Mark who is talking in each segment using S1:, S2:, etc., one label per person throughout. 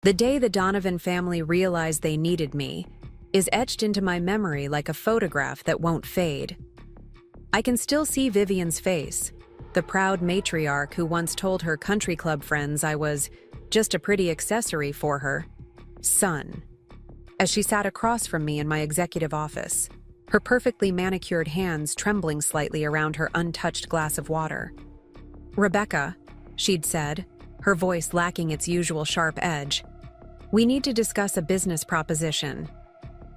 S1: The day the Donovan family realized they needed me is etched into my memory like a photograph that won't fade. I can still see Vivian's face, the proud matriarch who once told her country club friends I was just a pretty accessory for her son, as she sat across from me in my executive office, her perfectly manicured hands trembling slightly around her untouched glass of water. "Rebecca," she'd said, her voice lacking its usual sharp edge, "we need to discuss a business proposition.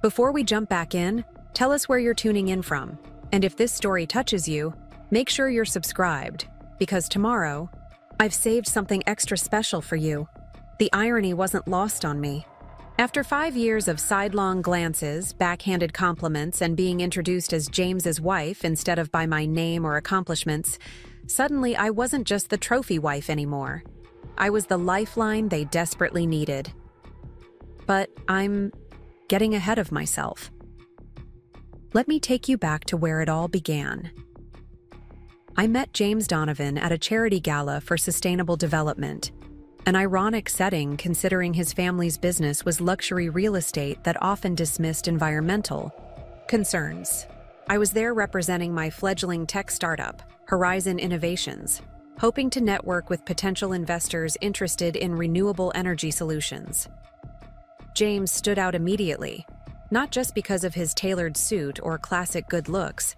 S1: Before we jump back in, tell us where you're tuning in from, and if this story touches you, make sure you're subscribed, because tomorrow, I've saved something extra special for you." The irony wasn't lost on me. After 5 years of sidelong glances, backhanded compliments, and being introduced as James's wife instead of by my name or accomplishments, suddenly I wasn't just the trophy wife anymore. I was the lifeline they desperately needed. But I'm getting ahead of myself. Let me take you back to where it all began. I met James Donovan at a charity gala for sustainable development, an ironic setting considering his family's business was luxury real estate that often dismissed environmental concerns. I was there representing my fledgling tech startup, Horizon Innovations, hoping to network with potential investors interested in renewable energy solutions. James stood out immediately, not just because of his tailored suit or classic good looks,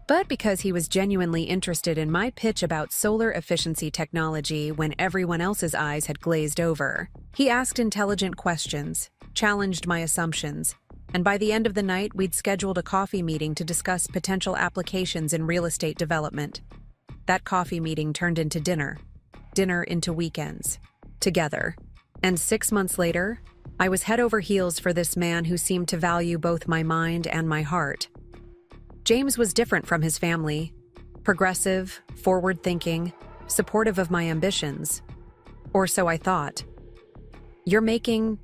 S1: but because he was genuinely interested in my pitch about solar efficiency technology when everyone else's eyes had glazed over. He asked intelligent questions, challenged my assumptions, and by the end of the night, we'd scheduled a coffee meeting to discuss potential applications in real estate development. That coffee meeting turned into dinner into weekends, together. And 6 months later, I was head over heels for this man who seemed to value both my mind and my heart. James was different from his family, progressive, forward-thinking, supportive of my ambitions. Or so I thought. "You're making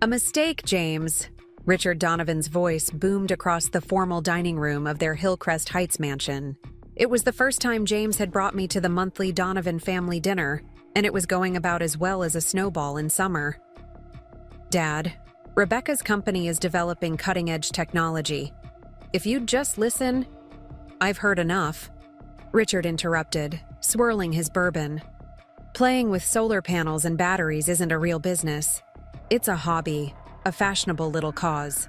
S1: a mistake, James." Richard Donovan's voice boomed across the formal dining room of their Hillcrest Heights mansion. It was the first time James had brought me to the monthly Donovan family dinner, and it was going about as well as a snowball in summer. "Dad, Rebecca's company is developing cutting-edge technology. If you'd just listen—" "I've heard enough," Richard interrupted, swirling his bourbon. "Playing with solar panels and batteries isn't a real business. It's a hobby, a fashionable little cause."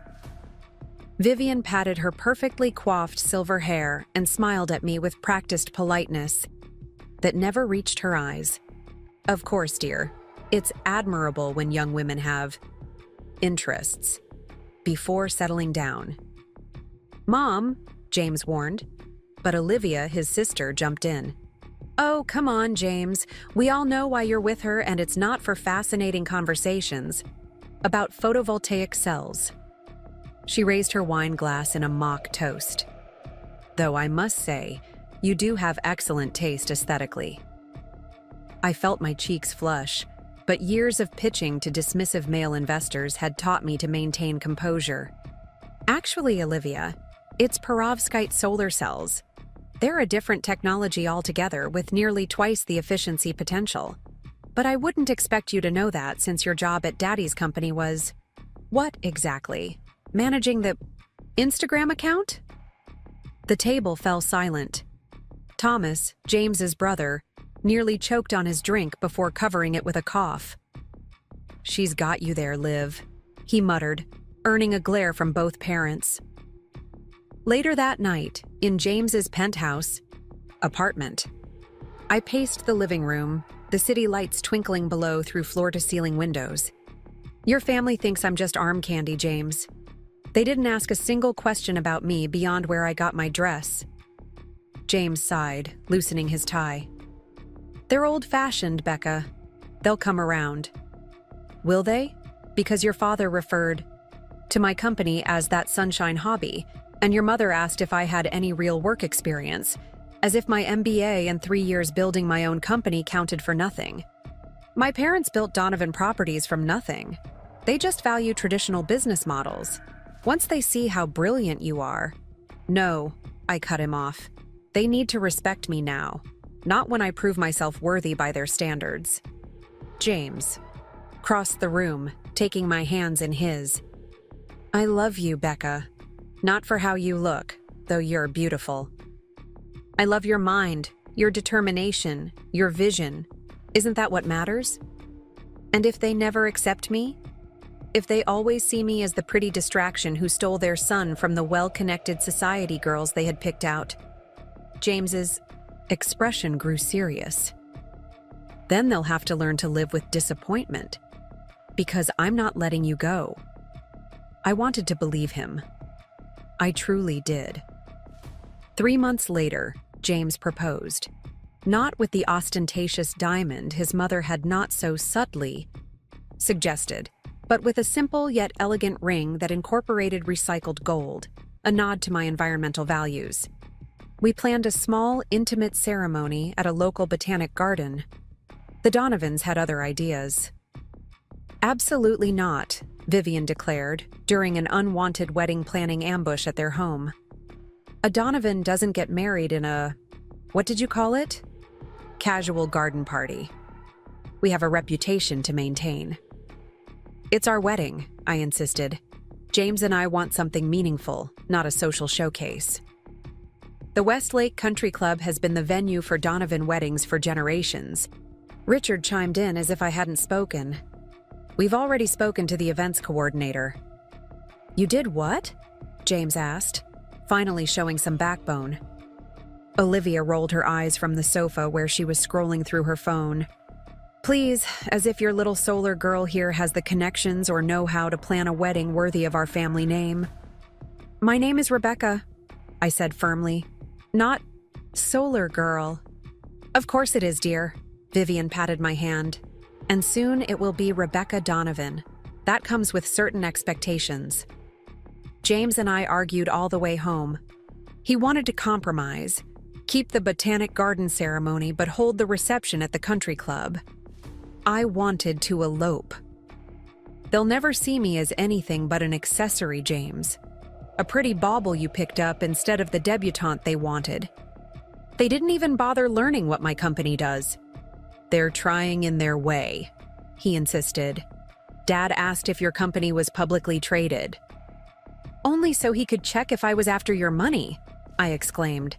S1: Vivian patted her perfectly coiffed silver hair and smiled at me with practiced politeness that never reached her eyes. "Of course, dear. It's admirable when young women have interests before settling down." "Mom," James warned, but Olivia, his sister, jumped in. "Oh, come on, James. We all know why you're with her, and it's not for fascinating conversations about photovoltaic cells." She raised her wine glass in a mock toast. "Though I must say, you do have excellent taste aesthetically." I felt my cheeks flush, but years of pitching to dismissive male investors had taught me to maintain composure. "Actually, Olivia, it's perovskite solar cells. They're a different technology altogether with nearly twice the efficiency potential. But I wouldn't expect you to know that since your job at Daddy's company was—" "What exactly? Managing the Instagram account?" The table fell silent. Thomas, James's brother, nearly choked on his drink before covering it with a cough. "She's got you there, Liv," he muttered, earning a glare from both parents. Later that night, in James's penthouse apartment, I paced the living room, the city lights twinkling below through floor-to-ceiling windows. "Your family thinks I'm just arm candy, James. They didn't ask a single question about me beyond where I got my dress." James sighed, loosening his tie. "They're old-fashioned, Becca. They'll come around." "Will they? Because your father referred to my company as that sunshine hobby, and your mother asked if I had any real work experience, as if my MBA and 3 years building my own company counted for nothing. My parents built Donovan Properties from nothing. They just value traditional business models. Once they see how brilliant you are—" "No," I cut him off. "They need to respect me now, not when I prove myself worthy by their standards." "James, crossed the room, taking my hands in his. I love you, Becca. Not for how you look, though you're beautiful. I love your mind, your determination, your vision. Isn't that what matters? And if they never accept me? If they always see me as the pretty distraction who stole their son from the well-connected society girls they had picked out? James's expression grew serious. Then they'll have to learn to live with disappointment, because I'm not letting you go. I wanted to believe him. I truly did. 3 months later, James proposed. Not with the ostentatious diamond his mother had not so subtly suggested, but with a simple yet elegant ring that incorporated recycled gold, a nod to my environmental values. We planned a small, intimate ceremony at a local botanic garden. The Donovans had other ideas. Absolutely not, Vivian declared during an unwanted wedding planning ambush at their home. A Donovan doesn't get married in a, what did you call it? Casual garden party. We have a reputation to maintain. It's our wedding, I insisted. James and I want something meaningful, not a social showcase. The Westlake Country Club has been the venue for Donovan weddings for generations. Richard chimed in as if I hadn't spoken. We've already spoken to the events coordinator. You did what? James asked, finally showing some backbone. Olivia rolled her eyes from the sofa where she was scrolling through her phone. Please, as if your little solar girl here has the connections or know-how to plan a wedding worthy of our family name. My name is Rebecca, I said firmly. Not solar girl. Of course it is, dear. Vivian patted my hand. And soon it will be Rebecca Donovan. That comes with certain expectations. James and I argued all the way home. He wanted to compromise, keep the botanic garden ceremony but hold the reception at the country club. I wanted to elope. They'll never see me as anything but an accessory, James. A pretty bauble you picked up instead of the debutante they wanted. They didn't even bother learning what my company does. They're trying in their way, he insisted. Dad asked if your company was publicly traded. Only so he could check if I was after your money, I exclaimed.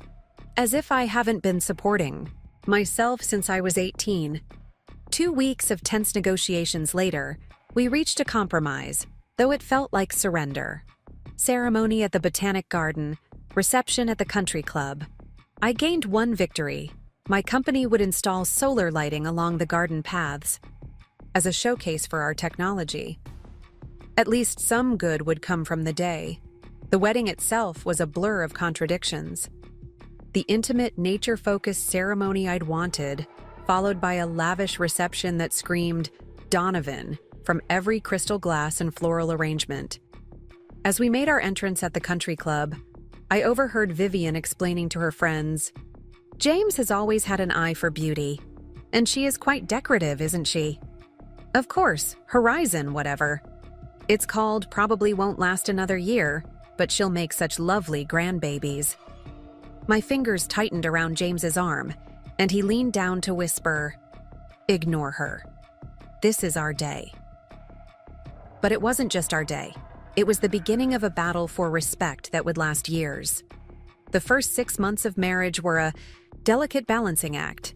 S1: As if I haven't been supporting myself since I was 18. 2 weeks of tense negotiations later, we reached a compromise, though it felt like surrender. Ceremony at the Botanic Garden, reception at the country club. I gained one victory. My company would install solar lighting along the garden paths as a showcase for our technology. At least some good would come from the day. The wedding itself was a blur of contradictions. The intimate, nature-focused ceremony I'd wanted, followed by a lavish reception that screamed Donovan from every crystal glass and floral arrangement. As we made our entrance at the country club, I overheard Vivian explaining to her friends, James has always had an eye for beauty, and she is quite decorative, isn't she? Of course, Horizon, whatever. It's called probably won't last another year, but she'll make such lovely grandbabies. My fingers tightened around James's arm, and he leaned down to whisper, Ignore her. This is our day. But it wasn't just our day. It was the beginning of a battle for respect that would last years. The first 6 months of marriage were a delicate balancing act.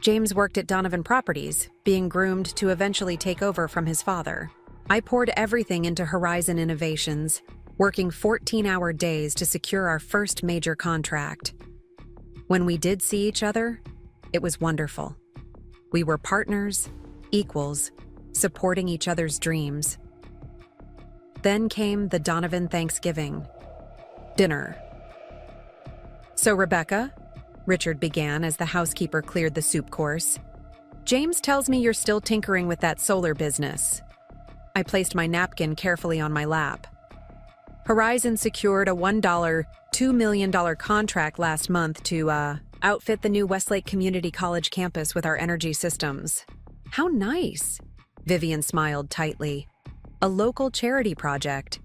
S1: James worked at Donovan Properties, being groomed to eventually take over from his father. I poured everything into Horizon Innovations, working 14-hour days to secure our first major contract. When we did see each other, it was wonderful. We were partners, equals, supporting each other's dreams. Then came the Donovan Thanksgiving dinner. So, Rebecca, Richard began as the housekeeper cleared the soup course, James tells me you're still tinkering with that solar business. I placed my napkin carefully on my lap. Horizon secured a $2 million contract last month to outfit the new Westlake Community College campus with our energy systems. How nice! Vivian smiled tightly. A local charity project.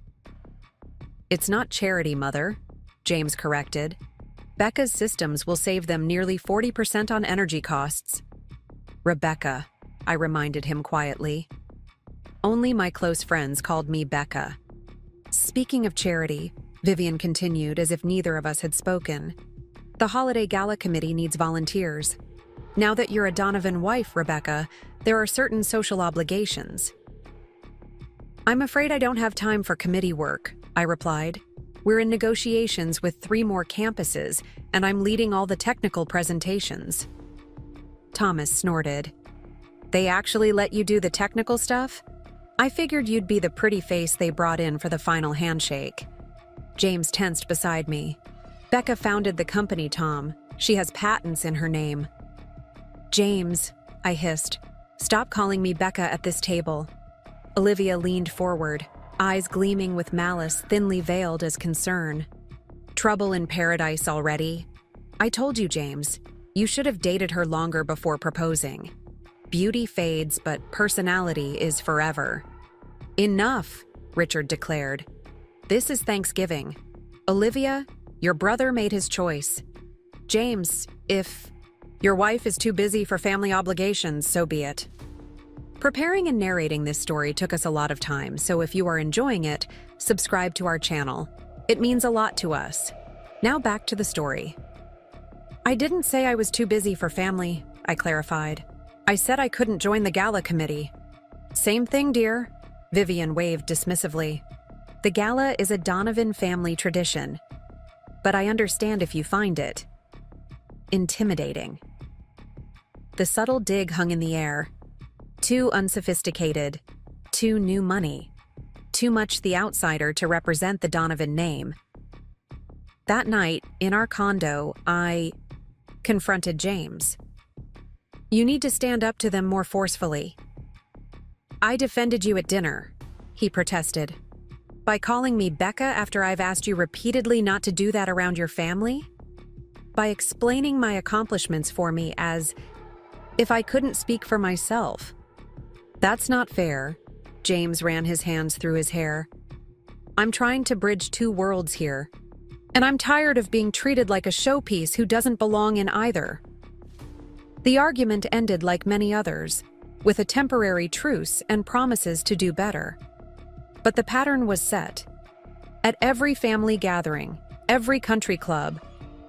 S1: It's not charity, Mother, James corrected. Becca's systems will save them nearly 40% on energy costs. Rebecca, I reminded him quietly. Only my close friends called me Becca. Speaking of charity, Vivian continued as if neither of us had spoken, the Holiday Gala Committee needs volunteers. Now that you're a Donovan wife, Rebecca, there are certain social obligations. I'm afraid I don't have time for committee work, I replied. We're in negotiations with 3 more campuses, and I'm leading all the technical presentations. Thomas snorted. They actually let you do the technical stuff? I figured you'd be the pretty face they brought in for the final handshake. James tensed beside me. Becca founded the company, Tom. She has patents in her name. James, I hissed. Stop calling me Becca at this table. Olivia leaned forward, eyes gleaming with malice thinly veiled as concern. Trouble in paradise already? I told you, James. You should have dated her longer before proposing. Beauty fades, but personality is forever. Enough, Richard declared. This is Thanksgiving. Olivia, your brother made his choice. James, if your wife is too busy for family obligations, so be it. Preparing and narrating this story took us a lot of time, so if you are enjoying it, subscribe to our channel. It means a lot to us. Now back to the story. I didn't say I was too busy for family, I clarified. I said I couldn't join the gala committee. Same thing, dear. Vivian waved dismissively. The gala is a Donovan family tradition, but I understand if you find it intimidating. The subtle dig hung in the air. Too unsophisticated, too new money, too much the outsider to represent the Donovan name. That night, in our condo, I confronted James. You need to stand up to them more forcefully. I defended you at dinner, he protested. By calling me Becca after I've asked you repeatedly not to do that around your family? By explaining my accomplishments for me as if I couldn't speak for myself. That's not fair. James ran his hands through his hair. I'm trying to bridge 2 worlds here, and I'm tired of being treated like a showpiece who doesn't belong in either. The argument ended like many others, with a temporary truce and promises to do better. But the pattern was set. At every family gathering, every country club,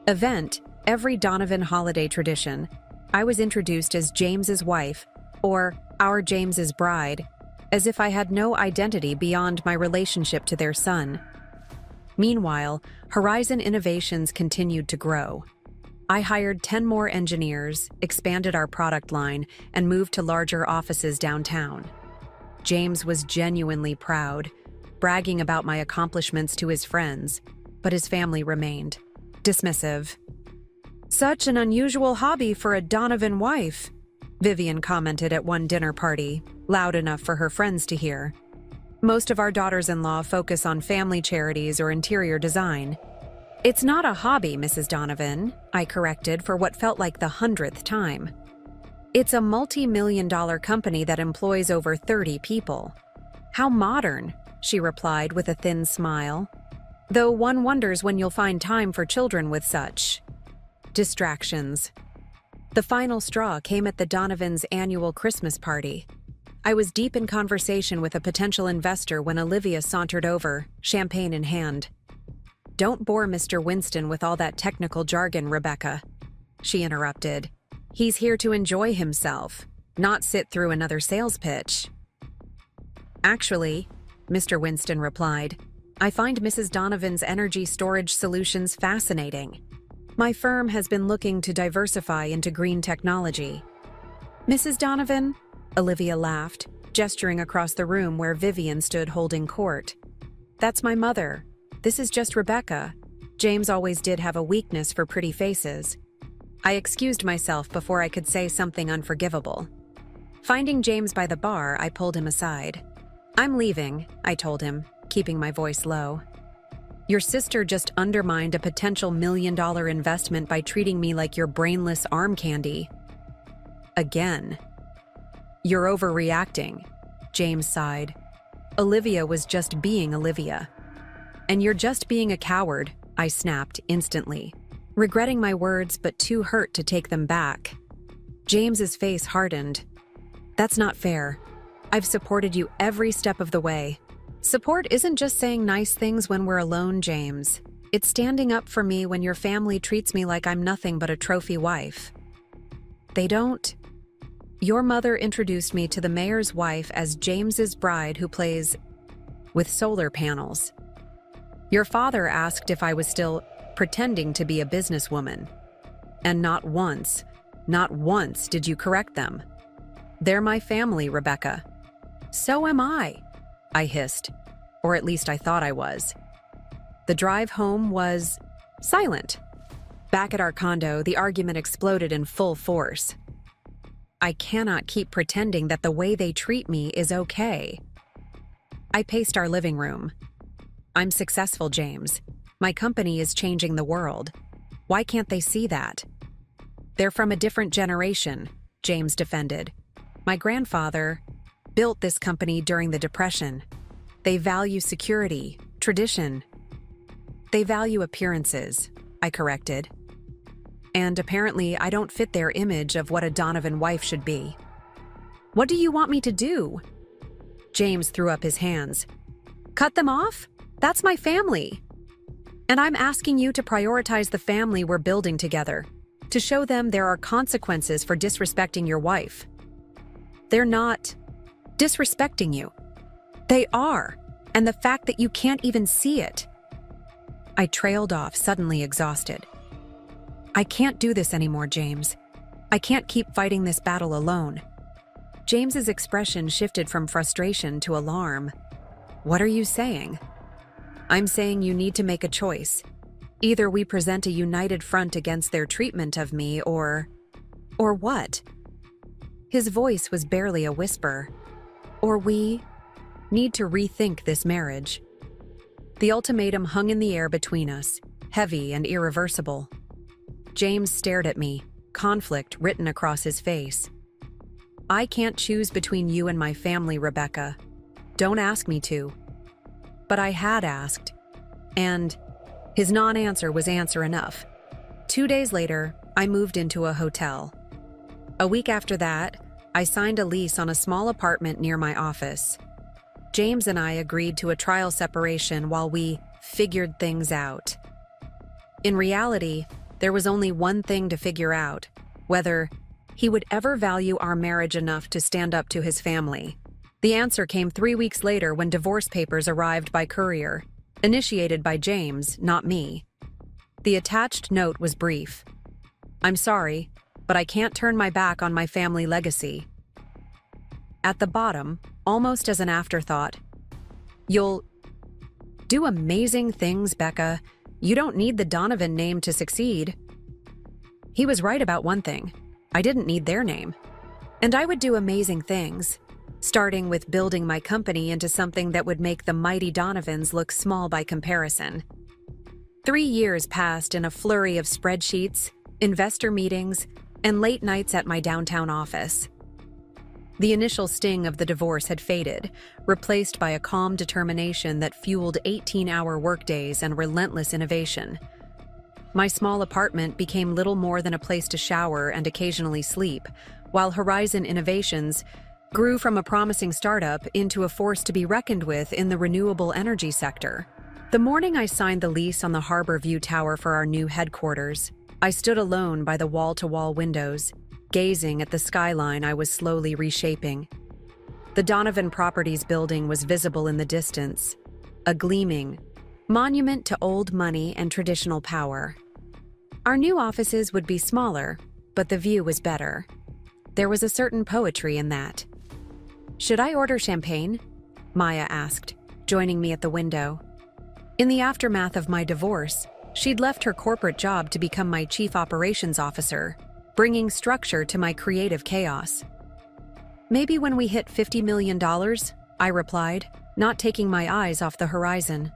S1: event, every Donovan holiday tradition, I was introduced as James's wife, or our James's bride, as if I had no identity beyond my relationship to their son. Meanwhile, Horizon Innovations continued to grow. I hired 10 more engineers, expanded our product line, and moved to larger offices downtown. James was genuinely proud, bragging about my accomplishments to his friends, but his family remained dismissive. Such an unusual hobby for a Donovan wife, Vivian commented at one dinner party, loud enough for her friends to hear. Most of our daughters-in-law focus on family charities or interior design. It's not a hobby, Mrs. Donovan, I corrected for what felt like the 100th time. It's a multi-million-dollar company that employs over 30 people. How modern, she replied with a thin smile. Though one wonders when you'll find time for children with such distractions. The final straw came at the Donovans' annual Christmas party. I was deep in conversation with a potential investor when Olivia sauntered over, champagne in hand. Don't bore Mr. Winston with all that technical jargon, Rebecca, she interrupted. He's here to enjoy himself, not sit through another sales pitch. Actually, Mr. Winston replied, I find Mrs. Donovan's energy storage solutions fascinating. My firm has been looking to diversify into green technology. Mrs. Donovan? Olivia laughed, gesturing across the room where Vivian stood holding court. That's my mother. This is just Rebecca. James always did have a weakness for pretty faces. I excused myself before I could say something unforgivable. Finding James by the bar, I pulled him aside. I'm leaving, I told him, keeping my voice low. Your sister just undermined a potential $1 million investment by treating me like your brainless arm candy. Again. You're overreacting, James sighed. Olivia was just being Olivia. And you're just being a coward, I snapped instantly, regretting my words but too hurt to take them back. James's face hardened. That's not fair. I've supported you every step of the way. Support isn't just saying nice things when we're alone, James. It's standing up for me when your family treats me like I'm nothing but a trophy wife. They don't. Your mother introduced me to the mayor's wife as James's bride who plays with solar panels. Your father asked if I was still pretending to be a businesswoman. And not once did you correct them. They're my family, Rebecca. So am I hissed. Or at least I thought I was. The drive home was silent. Back at our condo, the argument exploded in full force. I cannot keep pretending that the way they treat me is okay. I paced our living room. I'm successful, James. My company is changing the world. Why can't they see that? They're from a different generation, James defended. My grandfather built this company during the Depression. They value security, tradition. They value appearances, I corrected. And apparently I don't fit their image of what a Donovan wife should be. What do you want me to do? James threw up his hands. Cut them off? That's my family. And I'm asking you to prioritize the family we're building together, to show them there are consequences for disrespecting your wife. They're not disrespecting you. They are, and the fact that you can't even see it. I trailed off, suddenly exhausted. I can't do this anymore, James. I can't keep fighting this battle alone. James's expression shifted from frustration to alarm. What are you saying? I'm saying you need to make a choice. Either we present a united front against their treatment of me or what? His voice was barely a whisper. Or we need to rethink this marriage. The ultimatum hung in the air between us, heavy and irreversible. James stared at me, conflict written across his face. I can't choose between you and my family, Rebecca. Don't ask me to. But I had asked, and his non-answer was answer enough. 2 days later, I moved into a hotel. A week after that, I signed a lease on a small apartment near my office. James and I agreed to a trial separation while we figured things out. In reality, there was only one thing to figure out: whether he would ever value our marriage enough to stand up to his family. The answer came 3 weeks later when divorce papers arrived by courier, initiated by James, not me. The attached note was brief. I'm sorry, but I can't turn my back on my family legacy. At the bottom, almost as an afterthought, you'll do amazing things, Becca. You don't need the Donovan name to succeed. He was right about one thing. I didn't need their name. And I would do amazing things, starting with building my company into something that would make the mighty Donovans look small by comparison. 3 years passed in a flurry of spreadsheets, investor meetings, and late nights at my downtown office. The initial sting of the divorce had faded, replaced by a calm determination that fueled 18-hour workdays and relentless innovation. My small apartment became little more than a place to shower and occasionally sleep, while Horizon Innovations grew from a promising startup into a force to be reckoned with in the renewable energy sector. The morning I signed the lease on the Harbor View Tower for our new headquarters, I stood alone by the wall-to-wall windows, gazing at the skyline I was slowly reshaping. The Donovan Properties building was visible in the distance, a gleaming monument to old money and traditional power. Our new offices would be smaller, but the view was better. There was a certain poetry in that. Should I order champagne? Maya asked, joining me at the window. In the aftermath of my divorce, she'd left her corporate job to become my chief operations officer, bringing structure to my creative chaos. Maybe when we hit $50 million, I replied, not taking my eyes off the horizon.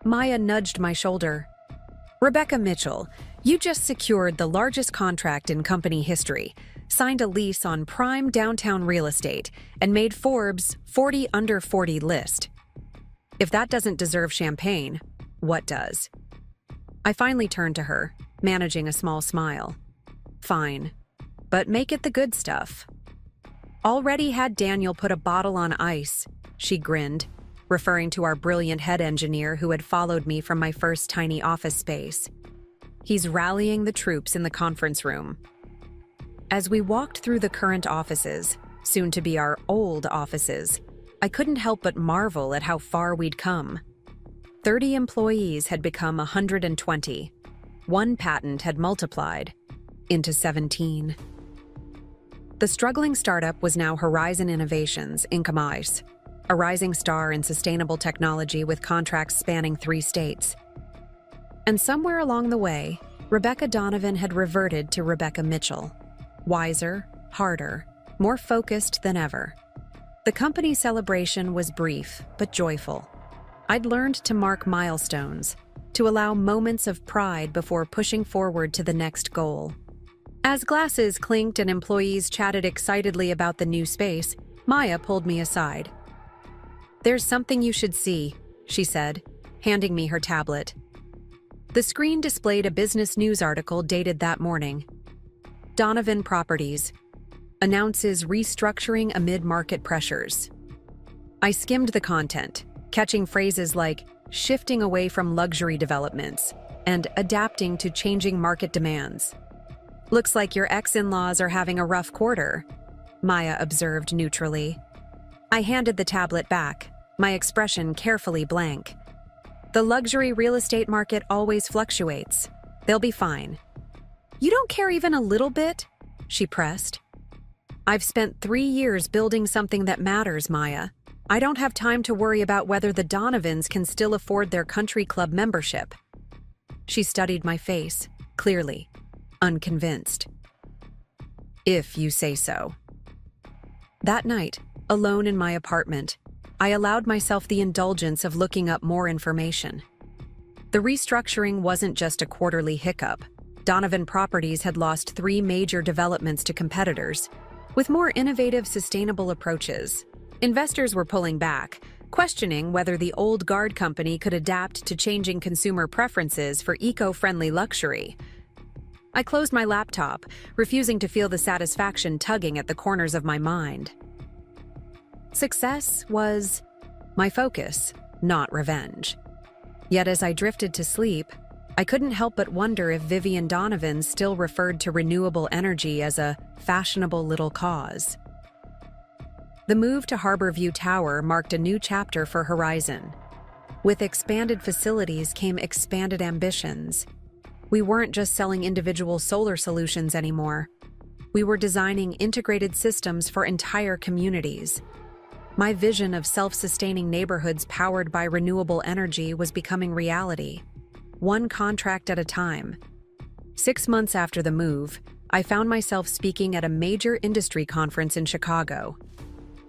S1: Maya nudged my shoulder. Rebecca Mitchell, you just secured the largest contract in company history, signed a lease on prime downtown real estate, and made Forbes' 40 Under 40 list. If that doesn't deserve champagne, what does? I finally turned to her, managing a small smile. Fine, but make it the good stuff. Already had Daniel put a bottle on ice, she grinned, referring to our brilliant head engineer who had followed me from my first tiny office space. He's rallying the troops in the conference room. As we walked through the current offices, soon to be our old offices, I couldn't help but marvel at how far we'd come. 30 employees had become 120. One patent had multiplied into 17. The struggling startup was now Horizon Innovations, Inc., a rising star in sustainable technology with contracts spanning 3 states. And somewhere along the way, Rebecca Donovan had reverted to Rebecca Mitchell. Wiser, harder, more focused than ever. The company celebration was brief but joyful. I'd learned to mark milestones, to allow moments of pride before pushing forward to the next goal. As glasses clinked and employees chatted excitedly about the new space, Maya pulled me aside. "There's something you should see," she said, handing me her tablet. The screen displayed a business news article dated that morning. Donovan Properties announces restructuring amid market pressures. I skimmed the content, catching phrases like shifting away from luxury developments and adapting to changing market demands. "Looks like your ex-in-laws are having a rough quarter," Maya observed neutrally. I handed the tablet back, my expression carefully blank. "The luxury real estate market always fluctuates. They'll be fine." "You don't care even a little bit?" she pressed. "I've spent 3 years building something that matters, Maya. I don't have time to worry about whether the Donovans can still afford their country club membership." She studied my face, clearly, unconvinced. "If you say so." That night, alone in my apartment, I allowed myself the indulgence of looking up more information. The restructuring wasn't just a quarterly hiccup. Donovan Properties had lost 3 major developments to competitors, with more innovative, sustainable approaches. Investors were pulling back, questioning whether the old guard company could adapt to changing consumer preferences for eco-friendly luxury. I closed my laptop, refusing to feel the satisfaction tugging at the corners of my mind. Success was my focus, not revenge. Yet as I drifted to sleep, I couldn't help but wonder if Vivian Donovan still referred to renewable energy as a fashionable little cause. The move to Harborview Tower marked a new chapter for Horizon. With expanded facilities came expanded ambitions. We weren't just selling individual solar solutions anymore. We were designing integrated systems for entire communities. My vision of self-sustaining neighborhoods powered by renewable energy was becoming reality, one contract at a time. 6 months after the move, I found myself speaking at a major industry conference in Chicago.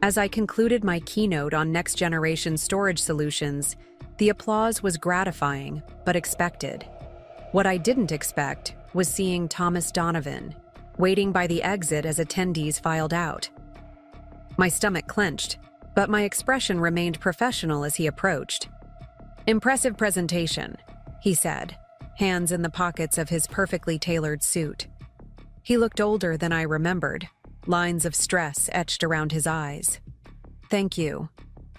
S1: As I concluded my keynote on next-generation storage solutions, the applause was gratifying but expected. What I didn't expect was seeing Thomas Donovan, waiting by the exit as attendees filed out. My stomach clenched, but my expression remained professional as he approached. "Impressive presentation," he said, hands in the pockets of his perfectly tailored suit. He looked older than I remembered, lines of stress etched around his eyes. "Thank you,"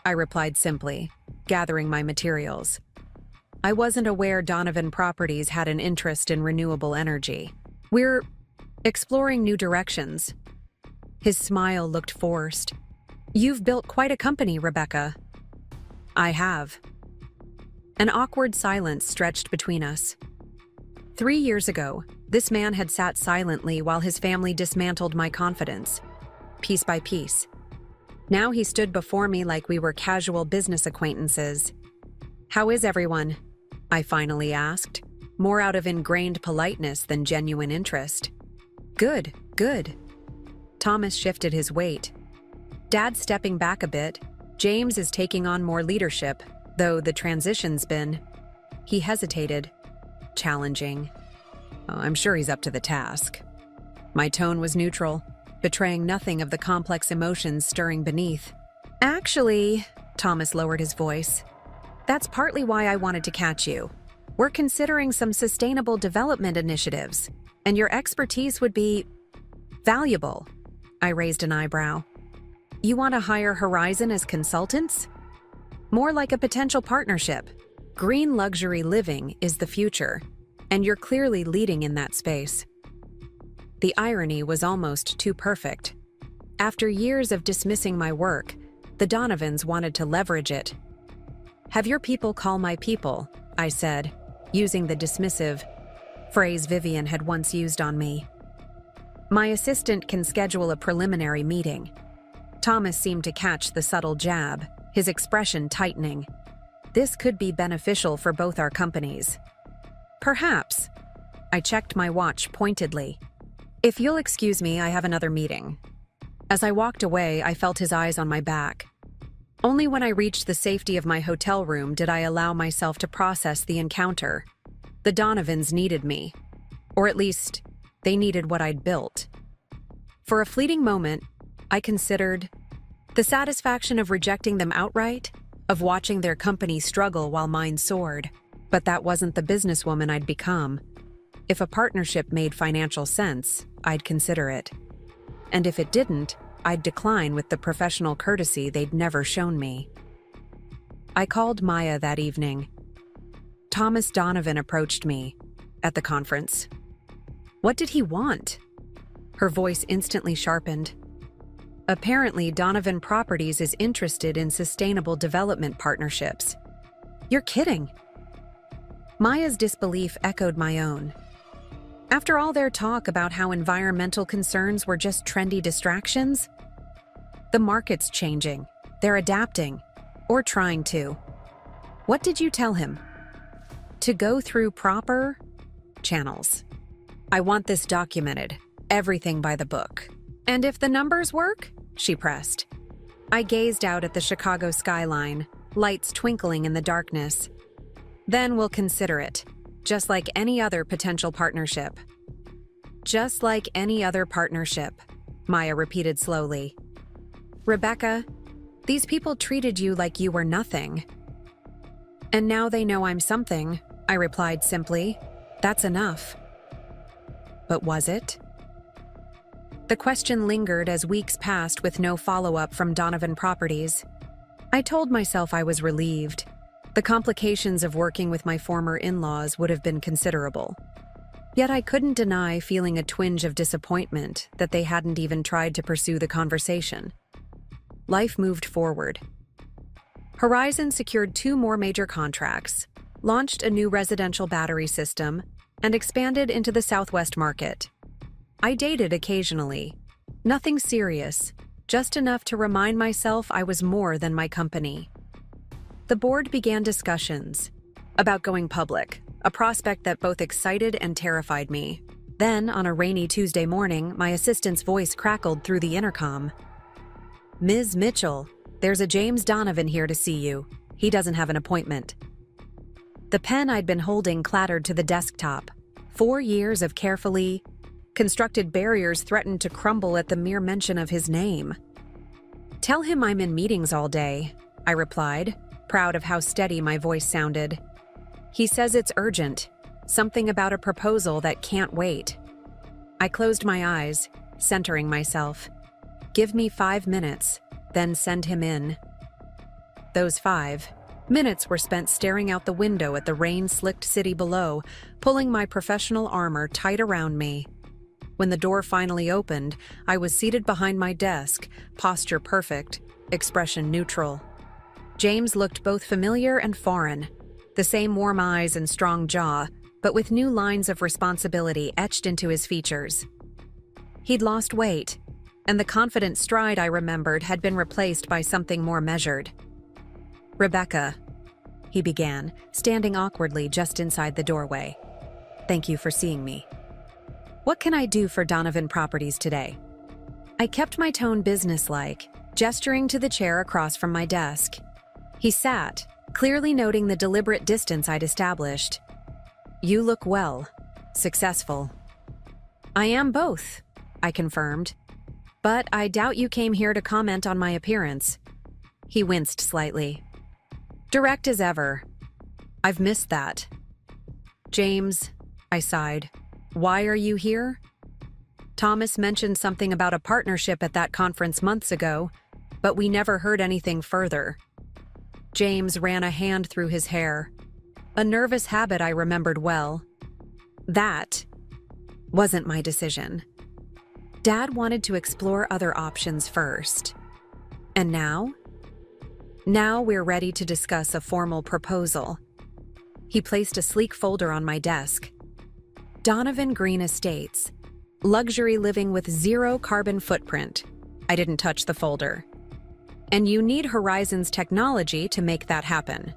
S1: I replied simply, gathering my materials. I wasn't aware Donovan Properties had an interest in renewable energy. "We're exploring new directions." His smile looked forced. "You've built quite a company, Rebecca." "I have." An awkward silence stretched between us. 3 years ago, this man had sat silently while his family dismantled my confidence, piece by piece. Now he stood before me like we were casual business acquaintances. "How is everyone?" I finally asked, more out of ingrained politeness than genuine interest. "Good, good." Thomas shifted his weight. "Dad's stepping back a bit. James is taking on more leadership, though the transition's been..." He hesitated. "Challenging." "I'm sure he's up to the task." My tone was neutral, betraying nothing of the complex emotions stirring beneath. "Actually," Thomas lowered his voice, "that's partly why I wanted to catch you. We're considering some sustainable development initiatives, and your expertise would be valuable." I raised an eyebrow. You want to hire Horizon as consultants? More like a potential partnership. Green luxury living is the future, and you're clearly leading in that space. The irony was almost too perfect. After years of dismissing my work, the Donovans wanted to leverage it. "Have your people call my people," I said, using the dismissive phrase Vivian had once used on me. "My assistant can schedule a preliminary meeting." Thomas seemed to catch the subtle jab, his expression tightening. This could be beneficial for both our companies. "Perhaps." I checked my watch pointedly. "If you'll excuse me, I have another meeting." As I walked away, I felt his eyes on my back. Only when I reached the safety of my hotel room did I allow myself to process the encounter. The Donovans needed me. Or at least, they needed what I'd built. For a fleeting moment, I considered the satisfaction of rejecting them outright, of watching their company struggle while mine soared. But that wasn't the businesswoman I'd become. If a partnership made financial sense, I'd consider it. And if it didn't, I'd decline with the professional courtesy they'd never shown me. I called Maya that evening. Thomas Donovan approached me at the conference. What did he want? Her voice instantly sharpened. Apparently, Donovan Properties is interested in sustainable development partnerships. You're kidding. Maya's disbelief echoed my own. After all their talk about how environmental concerns were just trendy distractions, the market's changing. They're adapting, or trying to. What did you tell him? To go through proper channels. I want this documented, everything by the book. And if the numbers work? She pressed. I gazed out at the Chicago skyline, lights twinkling in the darkness. Then we'll consider it. Just like any other potential partnership. Just like any other partnership, Maya repeated slowly. Rebecca, these people treated you like you were nothing. And now they know I'm something, I replied simply. That's enough. But was it? The question lingered as weeks passed with no follow-up from Donovan Properties. I told myself I was relieved. The complications of working with my former in-laws would have been considerable. Yet I couldn't deny feeling a twinge of disappointment that they hadn't even tried to pursue the conversation. Life moved forward. Horizon secured 2 more major contracts, launched a new residential battery system, and expanded into the Southwest market. I dated occasionally. Nothing serious, just enough to remind myself I was more than my company. The board began discussions about going public, a prospect that both excited and terrified me. Then, on a rainy Tuesday morning, my assistant's voice crackled through the intercom. Ms. Mitchell, there's a James Donovan here to see you. He doesn't have an appointment. The pen I'd been holding clattered to the desktop. 4 years of carefully constructed barriers threatened to crumble at the mere mention of his name. Tell him I'm in meetings all day, I replied, proud of how steady my voice sounded. He says it's urgent, something about a proposal that can't wait. I closed my eyes, centering myself. Give me 5 minutes, then send him in. Those 5 minutes were spent staring out the window at the rain-slicked city below, pulling my professional armor tight around me. When the door finally opened, I was seated behind my desk, posture perfect, expression neutral. James looked both familiar and foreign, the same warm eyes and strong jaw, but with new lines of responsibility etched into his features. He'd lost weight, and the confident stride I remembered had been replaced by something more measured. Rebecca, he began, standing awkwardly just inside the doorway. Thank you for seeing me. What can I do for Donovan Properties today? I kept my tone businesslike, gesturing to the chair across from my desk. He sat, clearly noting the deliberate distance I'd established. You look well, successful. I am both, I confirmed. But I doubt you came here to comment on my appearance. He winced slightly. Direct as ever. I've missed that. James, I sighed. Why are you here? Thomas mentioned something about a partnership at that conference months ago. but we never heard anything further. James ran a hand through his hair. A nervous habit I remembered well. That wasn't my decision. Dad wanted to explore other options first. And now? Now we're ready to discuss a formal proposal. He placed a sleek folder on my desk. Donovan Green Estates. Luxury living with zero carbon footprint. I didn't touch the folder. And you need Horizon's technology to make that happen.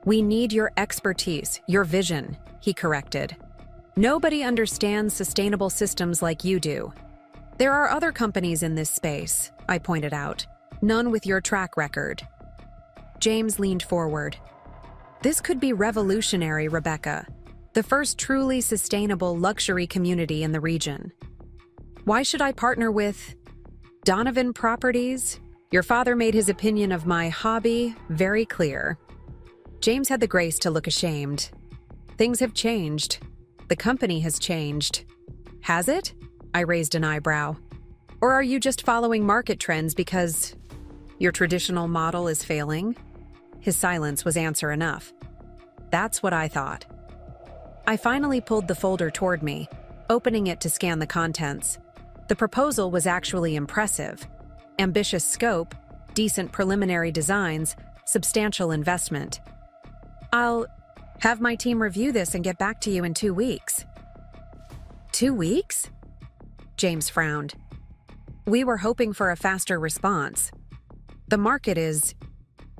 S1: We need your expertise, your vision, he corrected. Nobody understands sustainable systems like you do. There are other companies in this space, I pointed out. None with your track record. James leaned forward. This could be revolutionary, Rebecca. The first truly sustainable luxury community in the region. Why should I partner with Donovan Properties? Your father made his opinion of my hobby very clear. James had the grace to look ashamed. Things have changed. The company has changed. Has it? I raised an eyebrow. Or are you just following market trends because your traditional model is failing? His silence was answer enough. That's what I thought. I finally pulled the folder toward me, opening it to scan the contents. The proposal was actually impressive. Ambitious scope, decent preliminary designs, substantial investment. I'll have my team review this and get back to you in 2 weeks. 2 weeks? James frowned. We were hoping for a faster response. The market is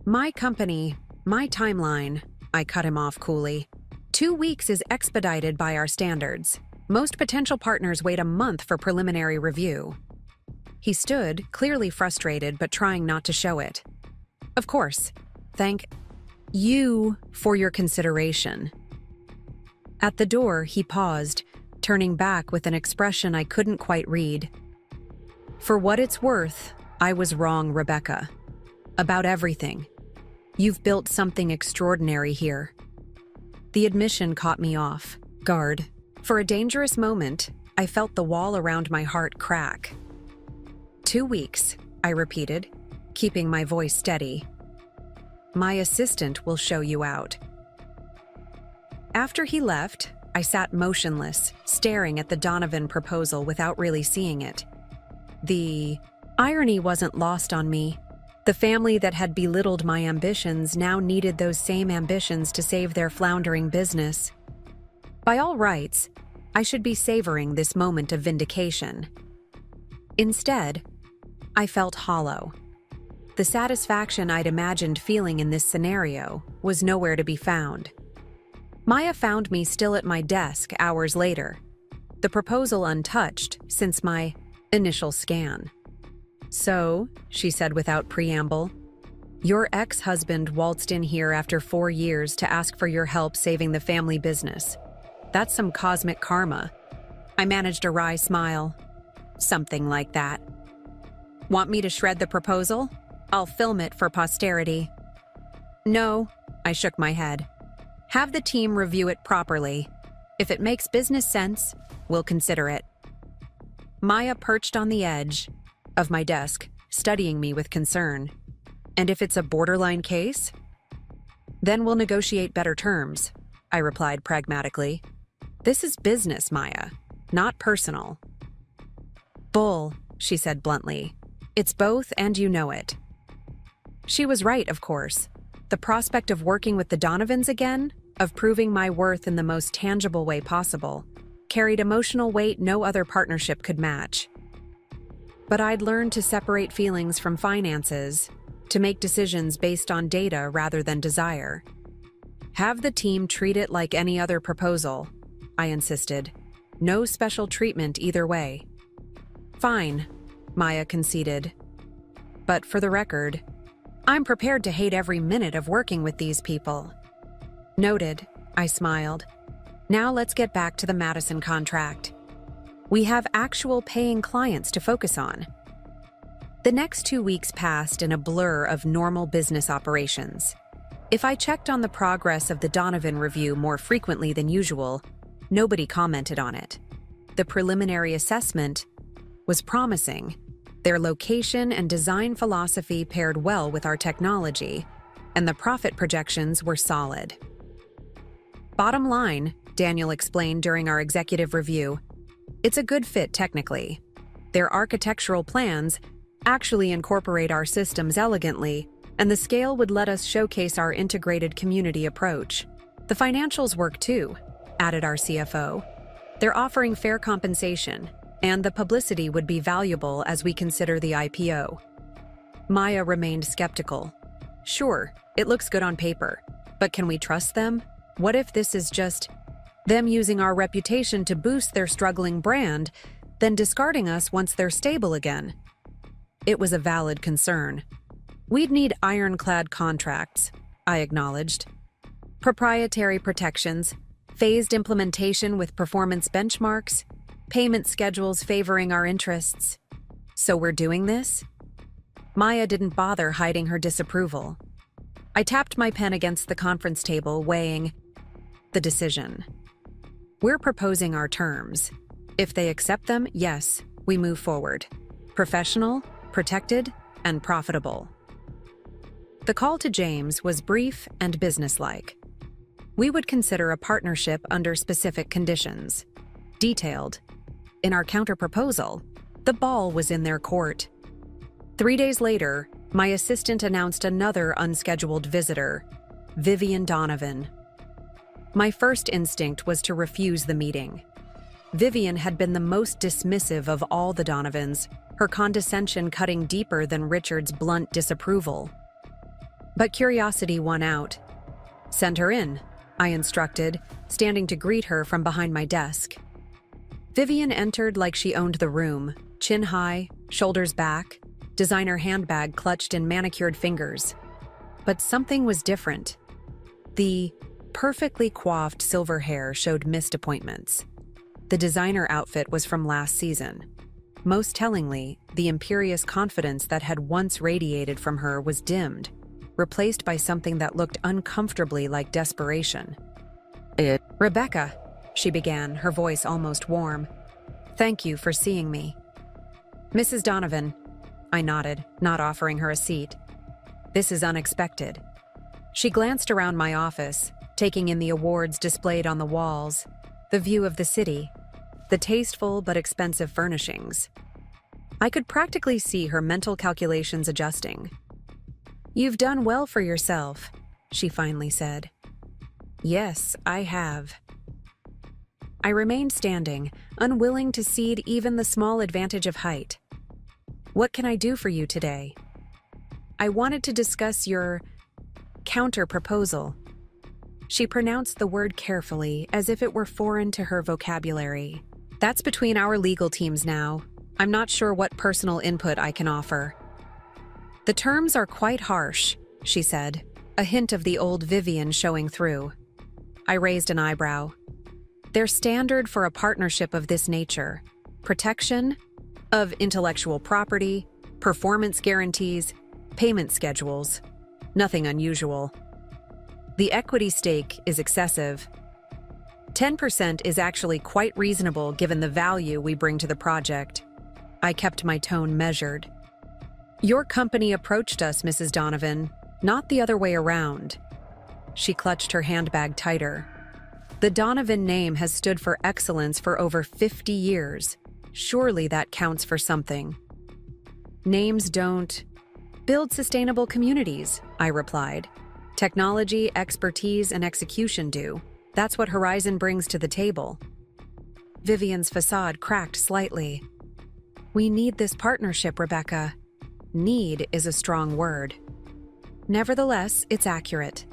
S1: my company, my timeline. I cut him off coolly. 2 weeks is expedited by our standards. Most potential partners wait a month for preliminary review. He stood, clearly frustrated but trying not to show it. Of course. Thank you for your consideration. At the door, he paused, turning back with an expression I couldn't quite read. For what it's worth, I was wrong, Rebecca. About everything. You've built something extraordinary here. The admission caught me off guard. For a dangerous moment, I felt the wall around my heart crack. 2 weeks, I repeated, keeping my voice steady. My assistant will show you out. After he left, I sat motionless, staring at the Donovan proposal without really seeing it. The irony wasn't lost on me. The family that had belittled my ambitions now needed those same ambitions to save their floundering business. By all rights, I should be savoring this moment of vindication. Instead, I felt hollow. The satisfaction I'd imagined feeling in this scenario was nowhere to be found. Maya found me still at my desk hours later, the proposal untouched since my initial scan. So, she said without preamble, your ex-husband waltzed in here after 4 years to ask for your help saving the family business. That's some cosmic karma. I managed a wry smile. Something like that. Want me to shred the proposal? I'll film it for posterity. No, I shook my head. Have the team review it properly. If it makes business sense, we'll consider it. Maya perched on the edge of my desk, studying me with concern. And if it's a borderline case? Then we'll negotiate better terms, I replied pragmatically. This is business, Maya, not personal. Bull, she said bluntly. It's both and you know it. She was right, of course. The prospect of working with the Donovans again, of proving my worth in the most tangible way possible, carried emotional weight no other partnership could match. But I'd learned to separate feelings from finances, to make decisions based on data rather than desire. Have the team treat it like any other proposal, I insisted. No special treatment either way. Fine, Maya conceded. But for the record, I'm prepared to hate every minute of working with these people. Noted, I smiled. Now let's get back to the Madison contract. We have actual paying clients to focus on. The next 2 weeks passed in a blur of normal business operations. If I checked on the progress of the Donovan review more frequently than usual, nobody commented on it. The preliminary assessment was promising, Their location and design philosophy paired well with our technology, and the profit projections were solid. Bottom line, Daniel explained during our executive review, it's a good fit technically. Their architectural plans actually incorporate our systems elegantly, and the scale would let us showcase our integrated community approach. The financials work too, added our CFO. They're offering fair compensation, and the publicity would be valuable as we consider the IPO. Maya remained skeptical. Sure, it looks good on paper, but can we trust them? What if this is just them using our reputation to boost their struggling brand, then discarding us once they're stable again? It was a valid concern. We'd need ironclad contracts, I acknowledged. Proprietary protections, phased implementation with performance benchmarks, payment schedules favoring our interests. So we're doing this? Maya didn't bother hiding her disapproval. I tapped my pen against the conference table, weighing the decision. We're proposing our terms. If they accept them, yes, we move forward. Professional, protected, and profitable. The call to James was brief and businesslike. We would consider a partnership under specific conditions. Detailed. In our counterproposal, the ball was in their court. 3 days later, my assistant announced another unscheduled visitor, Vivian Donovan. My first instinct was to refuse the meeting. Vivian had been the most dismissive of all the Donovans, her condescension cutting deeper than Richard's blunt disapproval. But curiosity won out. Send her in, I instructed, standing to greet her from behind my desk. Vivian entered like she owned the room, chin high, shoulders back, designer handbag clutched in manicured fingers. But something was different. The perfectly coiffed silver hair showed missed appointments. The designer outfit was from last season. Most tellingly, the imperious confidence that had once radiated from her was dimmed, replaced by something that looked uncomfortably like desperation. Rebecca, she began, her voice almost warm. Thank you for seeing me. Mrs. Donovan, I nodded, not offering her a seat. This is unexpected. She glanced around my office, taking in the awards displayed on the walls, the view of the city, the tasteful but expensive furnishings. I could practically see her mental calculations adjusting. You've done well for yourself, she finally said. Yes, I have. I remained standing, unwilling to cede even the small advantage of height. What can I do for you today? I wanted to discuss your counter-proposal. She pronounced the word carefully, as if it were foreign to her vocabulary. That's between our legal teams now. I'm not sure what personal input I can offer. The terms are quite harsh, she said, a hint of the old Vivian showing through. I raised an eyebrow. They're standard for a partnership of this nature. Protection of intellectual property, performance guarantees, payment schedules. Nothing unusual. The equity stake is excessive. 10% is actually quite reasonable given the value we bring to the project. I kept my tone measured. Your company approached us, Mrs. Donovan, not the other way around. She clutched her handbag tighter. The Donovan name has stood for excellence for over 50 years. Surely that counts for something. Names don't build sustainable communities, I replied. Technology, expertise, and execution do. That's what Horizon brings to the table. Vivian's facade cracked slightly. We need this partnership, Rebecca. Need is a strong word. Nevertheless, it's accurate.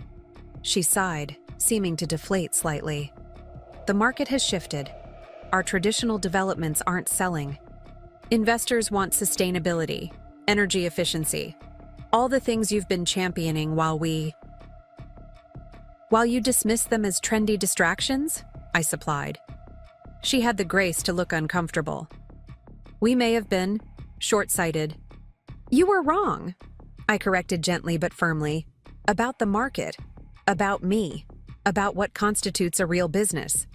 S1: She sighed, seeming to deflate slightly. The market has shifted. Our traditional developments aren't selling. Investors want sustainability, energy efficiency, all the things you've been championing while you dismiss them as trendy distractions, I supplied. She had the grace to look uncomfortable. We may have been short-sighted. You were wrong, I corrected gently but firmly, about the market, about me, about what constitutes a real business.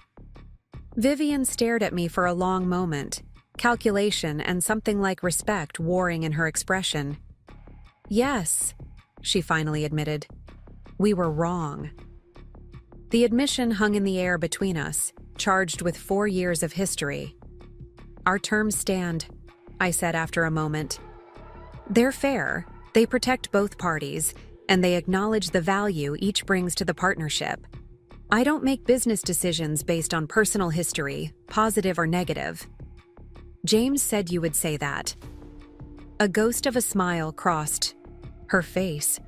S1: Vivian stared at me for a long moment, calculation and something like respect warring in her expression. Yes, she finally admitted. We were wrong. The admission hung in the air between us, charged with 4 years of history. Our terms stand, I said after a moment. They're fair, they protect both parties, and they acknowledge the value each brings to the partnership. I don't make business decisions based on personal history, positive or negative. James said you would say that. A ghost of a smile crossed her face.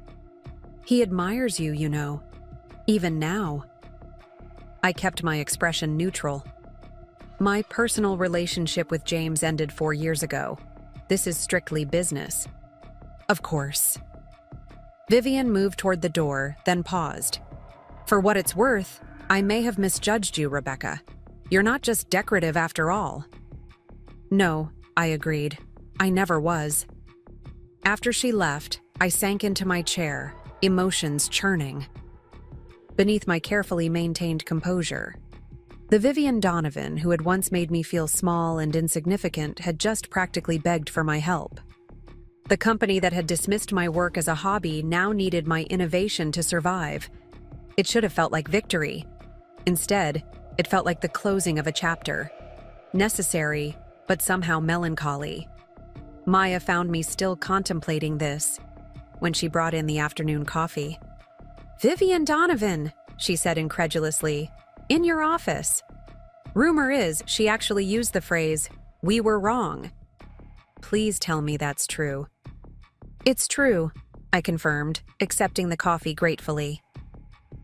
S1: He admires you, you know, even now. I kept my expression neutral. My personal relationship with James ended 4 years ago. This is strictly business. Of course. Vivian moved toward the door, then paused. For what it's worth, I may have misjudged you, Rebecca. You're not just decorative after all. No, I agreed. I never was. After she left, I sank into my chair, emotions churning. Beneath my carefully maintained composure, the Vivian Donovan who had once made me feel small and insignificant had just practically begged for my help. The company that had dismissed my work as a hobby now needed my innovation to survive. It should have felt like victory. Instead, it felt like the closing of a chapter. Necessary, but somehow melancholy. Maya found me still contemplating this when she brought in the afternoon coffee. Vivian Donovan, she said incredulously, in your office. Rumor is she actually used the phrase, "We were wrong." Please tell me that's true. It's true, I confirmed, accepting the coffee gratefully.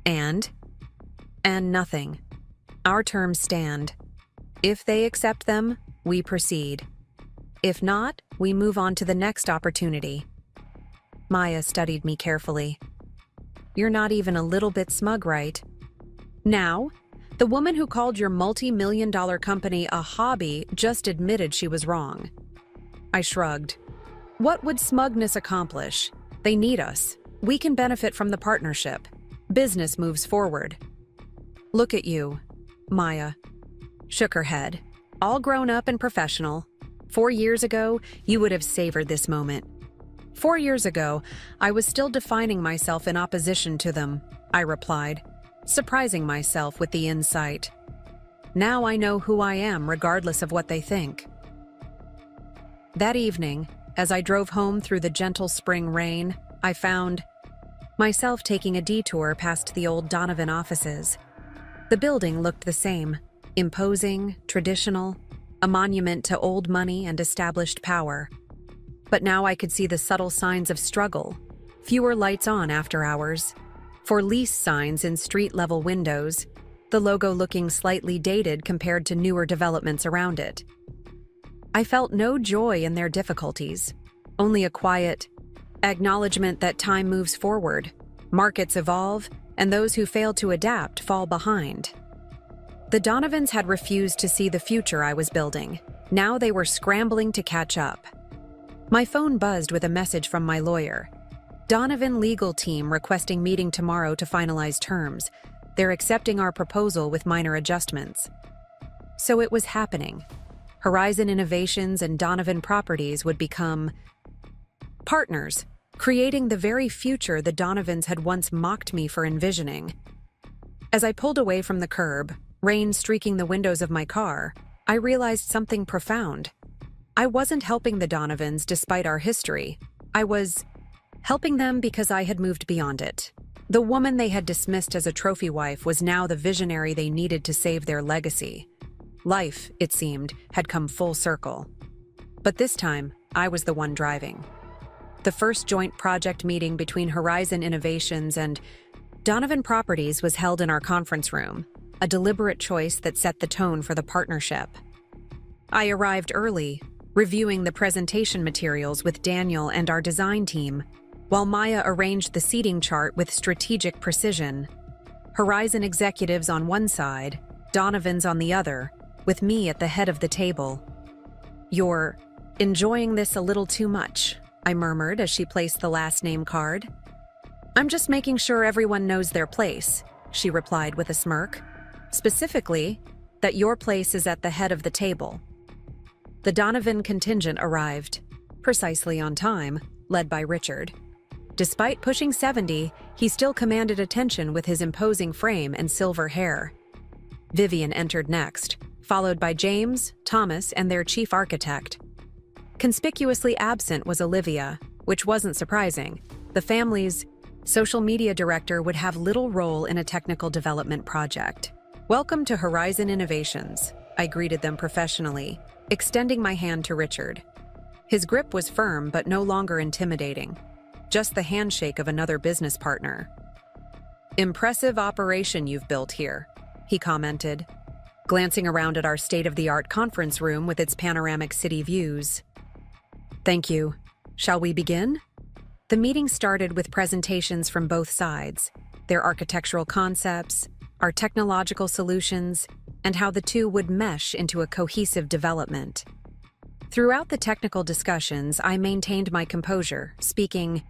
S1: And nothing. Our terms stand. If they accept them, we proceed. If not, we move on to the next opportunity. Maya studied me carefully. You're not even a little bit smug, right? Now, the woman who called your multi-million-dollar company a hobby just admitted she was wrong. I shrugged. What would smugness accomplish? They need us. We can benefit from the partnership. Business moves forward. Look at you, Maya. Shook her head. All grown up and professional. 4 years ago, you would have savored this moment. 4 years ago, I was still defining myself in opposition to them, I replied, surprising myself with the insight. Now I know who I am regardless of what they think. That evening, as I drove home through the gentle spring rain, I found myself taking a detour past the old Donovan offices. The building looked the same, imposing, traditional, a monument to old money and established power. But now I could see the subtle signs of struggle. Fewer lights on after hours. For lease signs in street-level windows, the logo looking slightly dated compared to newer developments around it. I felt no joy in their difficulties, only a quiet acknowledgement that time moves forward, markets evolve, and those who fail to adapt fall behind. The Donovans had refused to see the future I was building. Now they were scrambling to catch up. My phone buzzed with a message from my lawyer. Donovan legal team requesting meeting tomorrow to finalize terms. They're accepting our proposal with minor adjustments. So it was happening. Horizon Innovations and Donovan Properties would become partners, creating the very future the Donovans had once mocked me for envisioning. As I pulled away from the curb, rain streaking the windows of my car, I realized something profound. I wasn't helping the Donovans despite our history. I was helping them because I had moved beyond it. The woman they had dismissed as a trophy wife was now the visionary they needed to save their legacy. Life, it seemed, had come full circle. But this time, I was the one driving. The first joint project meeting between Horizon Innovations and Donovan Properties was held in our conference room, a deliberate choice that set the tone for the partnership. I arrived early, reviewing the presentation materials with Daniel and our design team, while Maya arranged the seating chart with strategic precision. Horizon executives on one side, Donovan's on the other, with me at the head of the table. You're enjoying this a little too much, I murmured as she placed the last name card. I'm just making sure everyone knows their place, she replied with a smirk. Specifically, that your place is at the head of the table. The Donovan contingent arrived, precisely on time, led by Richard. Despite pushing 70, he still commanded attention with his imposing frame and silver hair. Vivian entered next, followed by James, Thomas, and their chief architect. Conspicuously absent was Olivia, which wasn't surprising. The family's social media director would have little role in a technical development project. "Welcome to Horizon Innovations," I greeted them professionally, extending my hand to Richard. His grip was firm but no longer intimidating, just the handshake of another business partner. "Impressive operation you've built here," he commented, glancing around at our state-of-the-art conference room with its panoramic city views. "Thank you. Shall we begin?" The meeting started with presentations from both sides, their architectural concepts, our technological solutions, and how the two would mesh into a cohesive development. Throughout the technical discussions, I maintained my composure, speaking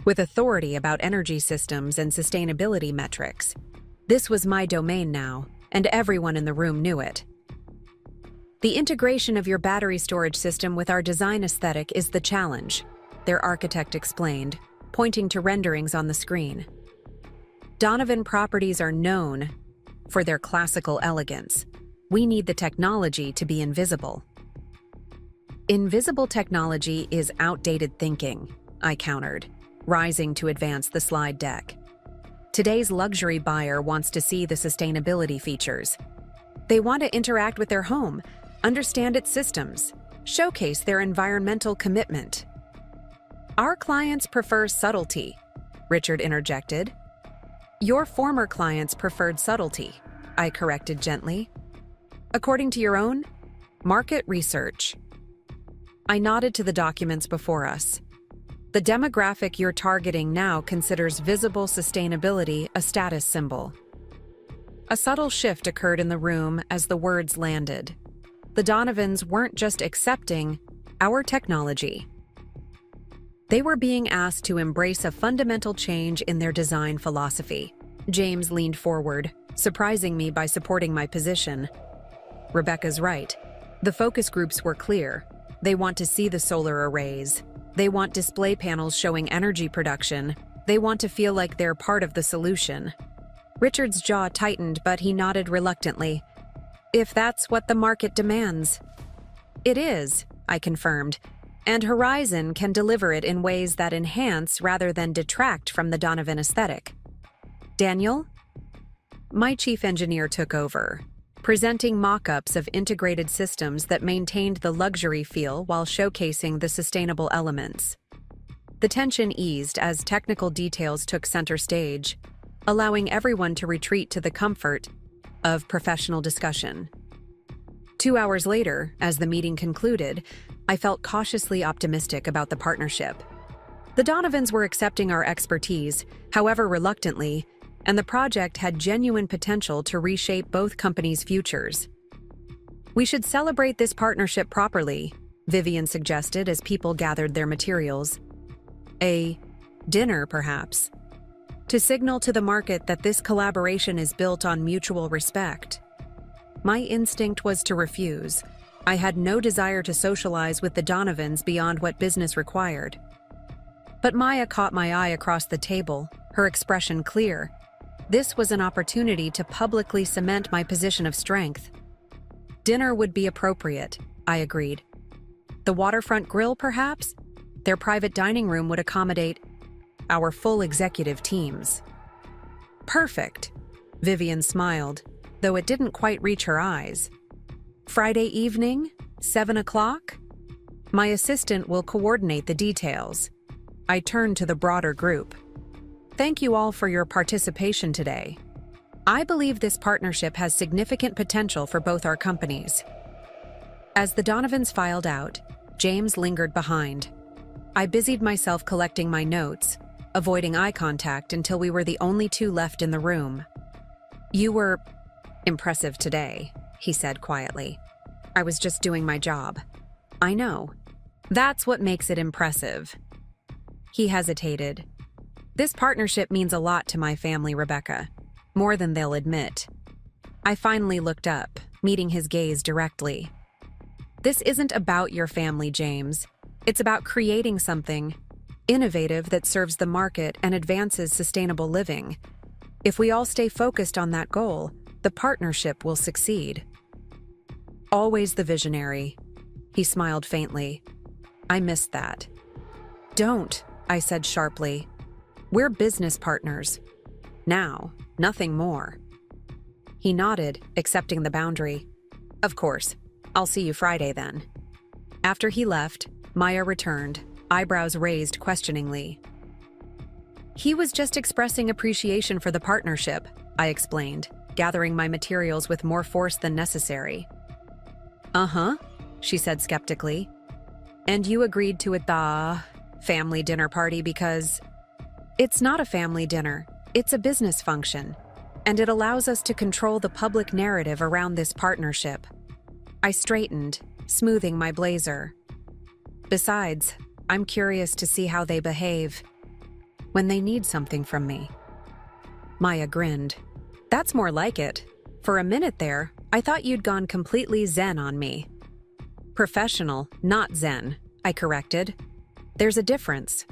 S1: with authority about energy systems and sustainability metrics. This was my domain now, and everyone in the room knew it. "The integration of your battery storage system with our design aesthetic is the challenge," their architect explained, pointing to renderings on the screen. "Donovan properties are known for their classical elegance. We need the technology to be invisible." "Invisible technology is outdated thinking," I countered, rising to advance the slide deck. "Today's luxury buyer wants to see the sustainability features. They want to interact with their home, understand its systems, showcase their environmental commitment." "Our clients prefer subtlety," Richard interjected. "Your former clients preferred subtlety," I corrected gently. "According to your own market research." I nodded to the documents before us. "The demographic you're targeting now considers visible sustainability a status symbol." A subtle shift occurred in the room as the words landed. The Donovans weren't just accepting our technology. They were being asked to embrace a fundamental change in their design philosophy. James leaned forward, surprising me by supporting my position. "Rebecca's right. The focus groups were clear. They want to see the solar arrays. They want display panels showing energy production. They want to feel like they're part of the solution." Richard's jaw tightened, but he nodded reluctantly. "If that's what the market demands." "It is," I confirmed, "and Horizon can deliver it in ways that enhance rather than detract from the Donovan aesthetic." "Daniel?" My chief engineer took over, presenting mock-ups of integrated systems that maintained the luxury feel while showcasing the sustainable elements. The tension eased as technical details took center stage, allowing everyone to retreat to the comfort of professional discussion. 2 hours later, as the meeting concluded, I felt cautiously optimistic about the partnership. The Donovans were accepting our expertise, however reluctantly, and the project had genuine potential to reshape both companies' futures. "We should celebrate this partnership properly," Vivian suggested as people gathered their materials. "A dinner, perhaps, to signal to the market that this collaboration is built on mutual respect." My instinct was to refuse. I had no desire to socialize with the Donovans beyond what business required. But Maya caught my eye across the table, her expression clear. This was an opportunity to publicly cement my position of strength. "Dinner would be appropriate," I agreed. "The waterfront grill, perhaps? Their private dining room would accommodate our full executive teams." "Perfect," Vivian smiled, though it didn't quite reach her eyes. "Friday evening, 7 o'clock? My assistant will coordinate the details." I turned to the broader group. "Thank you all for your participation today. I believe this partnership has significant potential for both our companies." As the Donovans filed out, James lingered behind. I busied myself collecting my notes, avoiding eye contact until we were the only two left in the room. "You were impressive today," he said quietly. "I was just doing my job." "I know. That's what makes it impressive." He hesitated. "This partnership means a lot to my family, Rebecca. More than they'll admit." I finally looked up, meeting his gaze directly. This isn't about your family, James. It's about creating something innovative that serves the market and advances sustainable living. If we all stay focused on that goal, the partnership will succeed. Always the visionary. He smiled faintly. I missed that. Don't, I said sharply. We're business partners. Now, nothing more. He nodded, accepting the boundary. Of course. I'll see you Friday then. After he left, Maya returned, eyebrows raised questioningly. He was just expressing appreciation for the partnership, I explained, gathering my materials with more force than necessary. Uh-huh, she said skeptically. And you agreed to the family dinner party because… It's not a family dinner, it's a business function, and it allows us to control the public narrative around this partnership. I straightened, smoothing my blazer. Besides, I'm curious to see how they behave when they need something from me. Maya grinned. That's more like it. For a minute there, I thought you'd gone completely zen on me. Professional, not zen, I corrected. There's a difference.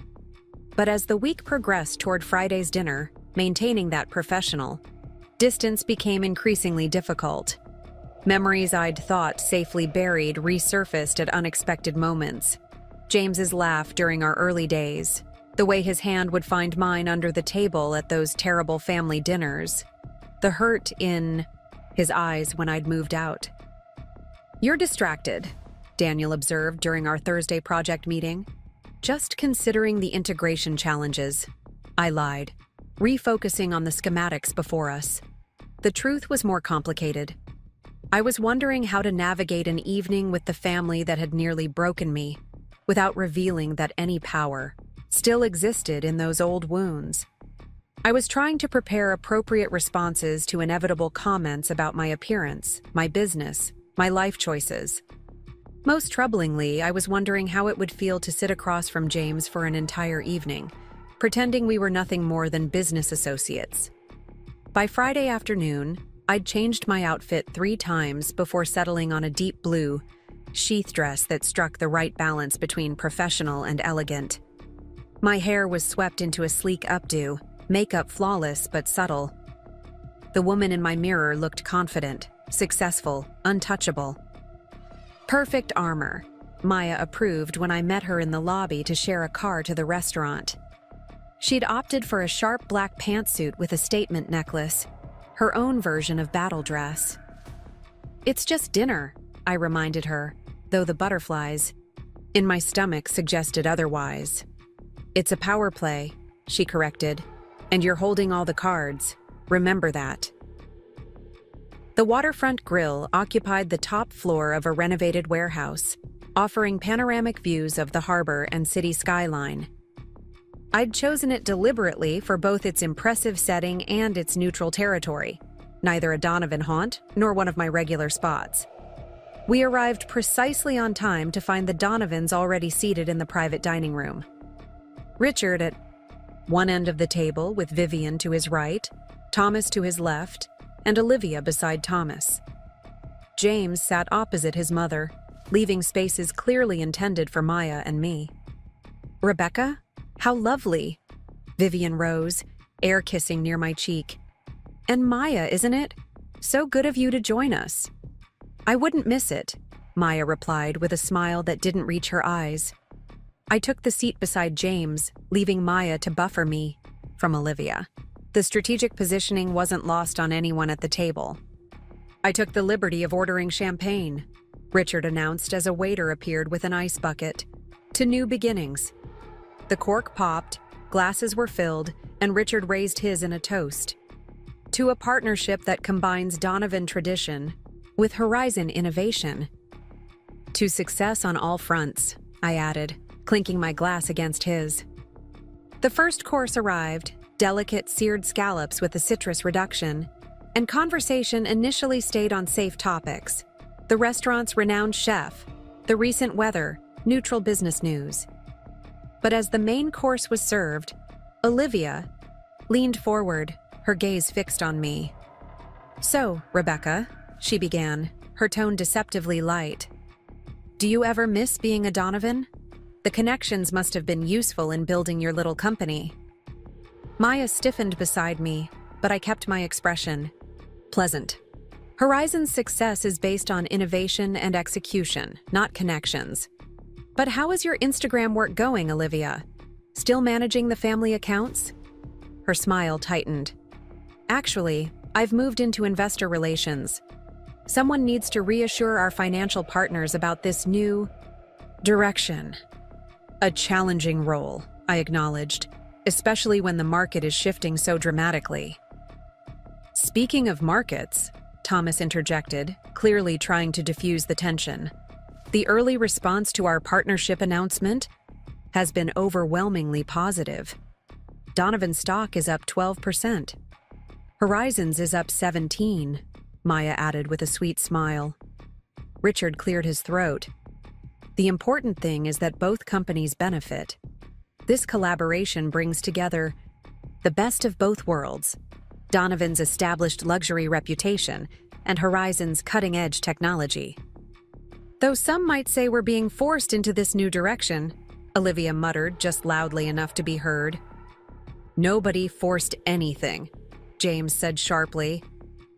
S1: But as the week progressed toward Friday's dinner, maintaining that professional distance became increasingly difficult. Memories I'd thought safely buried resurfaced at unexpected moments. James's laugh during our early days, the way his hand would find mine under the table at those terrible family dinners, the hurt in his eyes when I'd moved out. You're distracted, Daniel observed during our Thursday project meeting. Just considering the integration challenges, I lied, refocusing on the schematics before us. The truth was more complicated. I was wondering how to navigate an evening with the family that had nearly broken me, without revealing that any power still existed in those old wounds. I was trying to prepare appropriate responses to inevitable comments about my appearance, my business, my life choices. Most troublingly, I was wondering how it would feel to sit across from James for an entire evening, pretending we were nothing more than business associates. By Friday afternoon, I'd changed my outfit 3 times before settling on a deep blue sheath dress that struck the right balance between professional and elegant. My hair was swept into a sleek updo, makeup flawless but subtle. The woman in my mirror looked confident, successful, untouchable. Perfect armor, Maya approved when I met her in the lobby to share a car to the restaurant. She'd opted for a sharp black pantsuit with a statement necklace, her own version of battle dress. It's just dinner, I reminded her, though the butterflies in my stomach suggested otherwise. It's a power play, she corrected, and you're holding all the cards. Remember that. The waterfront grill occupied the top floor of a renovated warehouse, offering panoramic views of the harbor and city skyline. I'd chosen it deliberately for both its impressive setting and its neutral territory, neither a Donovan haunt nor one of my regular spots. We arrived precisely on time to find the Donovans already seated in the private dining room. Richard at one end of the table with Vivian to his right, Thomas to his left, and Olivia beside Thomas. James sat opposite his mother, leaving spaces clearly intended for Maya and me. Rebecca? How lovely! Vivian rose, air kissing near my cheek. And Maya, isn't it? So good of you to join us. I wouldn't miss it, Maya replied with a smile that didn't reach her eyes. I took the seat beside James, leaving Maya to buffer me from Olivia. The strategic positioning wasn't lost on anyone at the table. I took the liberty of ordering champagne, Richard announced as a waiter appeared with an ice bucket. To new beginnings. The cork popped, glasses were filled, and Richard raised his in a toast. To a partnership that combines Donovan tradition with Horizon innovation. To success on all fronts, I added, clinking my glass against his. The first course arrived, delicate seared scallops with a citrus reduction, and conversation initially stayed on safe topics. The restaurant's renowned chef, the recent weather, neutral business news. But as the main course was served, Olivia leaned forward, her gaze fixed on me. So, Rebecca, she began, her tone deceptively light. Do you ever miss being a Donovan? The connections must have been useful in building your little company. Maya stiffened beside me, but I kept my expression. Pleasant. Horizon's success is based on innovation and execution, not connections. But how is your Instagram work going, Olivia? Still managing the family accounts? Her smile tightened. Actually, I've moved into investor relations. Someone needs to reassure our financial partners about this new direction. A challenging role, I acknowledged, especially when the market is shifting so dramatically. Speaking of markets, Thomas interjected, clearly trying to diffuse the tension. The early response to our partnership announcement has been overwhelmingly positive. Donovan's stock is up 12%. Horizon's is up 17%, Maya added with a sweet smile. Richard cleared his throat. The important thing is that both companies benefit. This collaboration brings together the best of both worlds, Donovan's established luxury reputation and Horizon's cutting-edge technology. Though some might say we're being forced into this new direction, Olivia muttered just loudly enough to be heard. Nobody forced anything, James said sharply.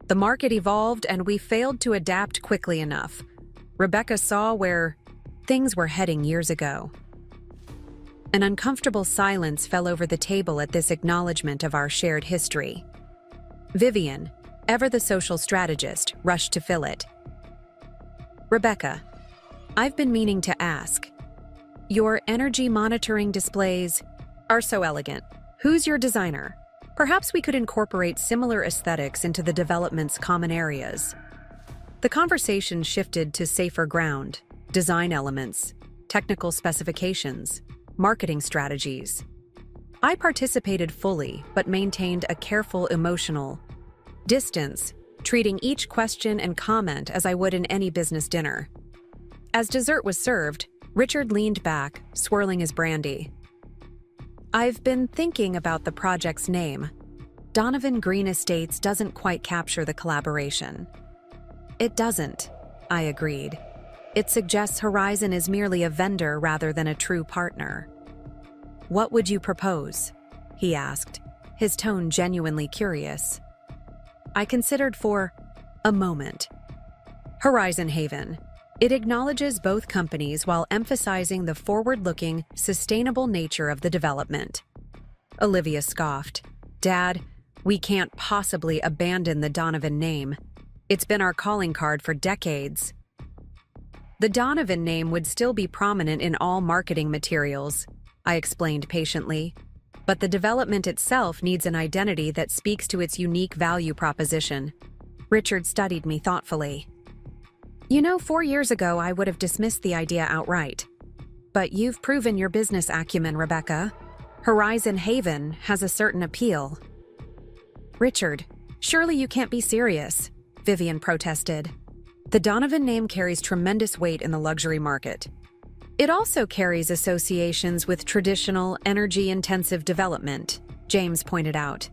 S1: The market evolved and we failed to adapt quickly enough. Rebecca saw where things were heading years ago. An uncomfortable silence fell over the table at this acknowledgement of our shared history. Vivian, ever the social strategist, rushed to fill it. Rebecca, I've been meaning to ask. Your energy monitoring displays are so elegant. Who's your designer? Perhaps we could incorporate similar aesthetics into the development's common areas. The conversation shifted to safer ground, design elements, technical specifications, marketing strategies. I participated fully, but maintained a careful emotional distance, treating each question and comment as I would in any business dinner. As dessert was served, Richard leaned back, swirling his brandy. I've been thinking about the project's name. Donovan Green Estates doesn't quite capture the collaboration. It doesn't, I agreed. It suggests Horizon is merely a vendor rather than a true partner. What would you propose? He asked, his tone genuinely curious. I considered for a moment. Horizon Haven. It acknowledges both companies while emphasizing the forward-looking, sustainable nature of the development. Olivia scoffed. Dad, we can't possibly abandon the Donovan name. It's been our calling card for decades. The Donovan name would still be prominent in all marketing materials, I explained patiently. But the development itself needs an identity that speaks to its unique value proposition. Richard studied me thoughtfully. 4 years ago I would have dismissed the idea outright. But you've proven your business acumen, Rebecca. Horizon Haven has a certain appeal. Richard, surely you can't be serious, Vivian protested. The Donovan name carries tremendous weight in the luxury market. It also carries associations with traditional, energy-intensive development, James pointed out.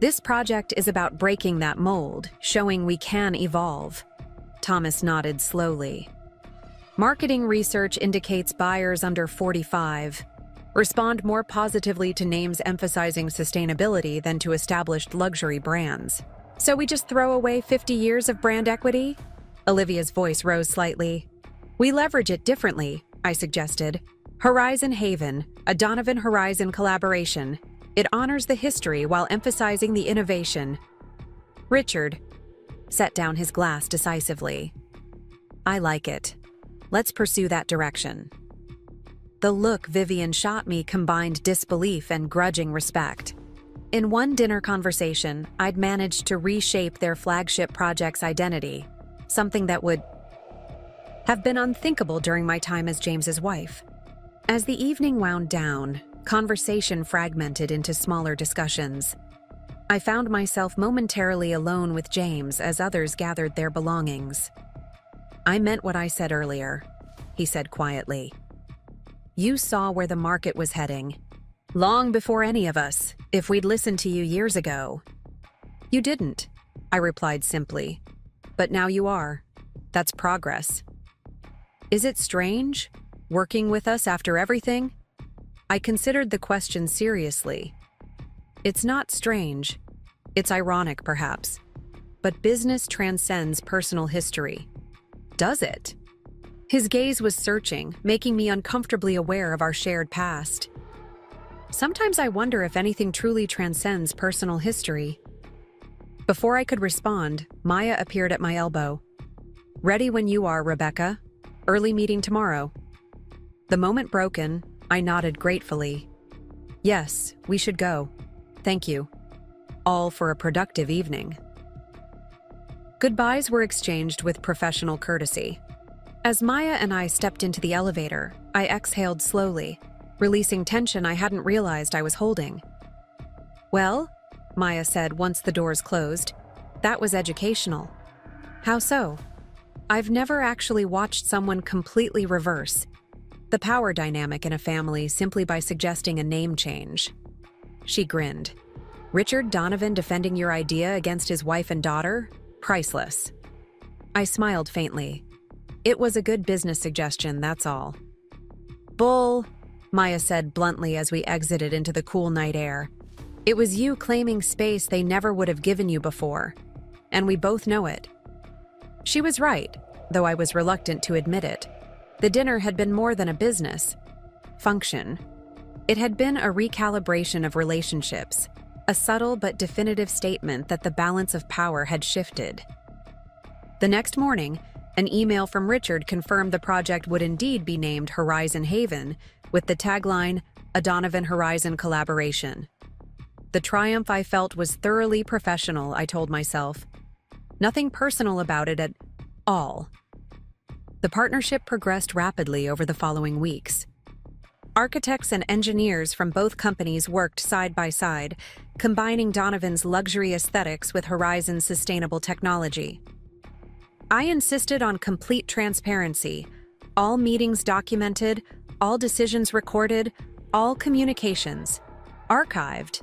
S1: This project is about breaking that mold, showing we can evolve. Thomas nodded slowly. Marketing research indicates buyers under 45 respond more positively to names emphasizing sustainability than to established luxury brands. So we just throw away 50 years of brand equity? Olivia's voice rose slightly. We leverage it differently, I suggested. Horizon Haven, a Donovan Horizon collaboration. It honors the history while emphasizing the innovation. Richard set down his glass decisively. I like it. Let's pursue that direction. The look Vivian shot me combined disbelief and grudging respect. In one dinner conversation, I'd managed to reshape their flagship project's identity, something that would have been unthinkable during my time as James's wife. As the evening wound down, conversation fragmented into smaller discussions. I found myself momentarily alone with James as others gathered their belongings. I meant what I said earlier, he said quietly. You saw where the market was heading. Long before any of us, if we'd listened to you years ago. You didn't, I replied simply. But now you are. That's progress. Is it strange, working with us after everything? I considered the question seriously. It's not strange. It's ironic, perhaps. But business transcends personal history. Does it? His gaze was searching, making me uncomfortably aware of our shared past. Sometimes I wonder if anything truly transcends personal history. Before I could respond, Maya appeared at my elbow. Ready when you are, Rebecca. Early meeting tomorrow. The moment broken, I nodded gratefully. Yes, we should go. Thank you. All for a productive evening. Goodbyes were exchanged with professional courtesy. As Maya and I stepped into the elevator, I exhaled slowly, releasing tension I hadn't realized I was holding. Well, Maya said once the doors closed, that was educational. How so? I've never actually watched someone completely reverse the power dynamic in a family simply by suggesting a name change. She grinned. Richard Donovan defending your idea against his wife and daughter? Priceless. I smiled faintly. It was a good business suggestion, that's all. Bull, Maya said bluntly as we exited into the cool night air. It was you claiming space they never would have given you before. And we both know it. She was right, though I was reluctant to admit it. The dinner had been more than a business function. It had been a recalibration of relationships, a subtle but definitive statement that the balance of power had shifted. The next morning, an email from Richard confirmed the project would indeed be named Horizon Haven, with the tagline, A Donovan Horizon Collaboration. The triumph I felt was thoroughly professional, I told myself. Nothing personal about it at all. The partnership progressed rapidly over the following weeks. Architects and engineers from both companies worked side by side, combining Donovan's luxury aesthetics with Horizon's sustainable technology. I insisted on complete transparency, all meetings documented, all decisions recorded, all communications archived.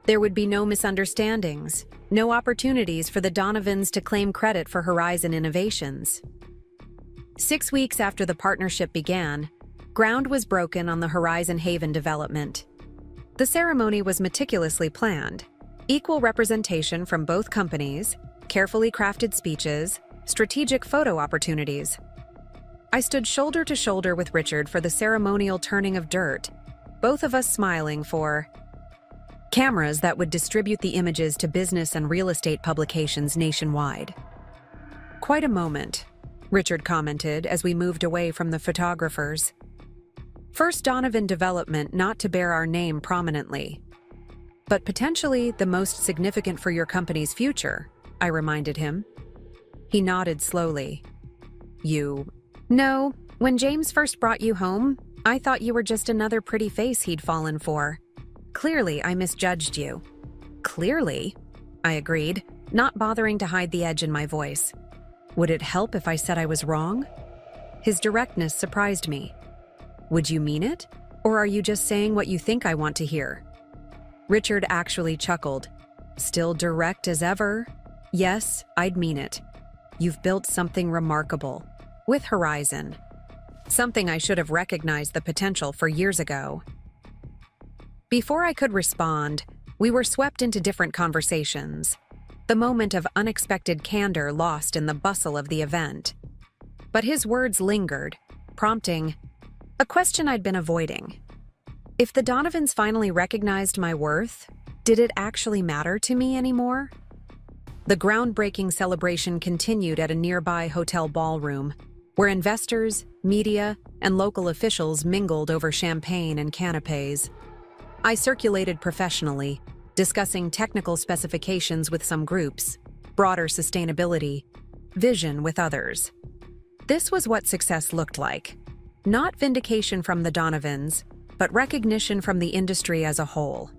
S1: There would be no misunderstandings, no opportunities for the Donovans to claim credit for Horizon innovations. 6 weeks after the partnership began, ground was broken on the Horizon Haven development. The ceremony was meticulously planned. Equal representation from both companies, carefully crafted speeches, strategic photo opportunities. I stood shoulder to shoulder with Richard for the ceremonial turning of dirt, both of us smiling for cameras that would distribute the images to business and real estate publications nationwide. Quite a moment, Richard commented as we moved away from the photographers. First Donovan development not to bear our name prominently, but potentially the most significant for your company's future, I reminded him. He nodded slowly. No, when James first brought you home, I thought you were just another pretty face he'd fallen for. Clearly, I misjudged you. Clearly, I agreed, not bothering to hide the edge in my voice. Would it help if I said I was wrong? His directness surprised me. Would you mean it? Or are you just saying what you think I want to hear? Richard actually chuckled. Still direct as ever? Yes, I'd mean it. You've built something remarkable. With Horizon. Something I should have recognized the potential for years ago. Before I could respond, we were swept into different conversations. The moment of unexpected candor lost in the bustle of the event. But his words lingered, prompting a question I'd been avoiding. If the Donovans finally recognized my worth, did it actually matter to me anymore? The groundbreaking celebration continued at a nearby hotel ballroom, where investors, media, and local officials mingled over champagne and canapes. I circulated professionally, discussing technical specifications with some groups, broader sustainability, vision with others. This was what success looked like. Not vindication from the Donovans, but recognition from the industry as a whole.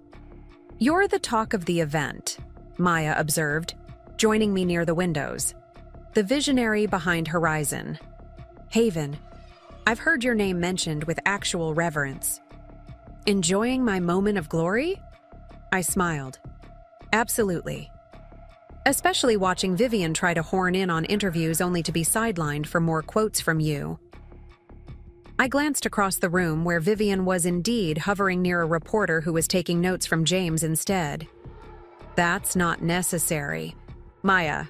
S1: You're the talk of the event, Maya observed, joining me near the windows. The visionary behind Horizon. Haven, I've heard your name mentioned with actual reverence. Enjoying my moment of glory? I smiled. Absolutely. Especially watching Vivian try to horn in on interviews only to be sidelined for more quotes from you. I glanced across the room where Vivian was indeed hovering near a reporter who was taking notes from James instead. That's not necessary. Maya.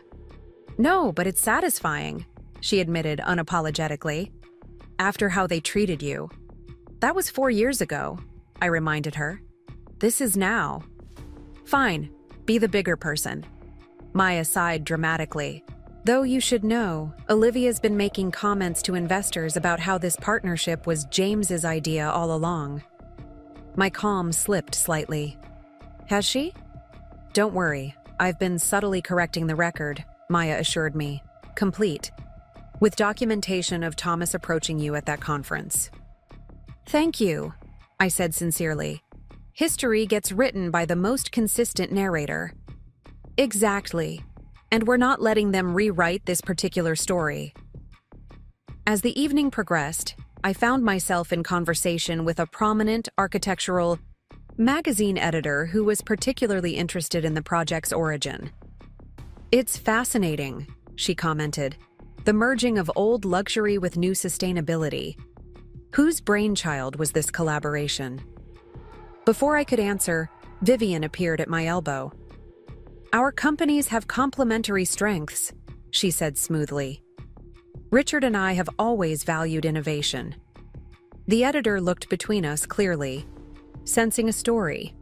S1: No, but it's satisfying, she admitted unapologetically. After how they treated you. That was 4 years ago, I reminded her. This is now. Fine, be the bigger person. Maya sighed dramatically. Though you should know, Olivia's been making comments to investors about how this partnership was James's idea all along. My calm slipped slightly. Has she? Don't worry, I've been subtly correcting the record, Maya assured me. Complete. With documentation of Thomas approaching you at that conference. Thank you, I said sincerely. History gets written by the most consistent narrator. Exactly. And we're not letting them rewrite this particular story. As the evening progressed, I found myself in conversation with a prominent architectural magazine editor who was particularly interested in the project's origin. It's fascinating, she commented. The merging of old luxury with new sustainability. Whose brainchild was this collaboration? Before I could answer, Vivian appeared at my elbow. Our companies have complementary strengths, she said smoothly. Richard and I have always valued innovation. The editor looked between us clearly, sensing a story.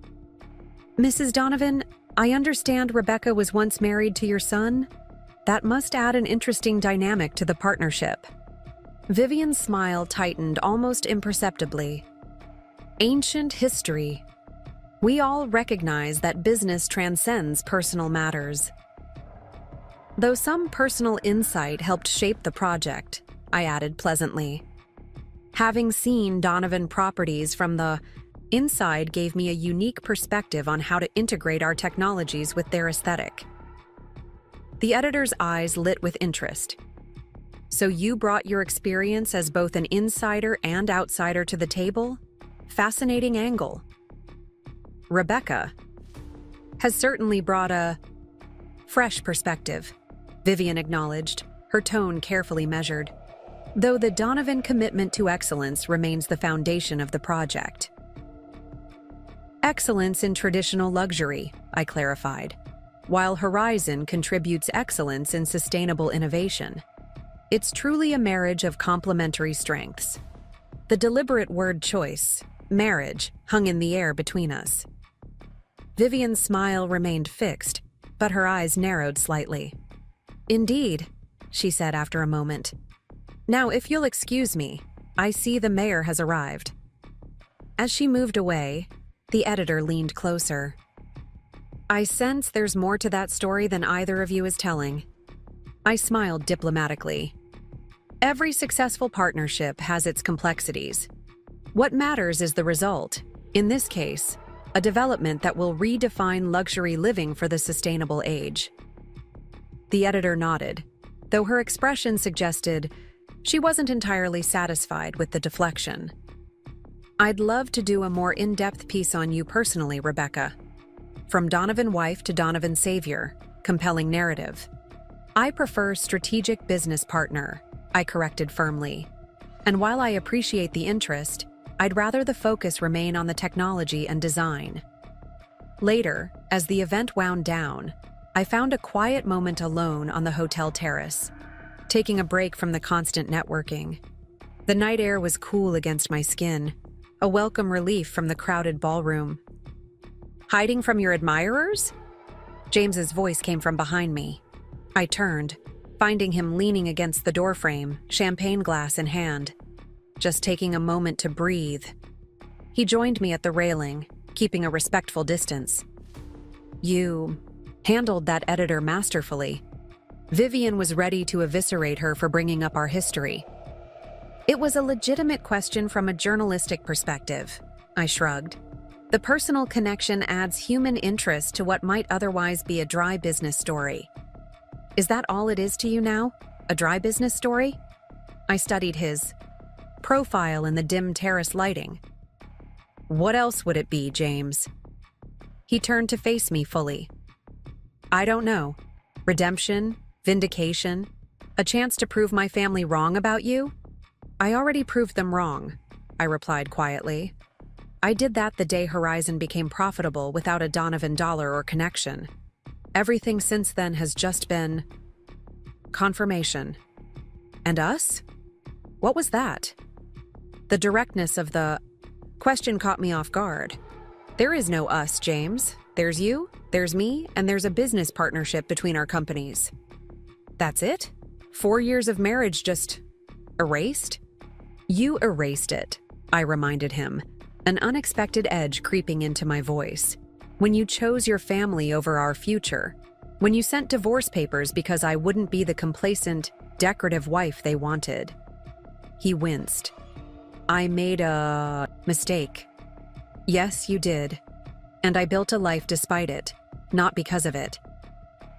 S1: Mrs. Donovan, I understand Rebecca was once married to your son? That must add an interesting dynamic to the partnership. Vivian's smile tightened almost imperceptibly. Ancient history. We all recognize that business transcends personal matters. Though some personal insight helped shape the project, I added pleasantly. Having seen Donovan properties from the inside gave me a unique perspective on how to integrate our technologies with their aesthetic. The editor's eyes lit with interest. So you brought your experience as both an insider and outsider to the table? Fascinating angle. Rebecca has certainly brought a fresh perspective, Vivian acknowledged, her tone carefully measured, though the Donovan commitment to excellence remains the foundation of the project. Excellence in traditional luxury, I clarified, while Horizon contributes excellence in sustainable innovation. It's truly a marriage of complementary strengths. The deliberate word choice, marriage, hung in the air between us. Vivian's smile remained fixed, but her eyes narrowed slightly. Indeed, she said after a moment. Now, if you'll excuse me, I see the mayor has arrived. As she moved away, the editor leaned closer. I sense there's more to that story than either of you is telling. I smiled diplomatically. Every successful partnership has its complexities. What matters is the result. In this case, a development that will redefine luxury living for the sustainable age. The editor nodded, though her expression suggested she wasn't entirely satisfied with the deflection. I'd love to do a more in-depth piece on you personally, Rebecca. From Donovan wife to Donovan savior, compelling narrative. I prefer strategic business partner, I corrected firmly. And while I appreciate the interest, I'd rather the focus remain on the technology and design. Later, as the event wound down, I found a quiet moment alone on the hotel terrace, taking a break from the constant networking. The night air was cool against my skin, a welcome relief from the crowded ballroom. Hiding from your admirers? James's voice came from behind me. I turned, finding him leaning against the doorframe, champagne glass in hand, just taking a moment to breathe. He joined me at the railing, keeping a respectful distance. You handled that editor masterfully. Vivian was ready to eviscerate her for bringing up our history. It was a legitimate question from a journalistic perspective, I shrugged. The personal connection adds human interest to what might otherwise be a dry business story. Is that all it is to you now? A dry business story? I studied his profile in the dim terrace lighting. What else would it be, James? He turned to face me fully. I don't know. Redemption, vindication, a chance to prove my family wrong about you? I already proved them wrong, I replied quietly. I did that the day Horizon became profitable without a Donovan dollar or connection. Everything since then has just been confirmation. And us? What was that? The directness of the question caught me off guard. There is no us, James. There's you, there's me, and there's a business partnership between our companies. That's it? 4 years of marriage just erased? You erased it, I reminded him, an unexpected edge creeping into my voice. When you chose your family over our future. When you sent divorce papers because I wouldn't be the complacent, decorative wife they wanted. He winced. I made a mistake. Yes, you did. And I built a life despite it, not because of it.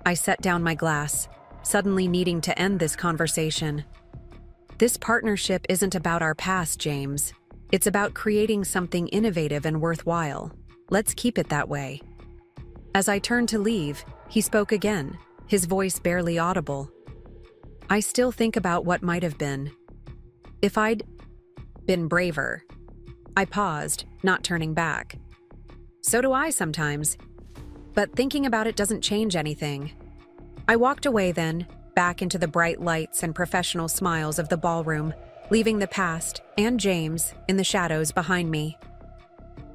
S1: I set down my glass, suddenly needing to end this conversation. This partnership isn't about our past, James. It's about creating something innovative and worthwhile. Let's keep it that way. As I turned to leave, he spoke again, his voice barely audible. I still think about what might have been. If I'd been braver. I paused, not turning back. So do I sometimes. But thinking about it doesn't change anything. I walked away then, back into the bright lights and professional smiles of the ballroom, leaving the past and James in the shadows behind me.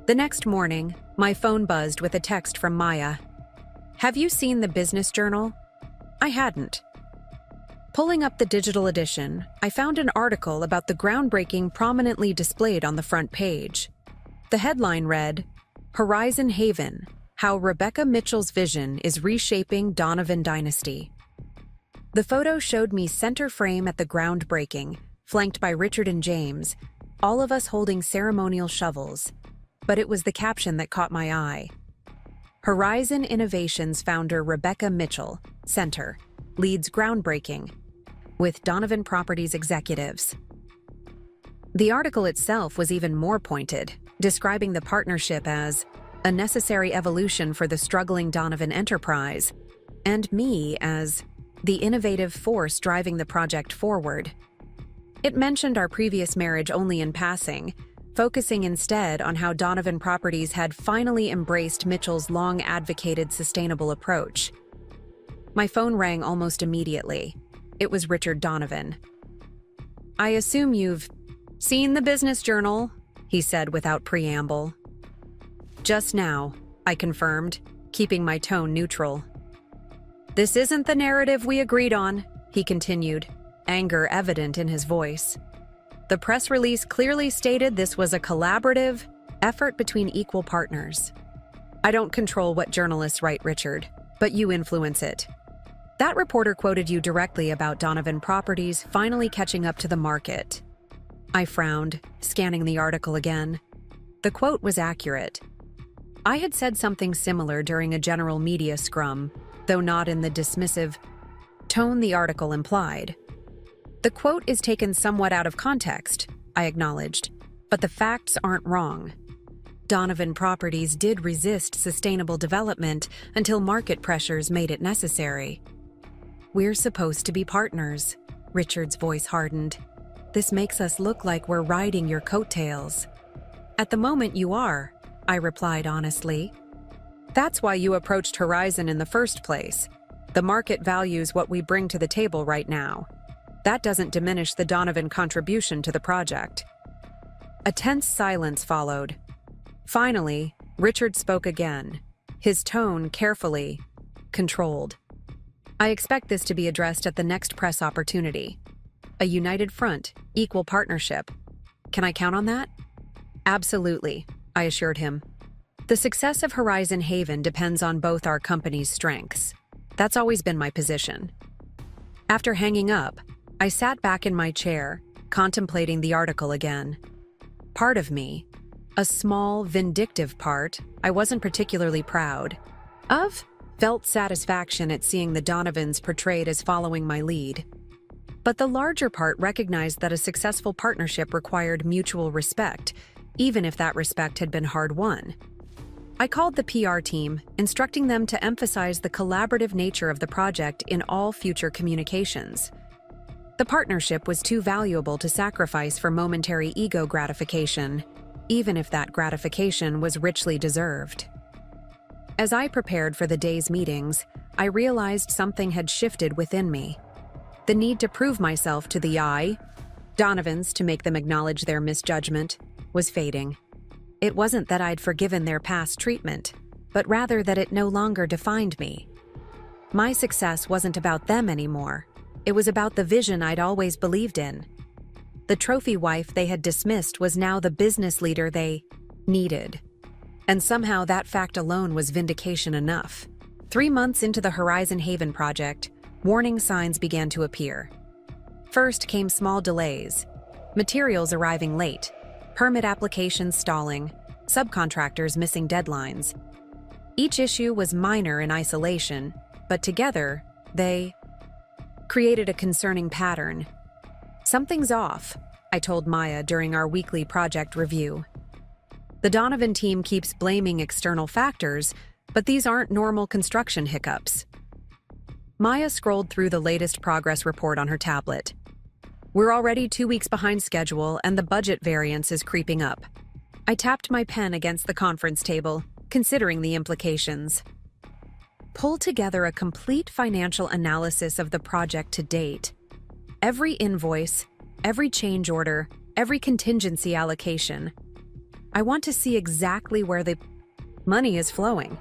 S1: The next morning, my phone buzzed with a text from Maya. Have you seen the business journal? I hadn't. Pulling up the digital edition, I found an article about the groundbreaking prominently displayed on the front page. The headline read, Horizon Haven, How Rebecca Mitchell's Vision is Reshaping Donovan Dynasty. The photo showed me center frame at the groundbreaking, flanked by Richard and James, all of us holding ceremonial shovels. But it was the caption that caught my eye. Horizon Innovations founder Rebecca Mitchell, Center, leads groundbreaking with Donovan Properties executives. The article itself was even more pointed, describing the partnership as a necessary evolution for the struggling Donovan enterprise, and me as the innovative force driving the project forward. It mentioned our previous marriage only in passing, focusing instead on how Donovan Properties had finally embraced Mitchell's long-advocated sustainable approach. My phone rang almost immediately. It was Richard Donovan. I assume you've seen the business journal, he said without preamble. Just now, I confirmed, keeping my tone neutral. This isn't the narrative we agreed on, he continued, anger evident in his voice. The press release clearly stated this was a collaborative effort between equal partners. I don't control what journalists write, Richard, but you influence it. That reporter quoted you directly about Donovan Properties finally catching up to the market. I frowned, scanning the article again. The quote was accurate. I had said something similar during a general media scrum, though not in the dismissive tone the article implied. The quote is taken somewhat out of context, I acknowledged, but the facts aren't wrong. Donovan Properties did resist sustainable development until market pressures made it necessary. We're supposed to be partners, Richard's voice hardened. This makes us look like we're riding your coattails. At the moment you are, I replied honestly. That's why you approached Horizon in the first place. The market values what we bring to the table right now. That doesn't diminish the Donovan contribution to the project. A tense silence followed. Finally, Richard spoke again, his tone carefully controlled. I expect this to be addressed at the next press opportunity. A united front, equal partnership. Can I count on that? Absolutely, I assured him. The success of Horizon Haven depends on both our company's strengths. That's always been my position. After hanging up, I sat back in my chair, contemplating the article again. Part of me, a small, vindictive part I wasn't particularly proud of, felt satisfaction at seeing the Donovans portrayed as following my lead. But the larger part recognized that a successful partnership required mutual respect, even if that respect had been hard-won. I called the PR team, instructing them to emphasize the collaborative nature of the project in all future communications. The partnership was too valuable to sacrifice for momentary ego gratification, even if that gratification was richly deserved. As I prepared for the day's meetings, I realized something had shifted within me. The need to prove myself to the Donovans to make them acknowledge their misjudgment, was fading. It wasn't that I'd forgiven their past treatment, but rather that it no longer defined me. My success wasn't about them anymore. It was about the vision I'd always believed in. The trophy wife they had dismissed was now the business leader they needed. And somehow that fact alone was vindication enough. 3 months into the Horizon Haven project, warning signs began to appear. First came small delays, materials arriving late, permit applications stalling, subcontractors missing deadlines. Each issue was minor in isolation, but together, they created a concerning pattern. "Something's off," I told Maya during our weekly project review. "The Donovan team keeps blaming external factors, but these aren't normal construction hiccups." Maya scrolled through the latest progress report on her tablet. "We're already 2 weeks behind schedule, and the budget variance is creeping up." I tapped my pen against the conference table, considering the implications. Pull together a complete financial analysis of the project to date. Every invoice, every change order, every contingency allocation. I want to see exactly where the money is flowing.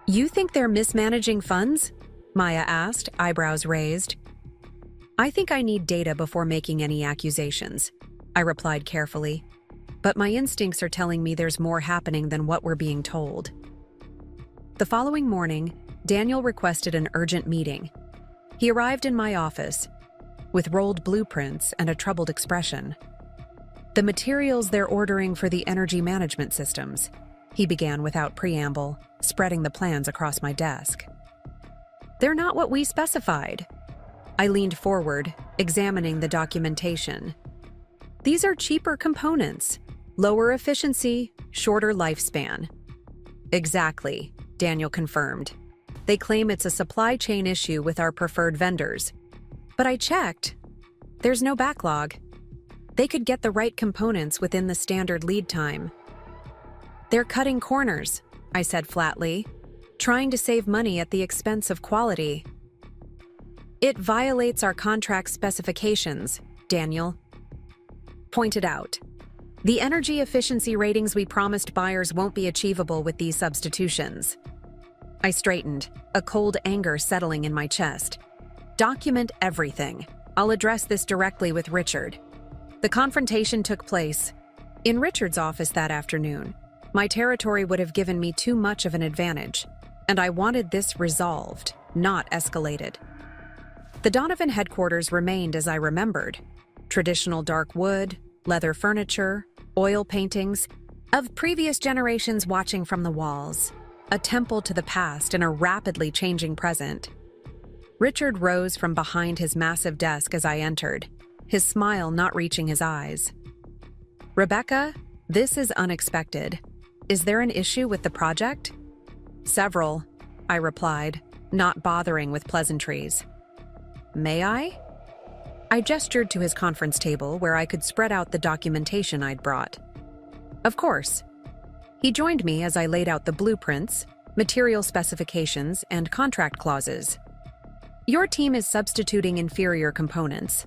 S1: "You think they're mismanaging funds?" Maya asked, eyebrows raised. "I think I need data before making any accusations," I replied carefully. "But my instincts are telling me there's more happening than what we're being told." The following morning, Daniel requested an urgent meeting. He arrived in my office with rolled blueprints and a troubled expression. "The materials they're ordering for the energy management systems," he began without preamble, spreading the plans across my desk. "They're not what we specified." I leaned forward, examining the documentation. "These are cheaper components, lower efficiency, shorter lifespan." "Exactly," Daniel confirmed. "They claim it's a supply chain issue with our preferred vendors. But I checked. There's no backlog. They could get the right components within the standard lead time." "They're cutting corners," I said flatly, "trying to save money at the expense of quality." "It violates our contract specifications," Daniel pointed out. "The energy efficiency ratings we promised buyers won't be achievable with these substitutions." I straightened, a cold anger settling in my chest. "Document everything. I'll address this directly with Richard." The confrontation took place in Richard's office that afternoon. My territory would have given me too much of an advantage, and I wanted this resolved, not escalated. The Donovan headquarters remained as I remembered. Traditional dark wood, leather furniture, oil paintings of previous generations watching from the walls. A temple to the past in a rapidly changing present. Richard rose from behind his massive desk as I entered, his smile not reaching his eyes. "Rebecca, this is unexpected. Is there an issue with the project?" "Several," I replied, not bothering with pleasantries. "May I?" I gestured to his conference table where I could spread out the documentation I'd brought. "Of course." He joined me as I laid out the blueprints, material specifications, and contract clauses. "Your team is substituting inferior components.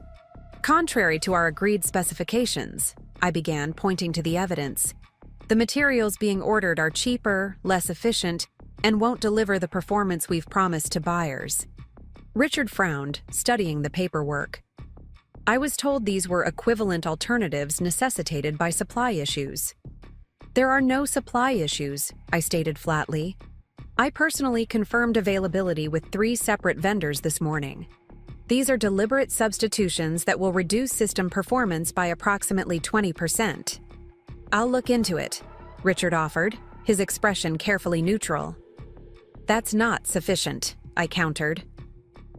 S1: Contrary to our agreed specifications," I began, pointing to the evidence. "The materials being ordered are cheaper, less efficient, and won't deliver the performance we've promised to buyers." Richard frowned, studying the paperwork. "I was told these were equivalent alternatives necessitated by supply issues." "There are no supply issues," I stated flatly. "I personally confirmed availability with 3 separate vendors this morning. These are deliberate substitutions that will reduce system performance by approximately 20%. "I'll look into it," Richard offered, his expression carefully neutral. "That's not sufficient," I countered.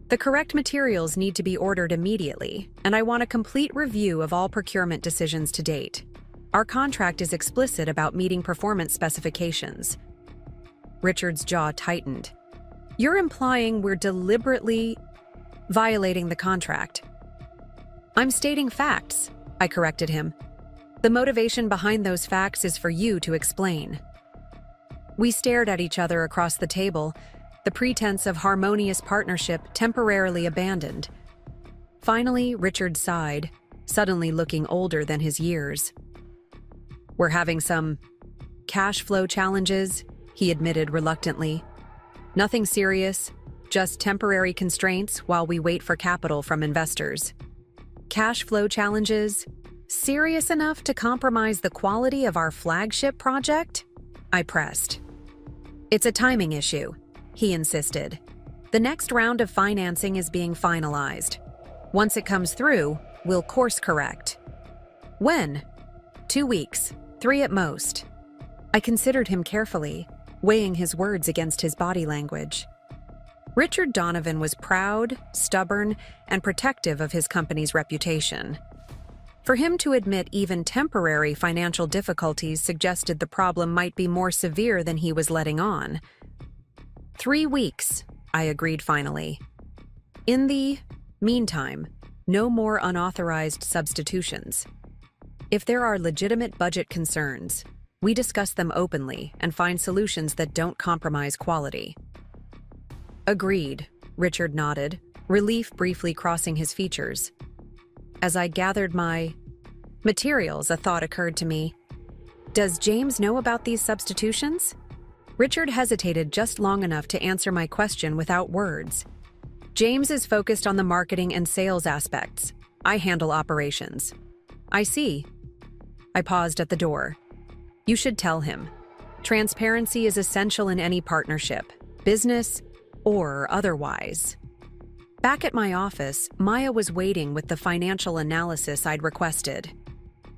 S1: "The correct materials need to be ordered immediately, and I want a complete review of all procurement decisions to date. Our contract is explicit about meeting performance specifications." Richard's jaw tightened. "You're implying we're deliberately violating the contract?" I'm stating facts, I corrected him. The motivation behind those facts is for you to explain. We stared at each other across the table, the pretense of harmonious partnership temporarily abandoned. Finally, Richard sighed, suddenly looking older than his years. We're having some cash flow challenges, he admitted reluctantly. Nothing serious, just temporary constraints while we wait for capital from investors. Cash flow challenges? Serious enough to compromise the quality of our flagship project? I pressed. It's a timing issue, he insisted. The next round of financing is being finalized. Once it comes through, we'll course correct. When? 2 weeks, 3 at most. I considered him carefully, weighing his words against his body language. Richard Donovan was proud, stubborn, and protective of his company's reputation. For him to admit even temporary financial difficulties suggested the problem might be more severe than he was letting on. 3 weeks, I agreed finally. In the meantime, no more unauthorized substitutions. If there are legitimate budget concerns, we discuss them openly and find solutions that don't compromise quality. Agreed, Richard nodded, relief briefly crossing his features. As I gathered my materials, a thought occurred to me. Does James know about these substitutions? Richard hesitated just long enough to answer my question without words. James is focused on the marketing and sales aspects. I handle operations. I see. I paused at the door. You should tell him. Transparency is essential in any partnership, business or otherwise. Back at my office, Maya was waiting with the financial analysis I'd requested.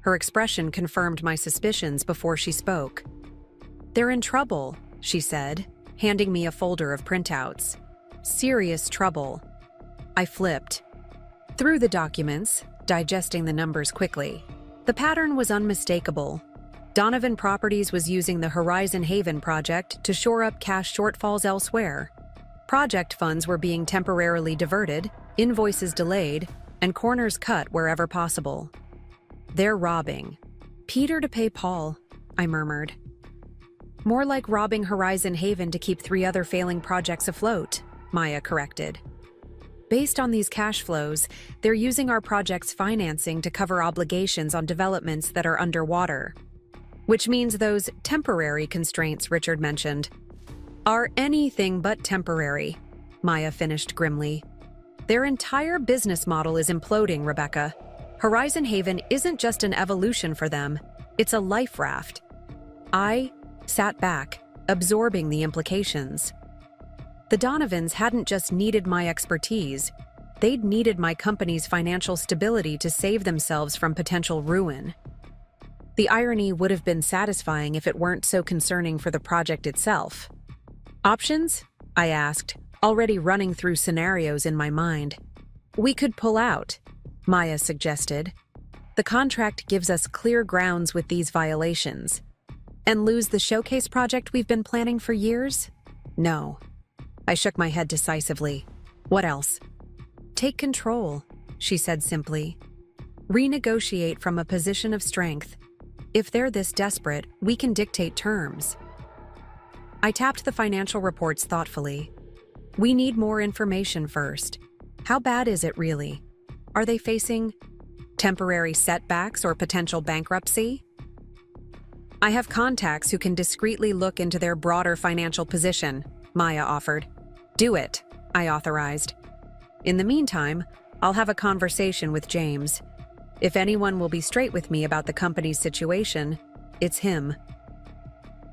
S1: Her expression confirmed my suspicions before she spoke. They're in trouble, she said, handing me a folder of printouts. Serious trouble. I flipped through the documents, digesting the numbers quickly. The pattern was unmistakable. Donovan Properties was using the Horizon Haven project to shore up cash shortfalls elsewhere. Project funds were being temporarily diverted, invoices delayed, and corners cut wherever possible. They're robbing. Peter to pay Paul, I murmured. More like robbing Horizon Haven to keep 3 other failing projects afloat, Maya corrected. Based on these cash flows, they're using our project's financing to cover obligations on developments that are underwater. Which means those temporary constraints Richard mentioned are anything but temporary, Maya finished grimly. Their entire business model is imploding, Rebecca. Horizon Haven isn't just an evolution for them, it's a life raft. I sat back, absorbing the implications. The Donovans hadn't just needed my expertise, they'd needed my company's financial stability to save themselves from potential ruin. The irony would have been satisfying if it weren't so concerning for the project itself. Options? I asked, already running through scenarios in my mind. We could pull out, Maya suggested. The contract gives us clear grounds with these violations. And lose the showcase project we've been planning for years? No. I shook my head decisively. What else? Take control, she said simply. Renegotiate from a position of strength. If they're this desperate, we can dictate terms. I tapped the financial reports thoughtfully. We need more information first. How bad is it really? Are they facing temporary setbacks or potential bankruptcy? I have contacts who can discreetly look into their broader financial position, Maya offered. Do it, I authorized. In the meantime, I'll have a conversation with James. If anyone will be straight with me about the company's situation, it's him.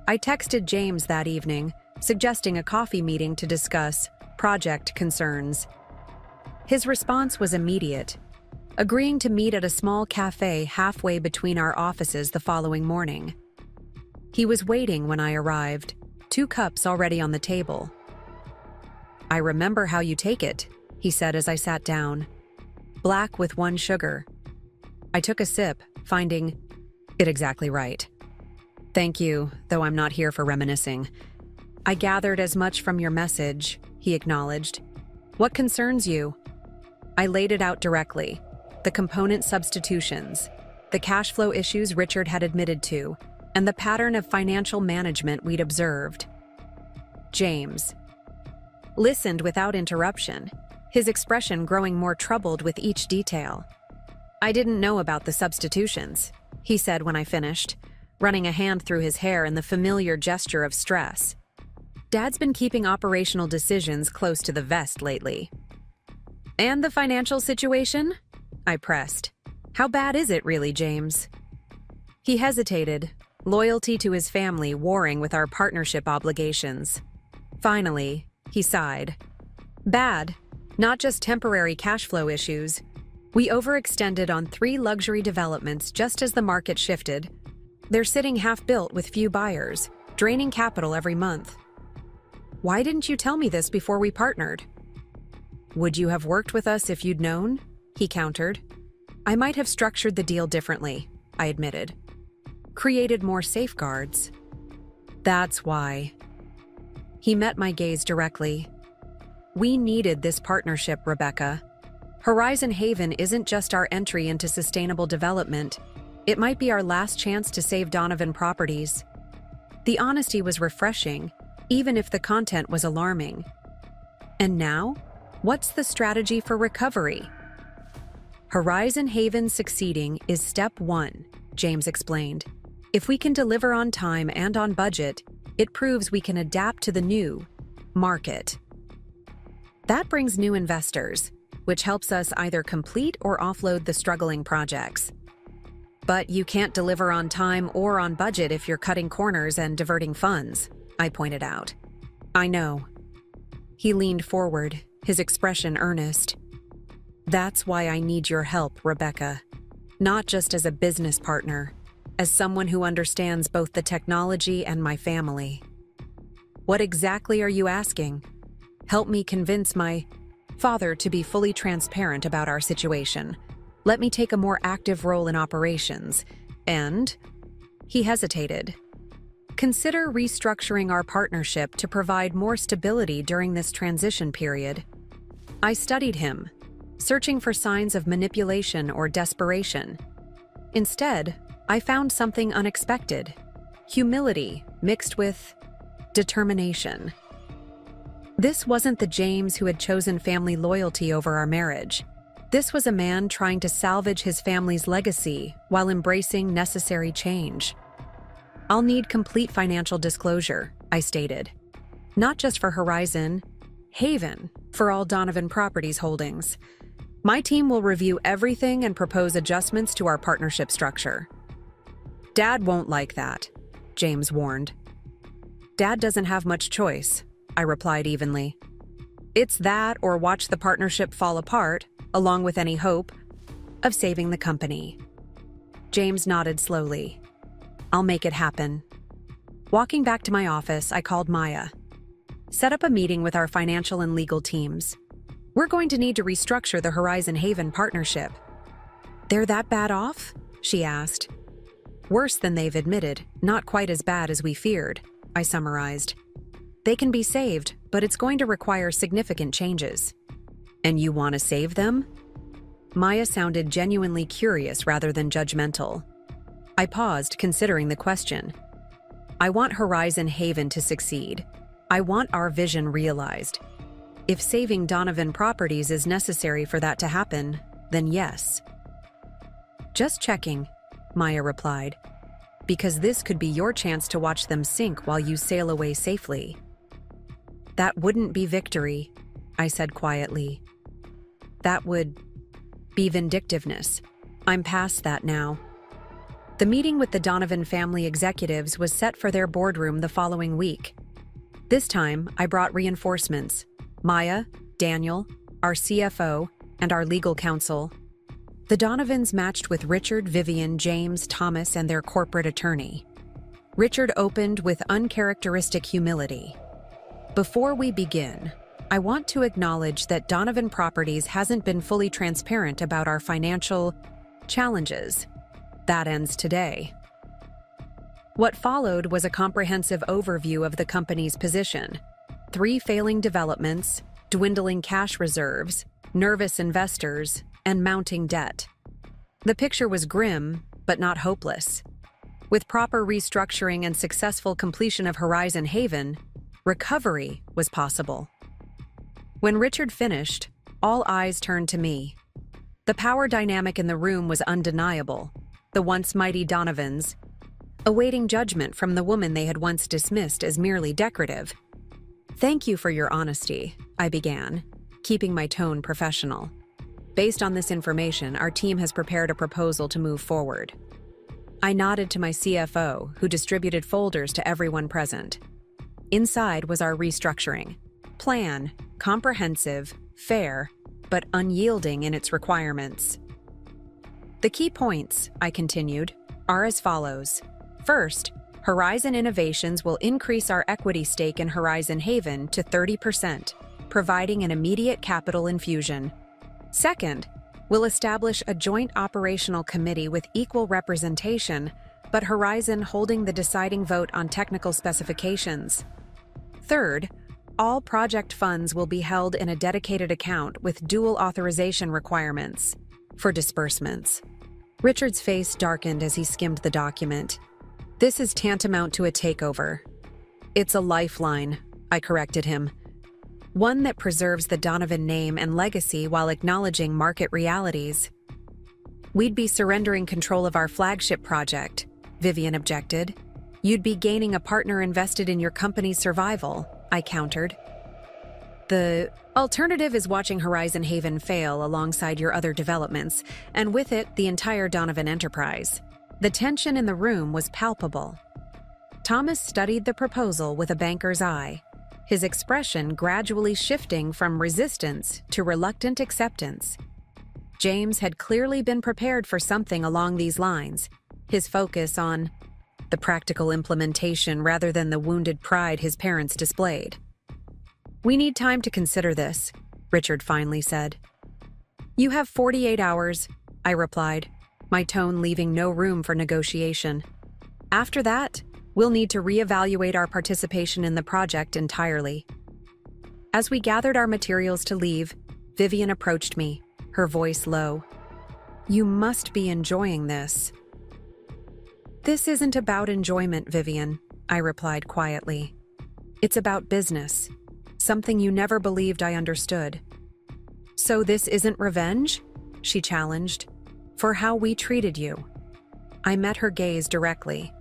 S1: I texted James that evening, suggesting a coffee meeting to discuss project concerns. His response was immediate, agreeing to meet at a small cafe halfway between our offices the following morning. He was waiting when I arrived, 2 cups already on the table. I remember how you take it, he said as I sat down. Black with 1 sugar. I took a sip, finding it exactly right. Thank you, though I'm not here for reminiscing. I gathered as much from your message, he acknowledged. What concerns you? I laid it out directly. the component substitutions, the cash flow issues Richard had admitted to, and the pattern of financial management we'd observed. James listened without interruption, his expression growing more troubled with each detail. "I didn't know about the substitutions," he said when I finished, running a hand through his hair in the familiar gesture of stress. "Dad's been keeping operational decisions close to the vest lately." "And the financial situation?" I pressed. "How bad is it really, James?" He hesitated, loyalty to his family warring with our partnership obligations. Finally, he sighed. "Bad. Not just temporary cash flow issues. We overextended on 3 luxury developments just as the market shifted. They're sitting half-built with few buyers, draining capital every month." "Why didn't you tell me this before we partnered?" "Would you have worked with us if you'd known?" he countered. "I might have structured the deal differently," I admitted. "Created more safeguards." "That's why." He met my gaze directly. "We needed this partnership, Rebecca. Horizon Haven isn't just our entry into sustainable development. It might be our last chance to save Donovan Properties." The honesty was refreshing, even if the content was alarming. "And now, what's the strategy for recovery?" "Horizon Haven succeeding is step 1, James explained. "If we can deliver on time and on budget, it proves we can adapt to the new market. That brings new investors, which helps us either complete or offload the struggling projects. But you can't deliver on time or on budget if you're cutting corners and diverting funds," I pointed out. "I know." He leaned forward, his expression earnest. "That's why I need your help, Rebecca. Not just as a business partner, as someone who understands both the technology and my family." "What exactly are you asking?" "Help me convince my father to be fully transparent about our situation. Let me take a more active role in operations, and—" He hesitated. "Consider restructuring our partnership to provide more stability during this transition period." I studied him, searching for signs of manipulation or desperation. Instead, I found something unexpected: humility mixed with determination. This wasn't the James who had chosen family loyalty over our marriage. This was a man trying to salvage his family's legacy while embracing necessary change. "I'll need complete financial disclosure," I stated. "Not just for Horizon Haven, for all Donovan Properties holdings. My team will review everything and propose adjustments to our partnership structure." "Dad won't like that," James warned. "Dad doesn't have much choice," I replied evenly. "It's that or watch the partnership fall apart, along with any hope of saving the company." James nodded slowly. "I'll make it happen." Walking back to my office, I called Maya. "Set up a meeting with our financial and legal teams. We're going to need to restructure the Horizon Haven partnership." "They're that bad off?" she asked. "Worse than they've admitted, not quite as bad as we feared," I summarized. "They can be saved, but it's going to require significant changes." "And you want to save them?" Maya sounded genuinely curious rather than judgmental. I paused, considering the question. "I want Horizon Haven to succeed. I want our vision realized. If saving Donovan Properties is necessary for that to happen, then yes." "Just checking," Maya replied, "because this could be your chance to watch them sink while you sail away safely." "That wouldn't be victory," I said quietly. "That would be vindictiveness. I'm past that now." The meeting with the Donovan family executives was set for their boardroom the following week. This time, I brought reinforcements: Maya, Daniel, our CFO, and our legal counsel. The Donovans matched with Richard, Vivian, James, Thomas, and their corporate attorney. Richard opened with uncharacteristic humility. "Before we begin, I want to acknowledge that Donovan Properties hasn't been fully transparent about our financial challenges. That ends today." What followed was a comprehensive overview of the company's position: 3 failing developments, dwindling cash reserves, nervous investors, and mounting debt. The picture was grim, but not hopeless. With proper restructuring and successful completion of Horizon Haven, recovery was possible. When Richard finished, all eyes turned to me. The power dynamic in the room was undeniable, the once mighty Donovans, awaiting judgment from the woman they had once dismissed as merely decorative. "Thank you for your honesty," I began, keeping my tone professional. "Based on this information, our team has prepared a proposal to move forward." I nodded to my CFO, who distributed folders to everyone present. Inside was our restructuring plan, comprehensive, fair, but unyielding in its requirements. "The key points," I continued, "are as follows. First, Horizon Innovations will increase our equity stake in Horizon Haven to 30%, providing an immediate capital infusion. Second, we'll establish a joint operational committee with equal representation, but Horizon holding the deciding vote on technical specifications. Third, all project funds will be held in a dedicated account with dual authorization requirements for disbursements." Richard's face darkened as he skimmed the document. "This is tantamount to a takeover." "It's a lifeline," I corrected him. "One that preserves the Donovan name and legacy while acknowledging market realities." "We'd be surrendering control of our flagship project," Vivian objected. "You'd be gaining a partner invested in your company's survival," I countered. "The alternative is watching Horizon Haven fail alongside your other developments, and with it, the entire Donovan enterprise." The tension in the room was palpable. Thomas studied the proposal with a banker's eye, his expression gradually shifting from resistance to reluctant acceptance. James had clearly been prepared for something along these lines, his focus on the practical implementation rather than the wounded pride his parents displayed. "We need time to consider this," Richard finally said. "You have 48 hours, I replied, my tone leaving no room for negotiation. "After that, we'll need to reevaluate our participation in the project entirely." As we gathered our materials to leave, Vivian approached me, her voice low. "You must be enjoying this." "This isn't about enjoyment, Vivian," I replied quietly. "It's about business, something you never believed I understood." "So this isn't revenge?" she challenged. "For how we treated you." I met her gaze directly.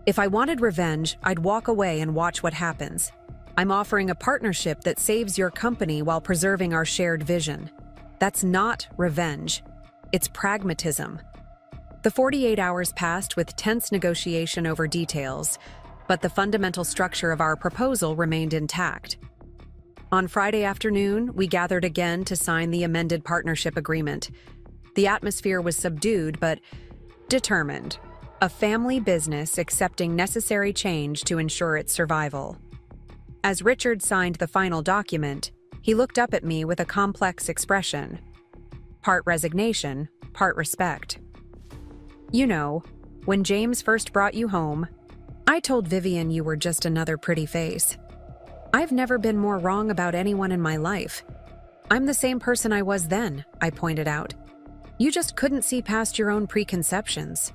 S1: "If I wanted revenge, I'd walk away and watch what happens. I'm offering a partnership that saves your company while preserving our shared vision. That's not revenge. It's pragmatism." The 48 hours passed with tense negotiation over details, but the fundamental structure of our proposal remained intact. On Friday afternoon, we gathered again to sign the amended partnership agreement. The atmosphere was subdued but determined, a family business accepting necessary change to ensure its survival. As Richard signed the final document, he looked up at me with a complex expression. Part resignation, part respect. "You know, when James first brought you home, I told Vivian you were just another pretty face. I've never been more wrong about anyone in my life. I'm the same person I was then," I pointed out. "You just couldn't see past your own preconceptions.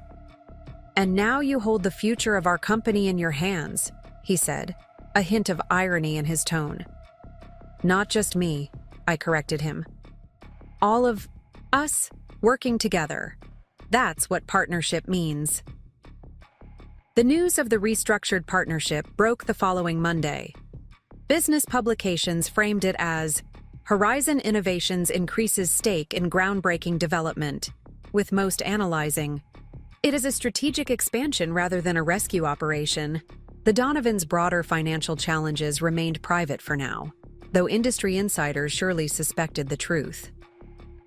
S1: And now you hold the future of our company in your hands," he said, a hint of irony in his tone. "Not just me," I corrected him. "All of us working together. That's what partnership means." The news of the restructured partnership broke the following Monday. Business publications framed it as Horizon Innovations increases stake in groundbreaking development, with most analyzing, "It is a strategic expansion rather than a rescue operation." The Donovans' broader financial challenges remained private for now, though industry insiders surely suspected the truth.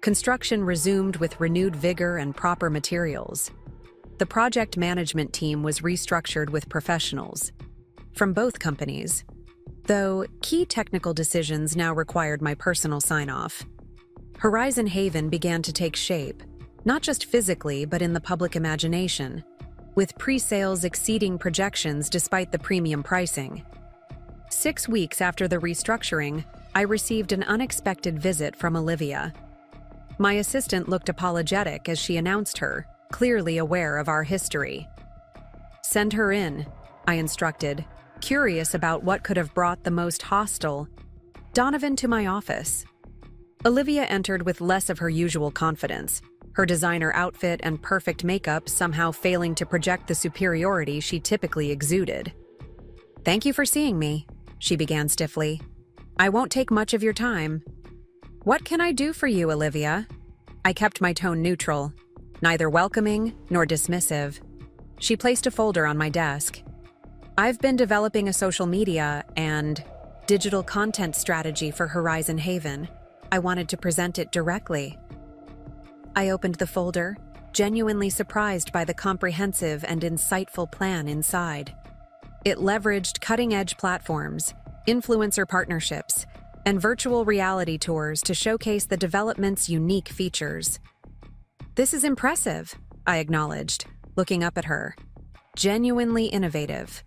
S1: Construction resumed with renewed vigor and proper materials. The project management team was restructured with professionals from both companies, though key technical decisions now required my personal sign-off. Horizon Haven began to take shape, not just physically but in the public imagination, with pre-sales exceeding projections despite the premium pricing. 6 weeks after the restructuring, I received an unexpected visit from Olivia. My assistant looked apologetic as she announced her, clearly aware of our history. "Send her in," I instructed, curious about what could have brought the most hostile Donovan to my office. Olivia entered with less of her usual confidence, her designer outfit and perfect makeup somehow failing to project the superiority she typically exuded. "Thank you for seeing me," she began stiffly. "I won't take much of your time." "What can I do for you, Olivia?" I kept my tone neutral, neither welcoming nor dismissive. She placed a folder on my desk. "I've been developing a social media and digital content strategy for Horizon Haven. I wanted to present it directly." I opened the folder, genuinely surprised by the comprehensive and insightful plan inside. It leveraged cutting-edge platforms, influencer partnerships, and virtual reality tours to showcase the development's unique features. "This is impressive," I acknowledged, looking up at her. "Genuinely innovative."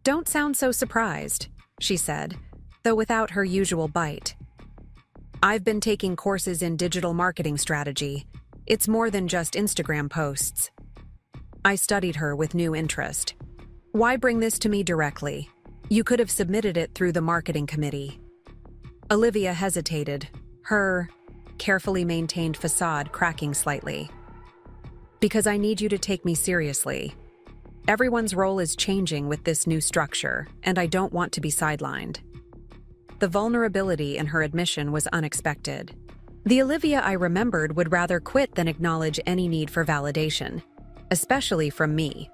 S1: "Don't sound so surprised," she said, though without her usual bite. "I've been taking courses in digital marketing strategy. It's more than just Instagram posts." I studied her with new interest. "Why bring this to me directly? You could have submitted it through the marketing committee." Olivia hesitated, her carefully maintained facade cracking slightly. "Because I need you to take me seriously. Everyone's role is changing with this new structure, and I don't want to be sidelined." The vulnerability in her admission was unexpected. The Olivia I remembered would rather quit than acknowledge any need for validation, especially from me.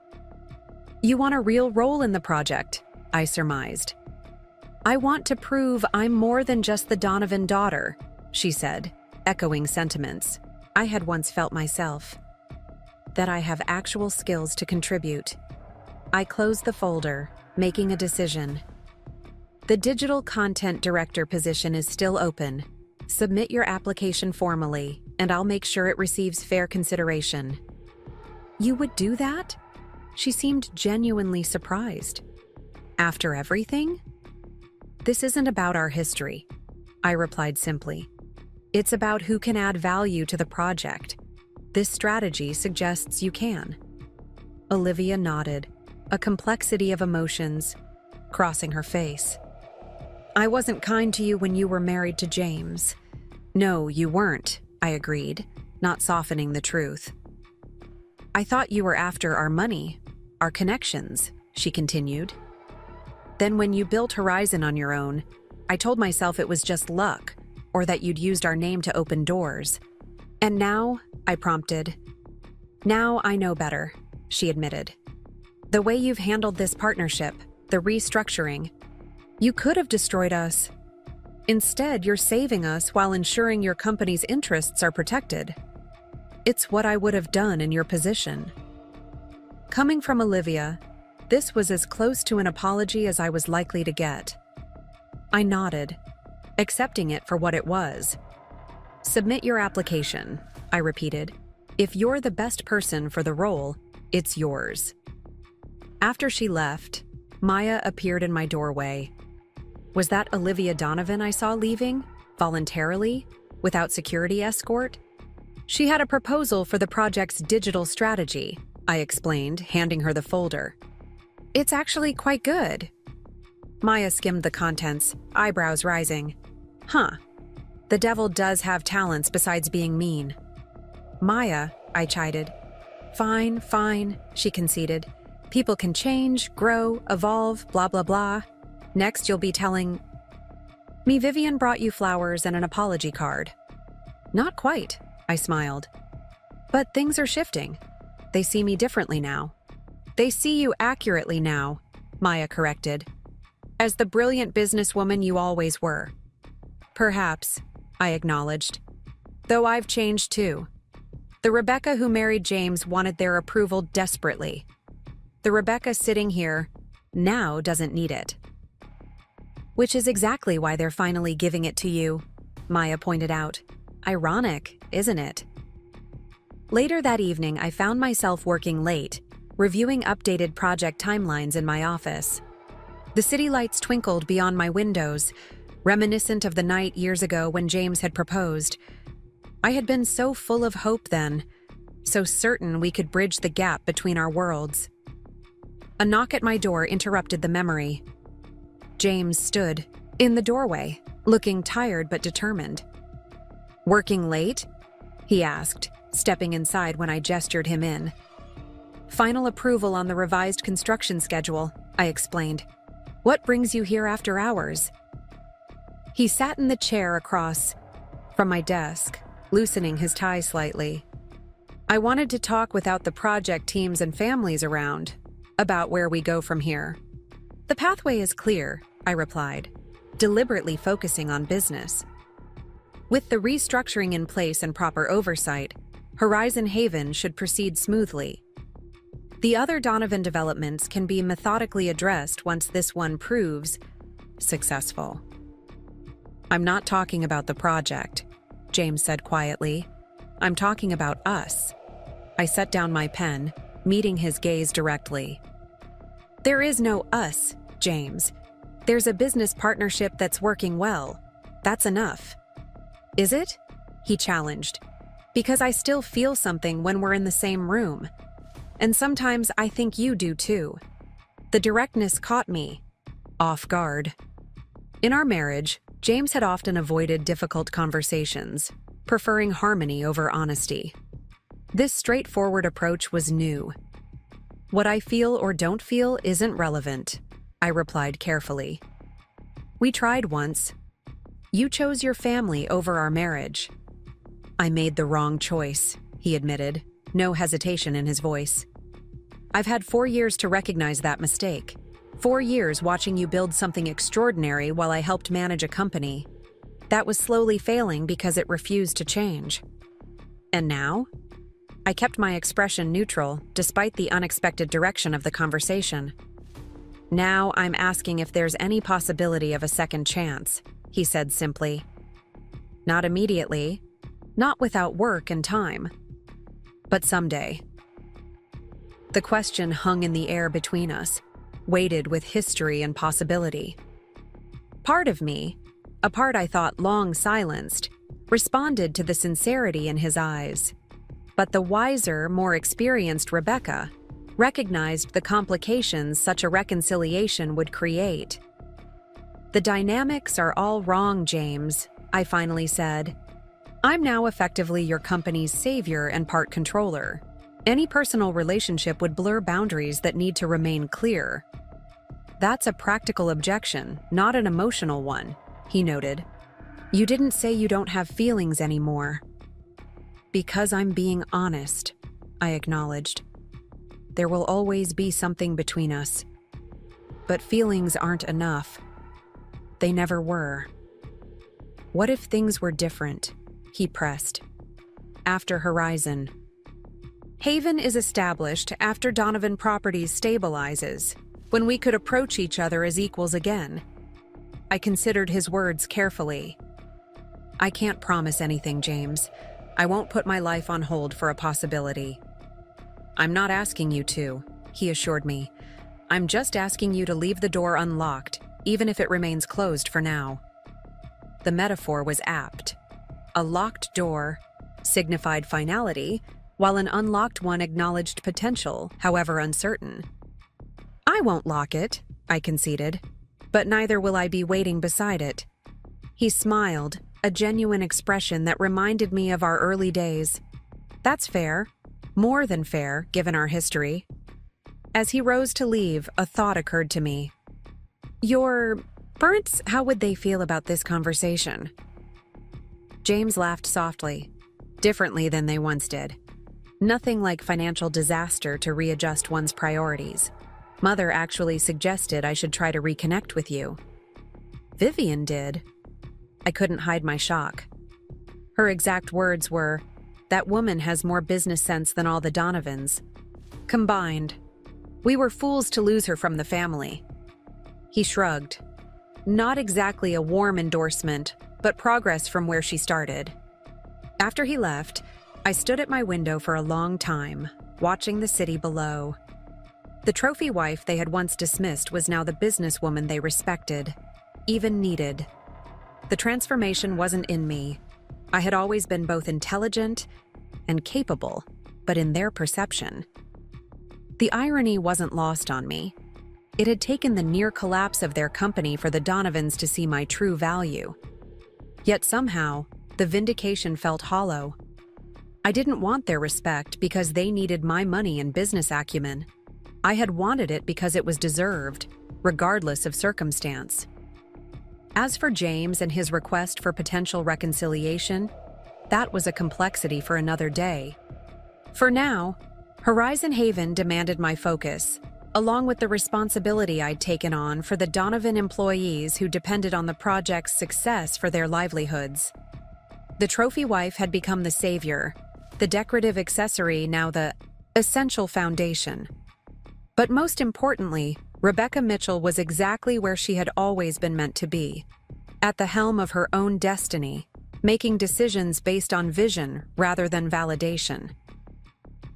S1: "You want a real role in the project," I surmised. "I want to prove I'm more than just the Donovan daughter," she said, echoing sentiments I had once felt myself. "That I have actual skills to contribute." I closed the folder, making a decision. "The digital content director position is still open. Submit your application formally, and I'll make sure it receives fair consideration." "You would do that?" She seemed genuinely surprised. "After everything?" "This isn't about our history," I replied simply. "It's about who can add value to the project. This strategy suggests you can." Olivia nodded, a complexity of emotions crossing her face. "I wasn't kind to you when you were married to James." "No, you weren't," I agreed, not softening the truth. "I thought you were after our money, our connections," she continued. "Then when you built Horizon on your own, I told myself it was just luck, or that you'd used our name to open doors. And now," I prompted. "Now I know better," she admitted. "The way you've handled this partnership, the restructuring, you could have destroyed us. Instead, you're saving us while ensuring your company's interests are protected. It's what I would have done in your position." Coming from Olivia, this was as close to an apology as I was likely to get. I nodded, accepting it for what it was. "Submit your application," I repeated. "If you're the best person for the role, it's yours." After she left, Maya appeared in my doorway. Was that Olivia Donovan I saw leaving, voluntarily, without security escort? "She had a proposal for the project's digital strategy," I explained, handing her the folder. "It's actually quite good." Maya skimmed the contents, eyebrows rising. "Huh. The devil does have talents besides being mean." "Maya," I chided. "Fine, fine," she conceded. "People can change, grow, evolve, blah, blah, blah. Next, you'll be telling me Vivian brought you flowers and an apology card." "Not quite," I smiled. "But things are shifting. They see me differently now." "They see you accurately now," Maya corrected. "As the brilliant businesswoman you always were." "Perhaps," I acknowledged. "Though I've changed too. The Rebecca who married James wanted their approval desperately. The Rebecca sitting here now doesn't need it." "Which is exactly why they're finally giving it to you," Maya pointed out. "Ironic, isn't it?" Later that evening, I found myself working late, reviewing updated project timelines in my office. The city lights twinkled beyond my windows, reminiscent of the night years ago when James had proposed. I had been so full of hope then, so certain we could bridge the gap between our worlds. A knock at my door interrupted the memory. James stood in the doorway, looking tired but determined. "Working late?" he asked, stepping inside when I gestured him in. "Final approval on the revised construction schedule," I explained. "What brings you here after hours?" He sat in the chair across from my desk, loosening his tie slightly. "I wanted to talk without the project teams and families around, about where we go from here." "The pathway is clear," I replied, deliberately focusing on business. With the restructuring in place and proper oversight, Horizon Haven should proceed smoothly. The other Donovan developments can be methodically addressed once this one proves successful. "I'm not talking about the project," James said quietly. "I'm talking about us." I set down my pen, meeting his gaze directly. "There is no us, James. There's a business partnership that's working well. That's enough." "Is it?" he challenged. "Because I still feel something when we're in the same room. And sometimes I think you do too." The directness caught me off guard. In our marriage, James had often avoided difficult conversations, preferring harmony over honesty. This straightforward approach was new. "What I feel or don't feel isn't relevant," I replied carefully. "We tried once. You chose your family over our marriage." "I made the wrong choice," he admitted, no hesitation in his voice. "I've had 4 years to recognize that mistake. 4 years watching you build something extraordinary while I helped manage a company. That was slowly failing because it refused to change. And now?" I kept my expression neutral, despite the unexpected direction of the conversation. "Now I'm asking if there's any possibility of a second chance," he said simply. "Not immediately, not without work and time. But someday." The question hung in the air between us, weighted with history and possibility. Part of me, a part I thought long silenced, responded to the sincerity in his eyes. But the wiser, more experienced Rebecca recognized the complications such a reconciliation would create. "The dynamics are all wrong, James," I finally said. "I'm now effectively your company's savior and part controller. Any personal relationship would blur boundaries that need to remain clear." "That's a practical objection, not an emotional one," he noted. "You didn't say you don't have feelings anymore." "Because I'm being honest," I acknowledged. "There will always be something between us. But feelings aren't enough. They never were." "What if things were different?" he pressed. "After Horizon. Haven is established after Donovan Properties stabilizes, when we could approach each other as equals again." I considered his words carefully. "I can't promise anything, James. I won't put my life on hold for a possibility." "I'm not asking you to," he assured me. "I'm just asking you to leave the door unlocked, even if it remains closed for now." The metaphor was apt. A locked door signified finality, while an unlocked one acknowledged potential, however uncertain. "I won't lock it," I conceded, "but neither will I be waiting beside it." He smiled, a genuine expression that reminded me of our early days. "That's fair. More than fair, given our history." As he rose to leave, a thought occurred to me. "Your parents, how would they feel about this conversation?" James laughed softly, differently than they once did. "Nothing like financial disaster to readjust one's priorities. Mother actually suggested I should try to reconnect with you." "Vivian did?" I couldn't hide my shock. Her exact words were, "That woman has more business sense than all the Donovans combined. We were fools to lose her from the family." He shrugged. Not exactly a warm endorsement, but progress from where she started. After he left, I stood at my window for a long time, watching the city below. The trophy wife they had once dismissed was now the businesswoman they respected, even needed. The transformation wasn't in me. I had always been both intelligent and capable, but in their perception. The irony wasn't lost on me. It had taken the near collapse of their company for the Donovans to see my true value. Yet somehow, the vindication felt hollow. I didn't want their respect because they needed my money and business acumen. I had wanted it because it was deserved, regardless of circumstance. As for James and his request for potential reconciliation, that was a complexity for another day. For now, Horizon Haven demanded my focus, along with the responsibility I'd taken on for the Donovan employees who depended on the project's success for their livelihoods. The trophy wife had become the savior, the decorative accessory now the essential foundation. But most importantly, Rebecca Mitchell was exactly where she had always been meant to be, at the helm of her own destiny, making decisions based on vision rather than validation.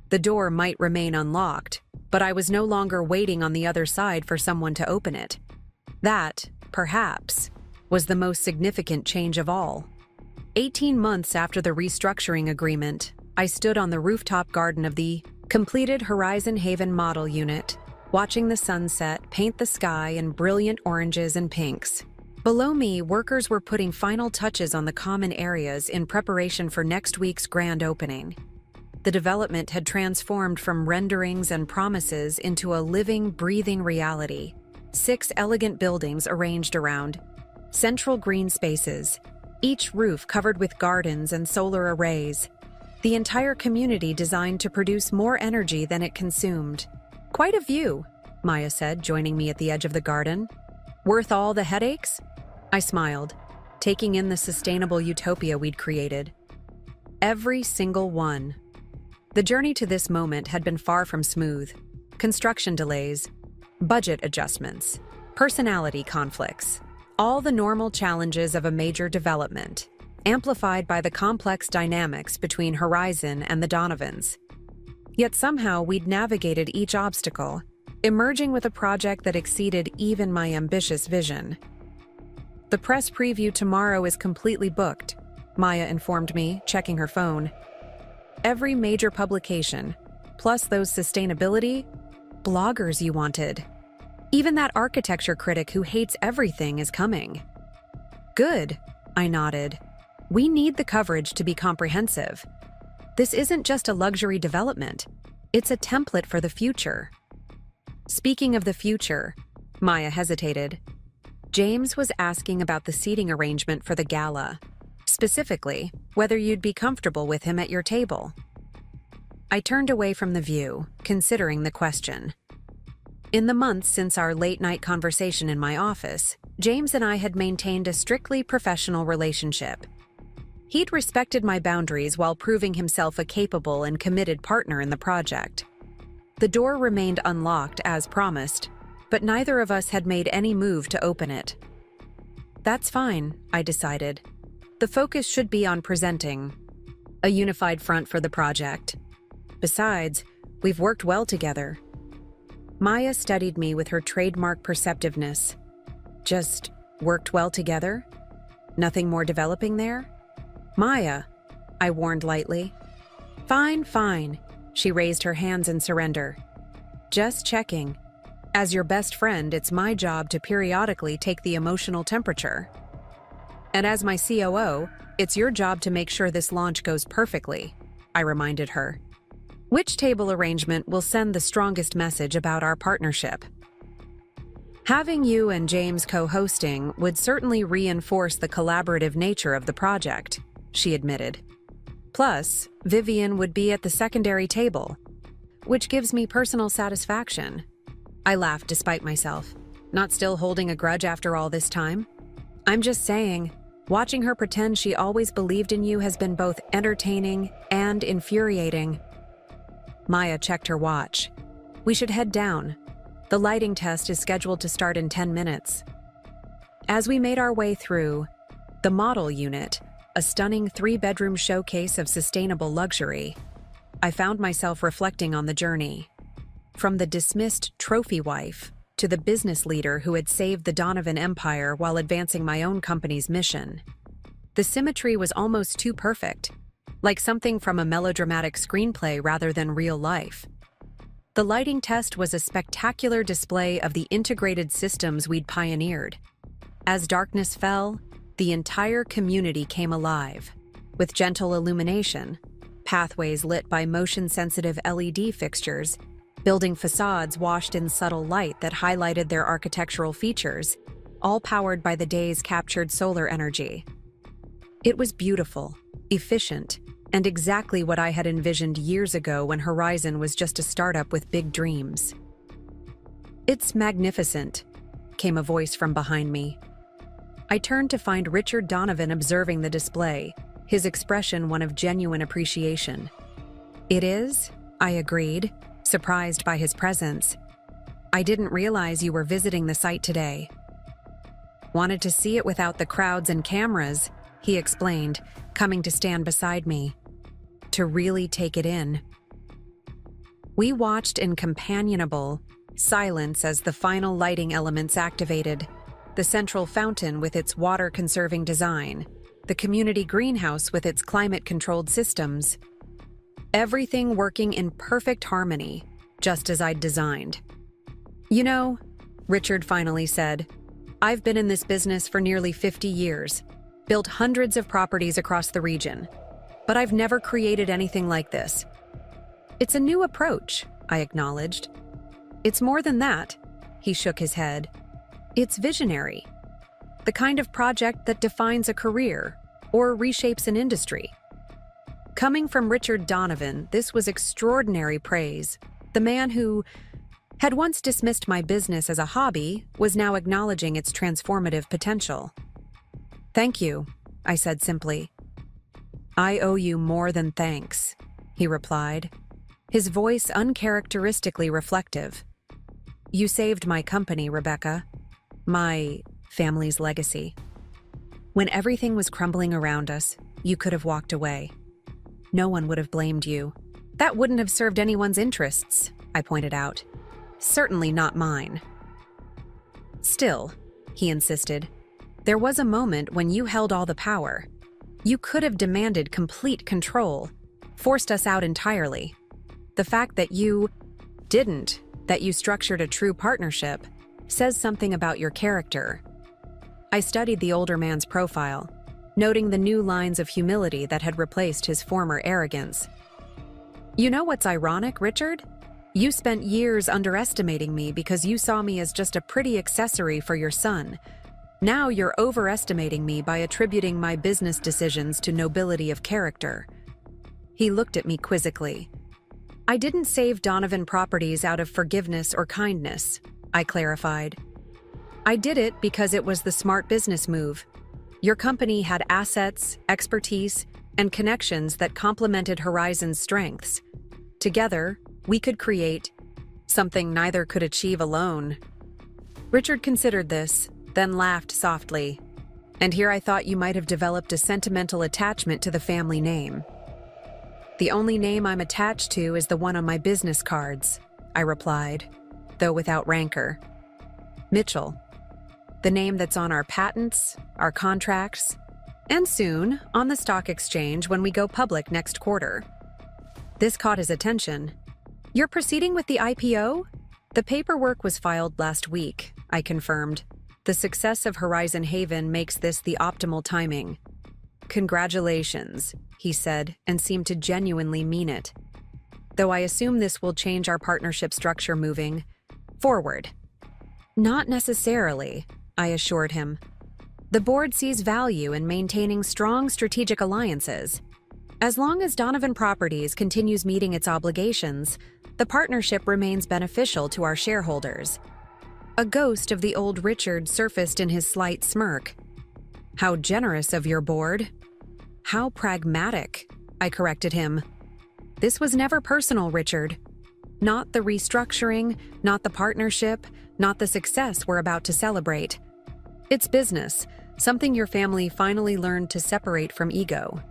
S1: The door might remain unlocked, but I was no longer waiting on the other side for someone to open it. That, perhaps, was the most significant change of all. 18 months after the restructuring agreement, I stood on the rooftop garden of the completed Horizon Haven model unit, watching the sunset paint the sky in brilliant oranges and pinks. Below me, workers were putting final touches on the common areas in preparation for next week's grand opening. The development had transformed from renderings and promises into a living, breathing reality. 6 elegant buildings arranged around central green spaces, each roof covered with gardens and solar arrays. The entire community designed to produce more energy than it consumed. "Quite a view," Maya said, joining me at the edge of the garden. "Worth all the headaches?" I smiled, taking in the sustainable utopia we'd created. Every single one. The journey to this moment had been far from smooth. Construction delays, budget adjustments, personality conflicts, all the normal challenges of a major development, amplified by the complex dynamics between Horizon and the Donovans. Yet somehow we'd navigated each obstacle, emerging with a project that exceeded even my ambitious vision. "The press preview tomorrow is completely booked," Maya informed me, checking her phone. "Every major publication, plus those sustainability bloggers you wanted. Even that architecture critic who hates everything is coming." "Good," I nodded. "We need the coverage to be comprehensive. This isn't just a luxury development, it's a template for the future." Speaking of the future, Maya hesitated. James was asking about the seating arrangement for the gala, specifically whether you'd be comfortable with him at your table. I turned away from the view, considering the question. In the months since our late-night conversation in my office, James and I had maintained a strictly professional relationship. He'd respected my boundaries while proving himself a capable and committed partner in the project. The door remained unlocked as promised, but neither of us had made any move to open it. "That's fine," I decided. "The focus should be on presenting a unified front for the project. Besides, we've worked well together." Maya studied me with her trademark perceptiveness. "Just worked well together? Nothing more developing there?" "Maya," I warned lightly. "Fine, fine," she raised her hands in surrender. "Just checking. As your best friend, it's my job to periodically take the emotional temperature. And as my COO, it's your job to make sure this launch goes perfectly," I reminded her. "Which table arrangement will send the strongest message about our partnership?" "Having you and James co-hosting would certainly reinforce the collaborative nature of the project," she admitted. "Plus, Vivian would be at the secondary table, which gives me personal satisfaction." I laughed despite myself. Not still holding a grudge after all this time? "I'm just saying, watching her pretend she always believed in you has been both entertaining and infuriating." Maya checked her watch. "We should head down. The lighting test is scheduled to start in 10 minutes. As we made our way through the model unit, a stunning 3-bedroom showcase of sustainable luxury, I found myself reflecting on the journey. From the dismissed trophy wife to the business leader who had saved the Donovan empire while advancing my own company's mission. The symmetry was almost too perfect, like something from a melodramatic screenplay rather than real life. The lighting test was a spectacular display of the integrated systems we'd pioneered. As darkness fell, the entire community came alive, with gentle illumination, pathways lit by motion-sensitive LED fixtures, building facades washed in subtle light that highlighted their architectural features, all powered by the day's captured solar energy. It was beautiful, efficient, and exactly what I had envisioned years ago when Horizon was just a startup with big dreams. "It's magnificent," came a voice from behind me. I turned to find Richard Donovan observing the display, his expression one of genuine appreciation. "It is," I agreed, surprised by his presence. "I didn't realize you were visiting the site today." "Wanted to see it without the crowds and cameras," he explained, coming to stand beside me. "To really take it in." We watched in companionable silence as the final lighting elements activated: the central fountain with its water-conserving design, the community greenhouse with its climate-controlled systems. Everything working in perfect harmony, just as I'd designed. "You know," Richard finally said, "I've been in this business for nearly 50 years, built hundreds of properties across the region, but I've never created anything like this." "It's a new approach," I acknowledged. "It's more than that," he shook his head. "It's visionary. The kind of project that defines a career or reshapes an industry." Coming from Richard Donovan, this was extraordinary praise. The man who had once dismissed my business as a hobby was now acknowledging its transformative potential. "Thank you," I said simply. "I owe you more than thanks," he replied, his voice uncharacteristically reflective. "You saved my company, Rebecca. My family's legacy. When everything was crumbling around us, you could have walked away. No one would have blamed you. That wouldn't have served anyone's interests," I pointed out. "Certainly not mine." "Still," he insisted, "there was a moment when you held all the power. You could have demanded complete control, forced us out entirely. The fact that you didn't, that you structured a true partnership, says something about your character." I studied the older man's profile, noting the new lines of humility that had replaced his former arrogance. "You know what's ironic, Richard? You spent years underestimating me because you saw me as just a pretty accessory for your son. Now you're overestimating me by attributing my business decisions to nobility of character." He looked at me quizzically. "I didn't save Donovan Properties out of forgiveness or kindness," I clarified. "I did it because it was the smart business move. Your company had assets, expertise, and connections that complemented Horizon's strengths. Together, we could create something neither could achieve alone." Richard considered this, then laughed softly. "And here I thought you might have developed a sentimental attachment to the family name." "The only name I'm attached to is the one on my business cards," I replied, though without rancor. "Mitchell. The name that's on our patents, our contracts, and soon on the stock exchange when we go public next quarter." This caught his attention. "You're proceeding with the IPO?" "The paperwork was filed last week," I confirmed. "The success of Horizon Haven makes this the optimal timing." "Congratulations," he said, and seemed to genuinely mean it. "Though I assume this will change our partnership structure moving forward." "Not necessarily," I assured him. "The board sees value in maintaining strong strategic alliances. As long as Donovan Properties continues meeting its obligations, the partnership remains beneficial to our shareholders." A ghost of the old Richard surfaced in his slight smirk. "How generous of your board." "How pragmatic," I corrected him. "This was never personal, Richard. Not the restructuring, not the partnership, not the success we're about to celebrate. It's business, something your family finally learned to separate from ego."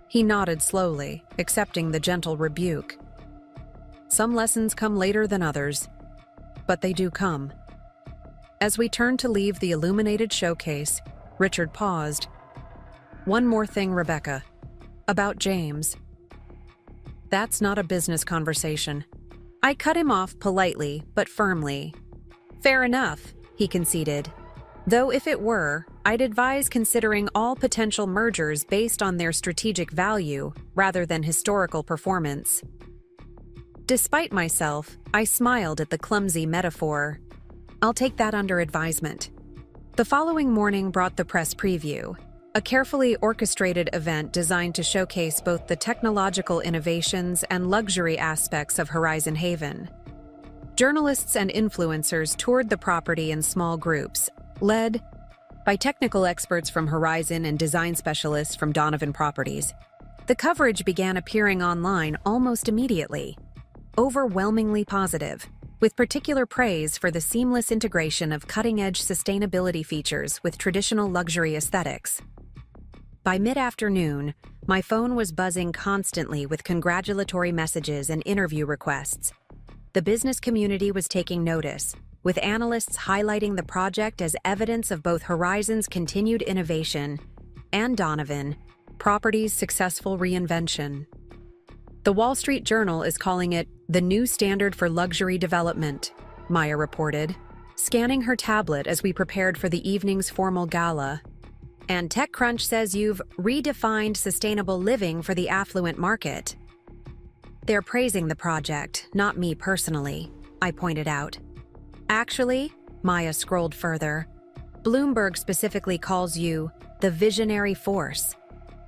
S1: He nodded slowly, accepting the gentle rebuke. "Some lessons come later than others, but they do come." As we turned to leave the illuminated showcase, Richard paused. One more thing, Rebecca. About James. That's not a business conversation. I cut him off politely, but firmly. Fair enough, he conceded. Though if it were, I'd advise considering all potential mergers based on their strategic value rather than historical performance. Despite myself, I smiled at the clumsy metaphor. I'll take that under advisement. The following morning brought the press preview, a carefully orchestrated event designed to showcase both the technological innovations and luxury aspects of Horizon Haven. Journalists and influencers toured the property in small groups, led by technical experts from Horizon and design specialists from Donovan Properties. The coverage began appearing online almost immediately, overwhelmingly positive, with particular praise for the seamless integration of cutting-edge sustainability features with traditional luxury aesthetics. By mid-afternoon, my phone was buzzing constantly with congratulatory messages and interview requests. The business community was taking notice, with analysts highlighting the project as evidence of both Horizon's continued innovation and Donovan Properties' successful reinvention. The Wall Street Journal is calling it the new standard for luxury development, Maya reported, scanning her tablet as we prepared for the evening's formal gala. And TechCrunch says you've redefined sustainable living for the affluent market. They're praising the project, not me personally, I pointed out. Actually, Maya scrolled further, Bloomberg specifically calls you the visionary force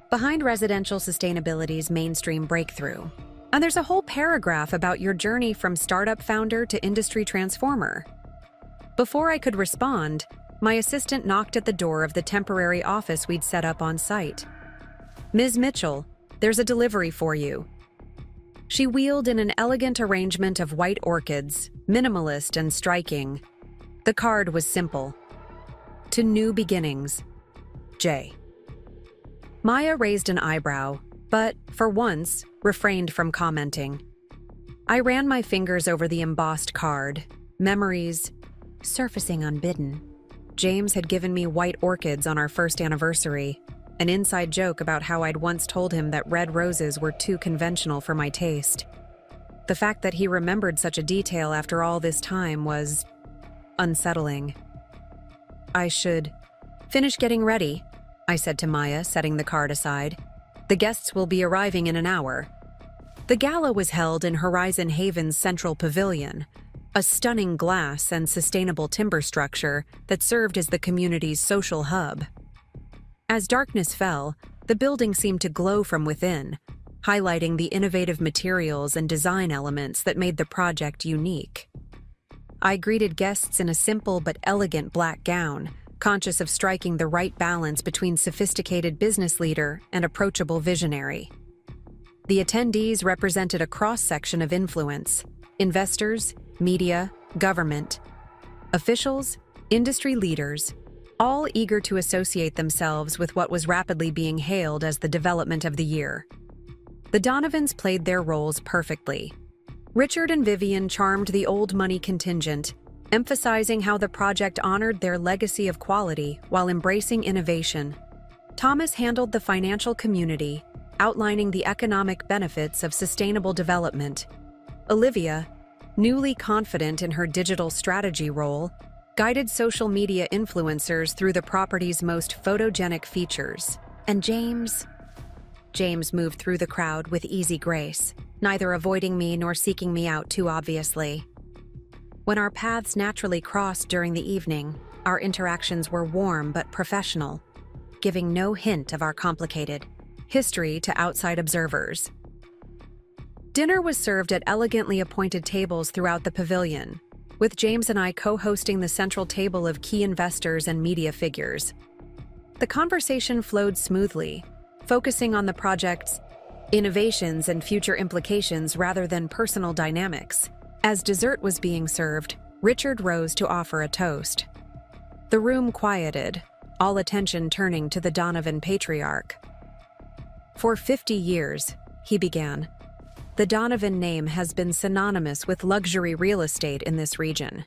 S1: behind residential sustainability's mainstream breakthrough. And there's a whole paragraph about your journey from startup founder to industry transformer. Before I could respond, my assistant knocked at the door of the temporary office we'd set up on site. Ms. Mitchell, there's a delivery for you. She wheeled in an elegant arrangement of white orchids, minimalist and striking. The card was simple. To new beginnings. J. Maya raised an eyebrow, but, for once, refrained from commenting. I ran my fingers over the embossed card, memories surfacing unbidden. James had given me white orchids on our first anniversary, an inside joke about how I'd once told him that red roses were too conventional for my taste. The fact that he remembered such a detail after all this time was unsettling. I should finish getting ready, I said to Maya, setting the card aside. The guests will be arriving in an hour. The gala was held in Horizon Haven's central pavilion, a stunning glass and sustainable timber structure that served as the community's social hub. As darkness fell, the building seemed to glow from within, highlighting the innovative materials and design elements that made the project unique. I greeted guests in a simple but elegant black gown, conscious of striking the right balance between sophisticated business leader and approachable visionary. The attendees represented a cross-section of influence: investors, media, government, officials, industry leaders, all eager to associate themselves with what was rapidly being hailed as the development of the year. The Donovans played their roles perfectly. Richard and Vivian charmed the old money contingent, emphasizing how the project honored their legacy of quality while embracing innovation. Thomas handled the financial community, outlining the economic benefits of sustainable development. Olivia, newly confident in her digital strategy role, guided social media influencers through the property's most photogenic features. And James moved through the crowd with easy grace, neither avoiding me nor seeking me out too obviously. When our paths naturally crossed during the evening, our interactions were warm but professional, giving no hint of our complicated history to outside observers. Dinner was served at elegantly appointed tables throughout the pavilion, with James and I co-hosting the central table of key investors and media figures. The conversation flowed smoothly, focusing on the project's innovations and future implications rather than personal dynamics. As dessert was being served, Richard rose to offer a toast. The room quieted, all attention turning to the Donovan patriarch. For 50 years, he began, the Donovan name has been synonymous with luxury real estate in this region.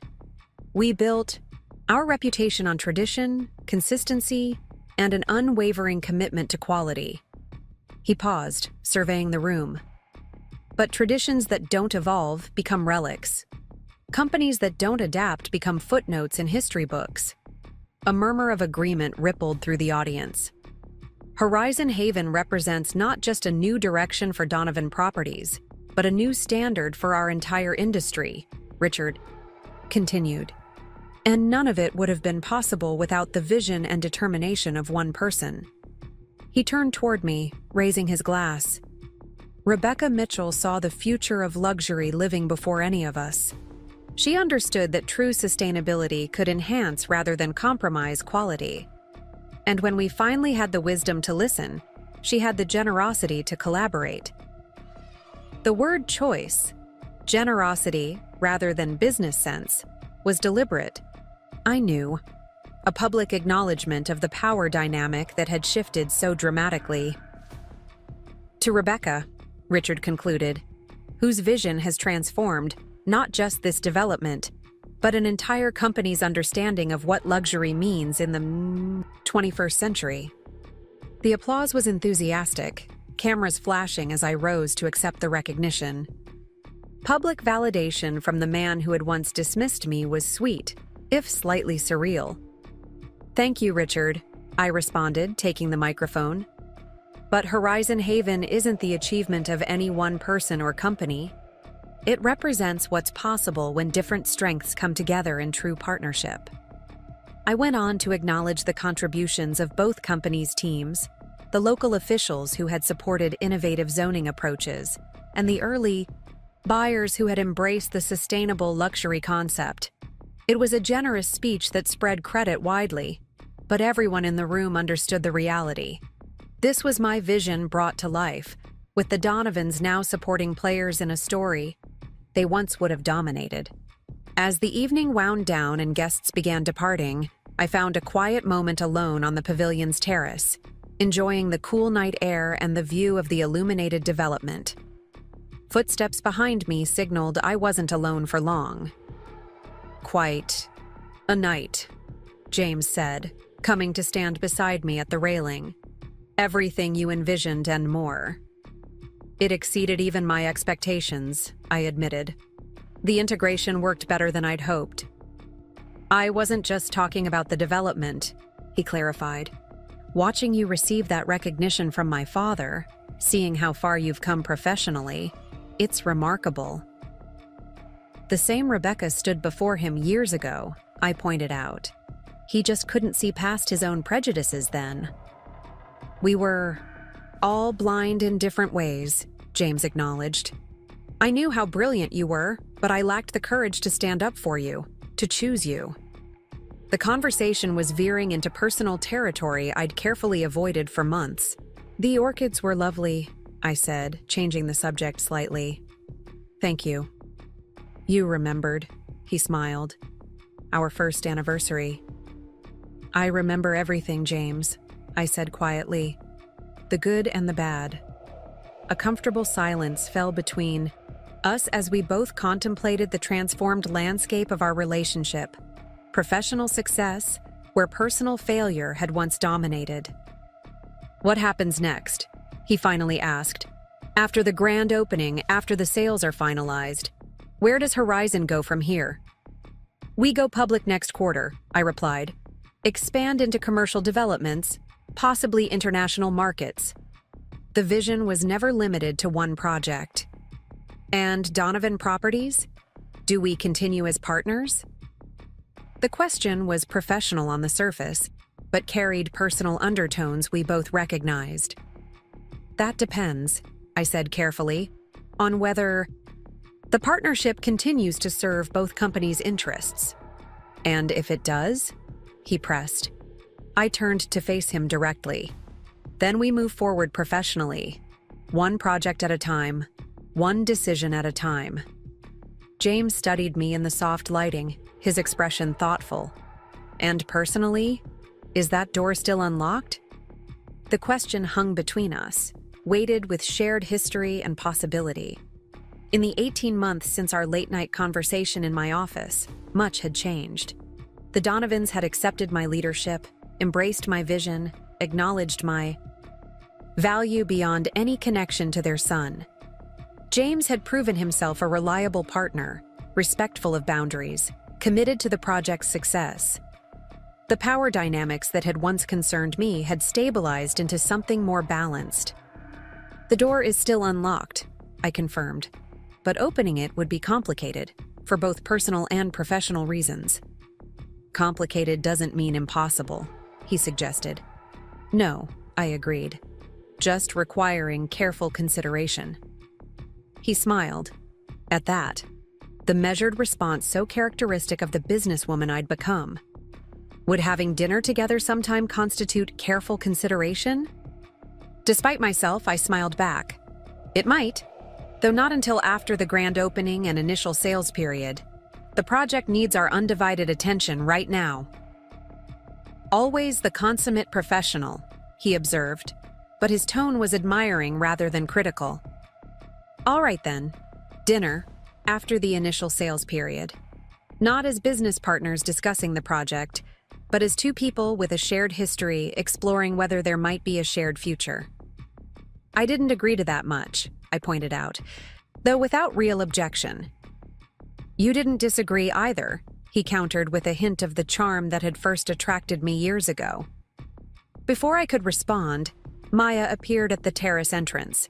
S1: We built our reputation on tradition, consistency, and an unwavering commitment to quality. He paused, surveying the room. But traditions that don't evolve become relics. Companies that don't adapt become footnotes in history books. A murmur of agreement rippled through the audience. Horizon Haven represents not just a new direction for Donovan Properties, but a new standard for our entire industry, Richard continued. And none of it would have been possible without the vision and determination of one person. He turned toward me, raising his glass. Rebecca Mitchell saw the future of luxury living before any of us. She understood that true sustainability could enhance rather than compromise quality. And when we finally had the wisdom to listen, she had the generosity to collaborate. The word choice, generosity rather than business sense, was deliberate. I knew. A public acknowledgement of the power dynamic that had shifted so dramatically. To Rebecca, Richard concluded, whose vision has transformed not just this development, but an entire company's understanding of what luxury means in the 21st century. The applause was enthusiastic, cameras flashing as I rose to accept the recognition. Public validation from the man who had once dismissed me was sweet, if slightly surreal. Thank you, Richard, I responded, taking the microphone. But Horizon Haven isn't the achievement of any one person or company. It represents what's possible when different strengths come together in true partnership. I went on to acknowledge the contributions of both companies' teams, the local officials who had supported innovative zoning approaches, and the early buyers who had embraced the sustainable luxury concept. It was a generous speech that spread credit widely, but everyone in the room understood the reality. This was my vision brought to life, with the Donovans now supporting players in a story they once would have dominated. As the evening wound down and guests began departing, I found a quiet moment alone on the pavilion's terrace, enjoying the cool night air and the view of the illuminated development. Footsteps behind me signaled I wasn't alone for long. Quite a night, James said, coming to stand beside me at the railing. Everything you envisioned and more. It exceeded even my expectations, I admitted. The integration worked better than I'd hoped. I wasn't just talking about the development, he clarified. Watching you receive that recognition from my father, seeing how far you've come professionally, it's remarkable. The same Rebecca stood before him years ago, I pointed out. He just couldn't see past his own prejudices then. We were all blind in different ways, James acknowledged. I knew how brilliant you were, but I lacked the courage to stand up for you, to choose you. The conversation was veering into personal territory I'd carefully avoided for months. The orchids were lovely, I said, changing the subject slightly. Thank you. You remembered, he smiled. Our first anniversary. I remember everything, James, I said quietly. The good and the bad. A comfortable silence fell between us as we both contemplated the transformed landscape of our relationship. Professional success, where personal failure had once dominated. What happens next? He finally asked. After the grand opening, after the sales are finalized, where does Horizon go from here? We go public next quarter, I replied. Expand into commercial developments, possibly international markets. The vision was never limited to one project. And Donovan Properties? Do we continue as partners? The question was professional on the surface, but carried personal undertones we both recognized. That depends, I said carefully, on whether the partnership continues to serve both companies' interests. And if it does, he pressed. I turned to face him directly. Then we move forward professionally, one project at a time, one decision at a time. James studied me in the soft lighting, his expression thoughtful. And personally, is that door still unlocked? The question hung between us, weighted with shared history and possibility. In the 18 months since our late-night conversation in my office, much had changed. The Donovans had accepted my leadership, embraced my vision, acknowledged my value beyond any connection to their son. James had proven himself a reliable partner, respectful of boundaries, committed to the project's success. The power dynamics that had once concerned me had stabilized into something more balanced. The door is still unlocked, I confirmed, but opening it would be complicated, for both personal and professional reasons. Complicated doesn't mean impossible, he suggested. No, I agreed, just requiring careful consideration. He smiled. At that, the measured response so characteristic of the businesswoman I'd become. Would having dinner together sometime constitute careful consideration? Despite myself, I smiled back. It might, though not until after the grand opening and initial sales period. The project needs our undivided attention right now. Always the consummate professional, he observed, but his tone was admiring rather than critical. All right then, dinner, after the initial sales period. Not as business partners discussing the project, but as two people with a shared history exploring whether there might be a shared future. I didn't agree to that much, I pointed out, though without real objection. You didn't disagree either, he countered with a hint of the charm that had first attracted me years ago. Before I could respond, Maya appeared at the terrace entrance.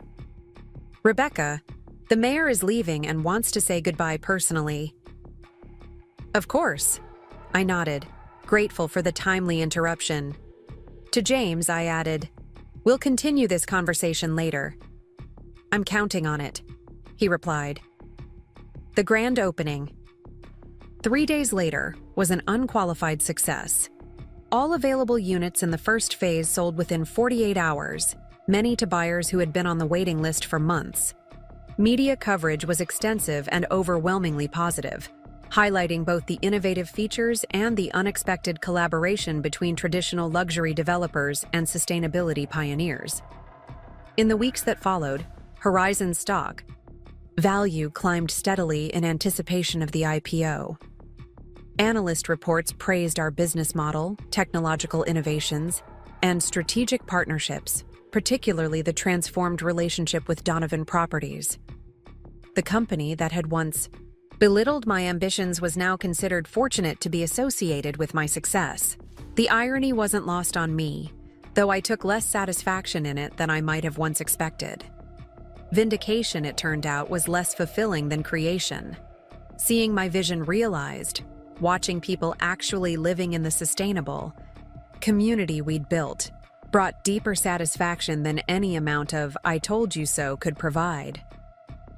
S1: Rebecca, the mayor is leaving and wants to say goodbye personally. Of course, I nodded, grateful for the timely interruption. To James, I added, we'll continue this conversation later. I'm counting on it, he replied. The grand opening, 3 days later, was an unqualified success. All available units in the first phase sold within 48 hours, many to buyers who had been on the waiting list for months. Media coverage was extensive and overwhelmingly positive, highlighting both the innovative features and the unexpected collaboration between traditional luxury developers and sustainability pioneers. In the weeks that followed, Horizon's stock value climbed steadily in anticipation of the IPO. Analyst reports praised our business model, technological innovations, and strategic partnerships, particularly the transformed relationship with Donovan Properties. The company that had once belittled my ambitions was now considered fortunate to be associated with my success. The irony wasn't lost on me, though I took less satisfaction in it than I might have once expected. Vindication, it turned out, was less fulfilling than creation. Seeing my vision realized, watching people actually living in the sustainable community we'd built, brought deeper satisfaction than any amount of "I told you so" could provide.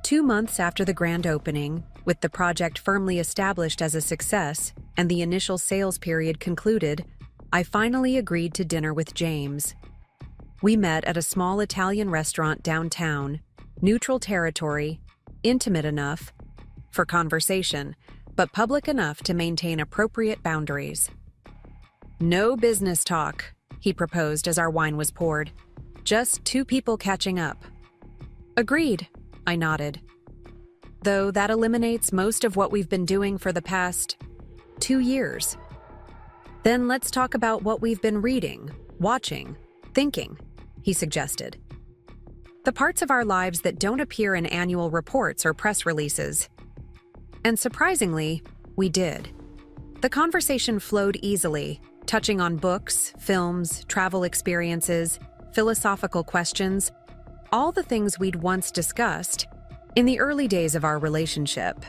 S1: 2 months after the grand opening, with the project firmly established as a success and the initial sales period concluded, I finally agreed to dinner with James. We met at a small Italian restaurant downtown, neutral territory, intimate enough for conversation, but public enough to maintain appropriate boundaries. No business talk, he proposed as our wine was poured. Just two people catching up. Agreed, I nodded. Though that eliminates most of what we've been doing for the past 2 years. Then let's talk about what we've been reading, watching, thinking, he suggested. The parts of our lives that don't appear in annual reports or press releases. And surprisingly, we did. The conversation flowed easily, touching on books, films, travel experiences, philosophical questions, all the things we'd once discussed in the early days of our relationship,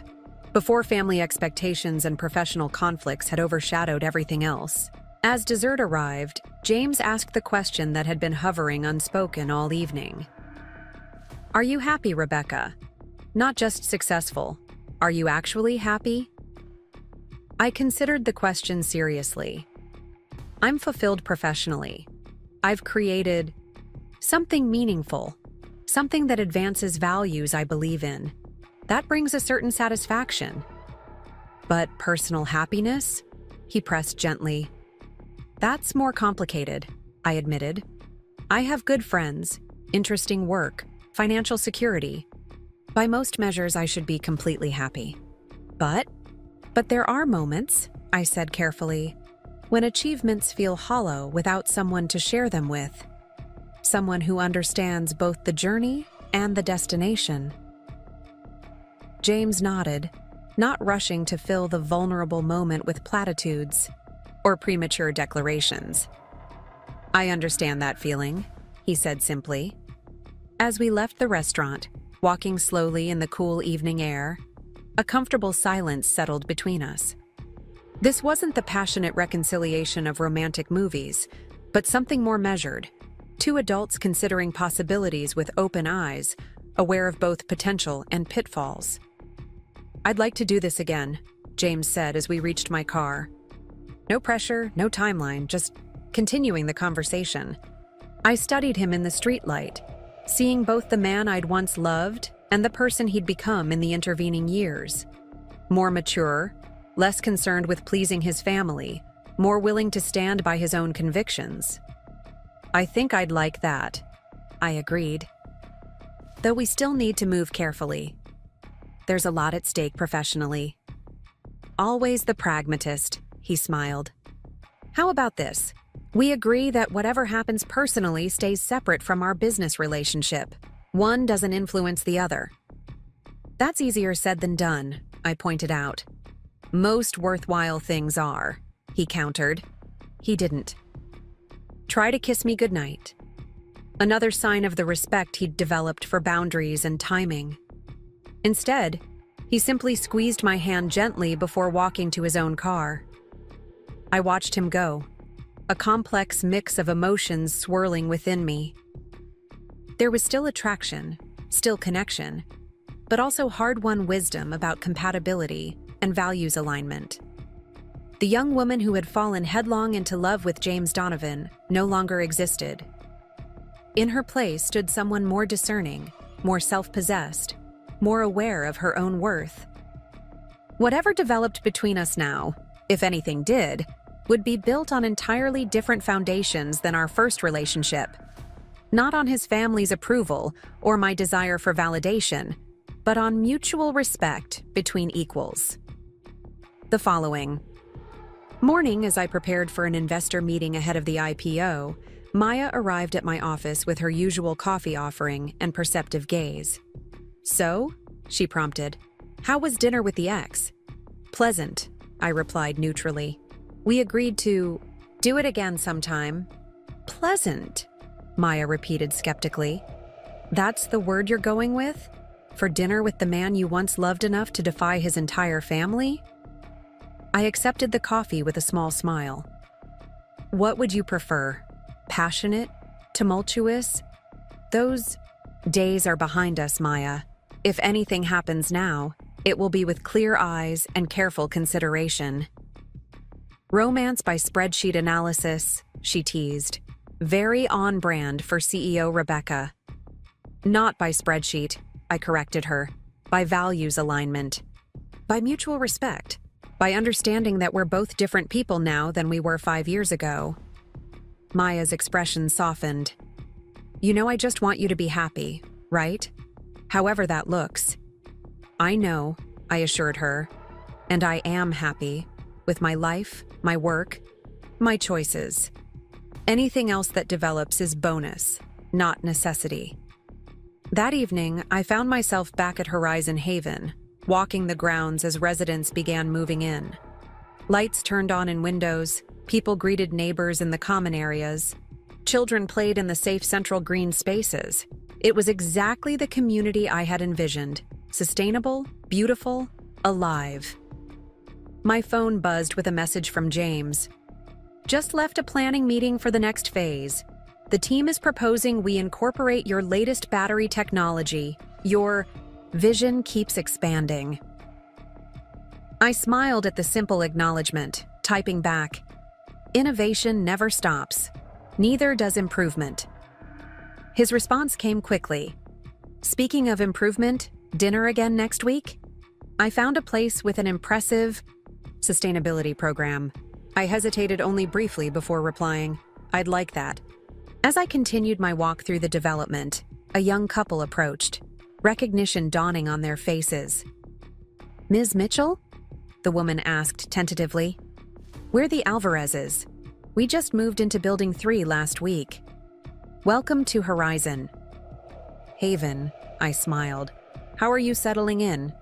S1: before family expectations and professional conflicts had overshadowed everything else. As dessert arrived, James asked the question that had been hovering unspoken all evening. Are you happy, Rebecca? Not just successful. Are you actually happy? I considered the question seriously. I'm fulfilled professionally. I've created something meaningful, something that advances values I believe in. That brings a certain satisfaction. But personal happiness? He pressed gently. That's more complicated, I admitted. I have good friends, interesting work, financial security. By most measures, I should be completely happy. But there are moments, I said carefully, when achievements feel hollow without someone to share them with, someone who understands both the journey and the destination. James nodded, not rushing to fill the vulnerable moment with platitudes or premature declarations. "I understand that feeling," he said simply. As we left the restaurant, walking slowly in the cool evening air, a comfortable silence settled between us. This wasn't the passionate reconciliation of romantic movies, but something more measured. Two adults considering possibilities with open eyes, aware of both potential and pitfalls. "I'd like to do this again," James said as we reached my car. No pressure, no timeline, just continuing the conversation. I studied him in the streetlight, seeing both the man I'd once loved and the person he'd become in the intervening years. More mature, less concerned with pleasing his family, more willing to stand by his own convictions. "I think I'd like that," I agreed. "Though we still need to move carefully. There's a lot at stake professionally." "Always the pragmatist," he smiled. "How about this? We agree that whatever happens personally stays separate from our business relationship. One doesn't influence the other." "That's easier said than done," I pointed out. "Most worthwhile things are," he countered. He didn't. "Try to kiss me goodnight." Another sign of the respect he'd developed for boundaries and timing. Instead, he simply squeezed my hand gently before walking to his own car. I watched him go, a complex mix of emotions swirling within me. There was still attraction, still connection, but also hard-won wisdom about compatibility and values alignment. The young woman who had fallen headlong into love with James Donovan no longer existed. In her place stood someone more discerning, more self-possessed, more aware of her own worth. Whatever developed between us now, if anything did, would be built on entirely different foundations than our first relationship. Not on his family's approval or my desire for validation, but on mutual respect between equals. The following. Morning, as I prepared for an investor meeting ahead of the IPO, Maya arrived at my office with her usual coffee offering and perceptive gaze. "So?" she prompted. "How was dinner with the ex?" "Pleasant," I replied neutrally. "We agreed to do it again sometime." "Pleasant," Maya repeated skeptically. "That's the word you're going with? For dinner with the man you once loved enough to defy his entire family?" I accepted the coffee with a small smile. "What would you prefer? Passionate? Tumultuous? Those days are behind us, Maya. If anything happens now, it will be with clear eyes and careful consideration." "Romance by spreadsheet analysis," she teased. "Very on brand for CEO Rebecca." "Not by spreadsheet," I corrected her. "By values alignment. By mutual respect. By understanding that we're both different people now than we were 5 years ago." Maya's expression softened. "You know I just want you to be happy, right? However that looks." "I know," I assured her. "And I am happy. With my life, my work, my choices. Anything else that develops is bonus, not necessity." That evening, I found myself back at Horizon Haven, walking the grounds as residents began moving in. Lights turned on in windows, people greeted neighbors in the common areas, children played in the safe central green spaces. It was exactly the community I had envisioned: sustainable, beautiful, alive. My phone buzzed with a message from James. "Just left a planning meeting for the next phase. The team is proposing we incorporate your latest battery technology. Your vision keeps expanding." I smiled at the simple acknowledgement, typing back, "Innovation never stops. Neither does improvement." His response came quickly. "Speaking of improvement, dinner again next week?" I found a place with an impressive sustainability program. I hesitated only briefly before replying, "I'd like that." As I continued my walk through the development, a young couple approached, recognition dawning on their faces. "Ms. Mitchell?" the woman asked tentatively. We're the Alvarezes. We just moved into Building 3 last week. Welcome to Horizon Haven, I smiled. How are you settling in?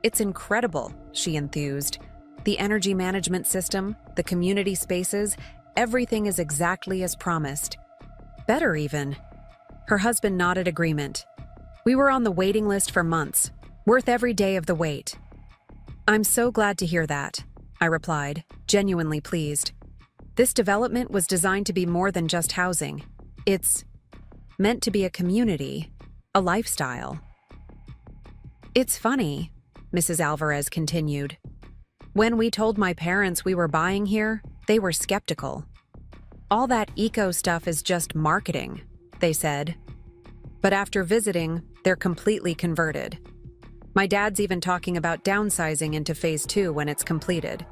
S1: It's incredible, she enthused. The energy management system, the community spaces, everything is exactly as promised. Better even. Her husband nodded agreement. We were on the waiting list for months, worth every day of the wait. I'm so glad to hear that, I replied, genuinely pleased. This development was designed to be more than just housing. It's meant to be a community, a lifestyle. It's funny, Mrs. Alvarez continued. When we told my parents we were buying here, they were skeptical. All that eco stuff is just marketing, they said. But after visiting, they're completely converted. My dad's even talking about downsizing into Phase 2 when it's completed.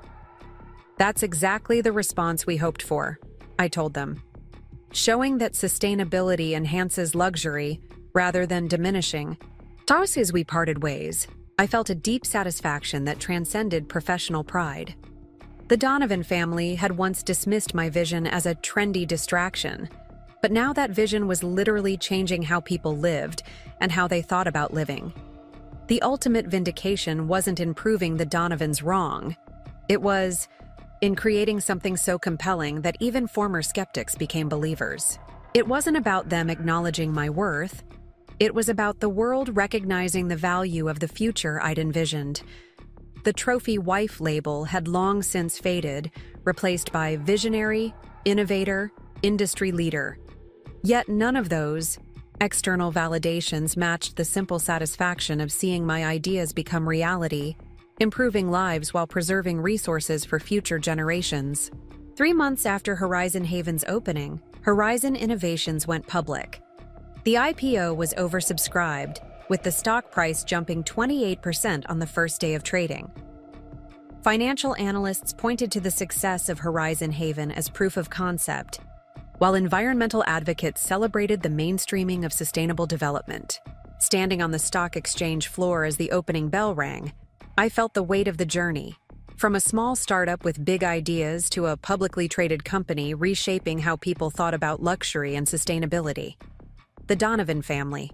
S1: That's exactly the response we hoped for, I told them. Showing that sustainability enhances luxury rather than diminishing. As we parted ways, I felt a deep satisfaction that transcended professional pride. The Donovan family had once dismissed my vision as a trendy distraction, but now that vision was literally changing how people lived and how they thought about living. The ultimate vindication wasn't in proving the Donovans wrong. It was in creating something so compelling that even former skeptics became believers. It wasn't about them acknowledging my worth. It was about the world recognizing the value of the future I'd envisioned. The trophy wife label had long since faded, replaced by visionary, innovator, industry leader. Yet none of those external validations matched the simple satisfaction of seeing my ideas become reality, improving lives while preserving resources for future generations. 3 months after Horizon Haven's opening, Horizon Innovations went public. The IPO was oversubscribed, with the stock price jumping 28% on the first day of trading. Financial analysts pointed to the success of Horizon Haven as proof of concept, while environmental advocates celebrated the mainstreaming of sustainable development. Standing on the stock exchange floor as the opening bell rang, I felt the weight of the journey, from a small startup with big ideas to a publicly traded company reshaping how people thought about luxury and sustainability. The Donovan family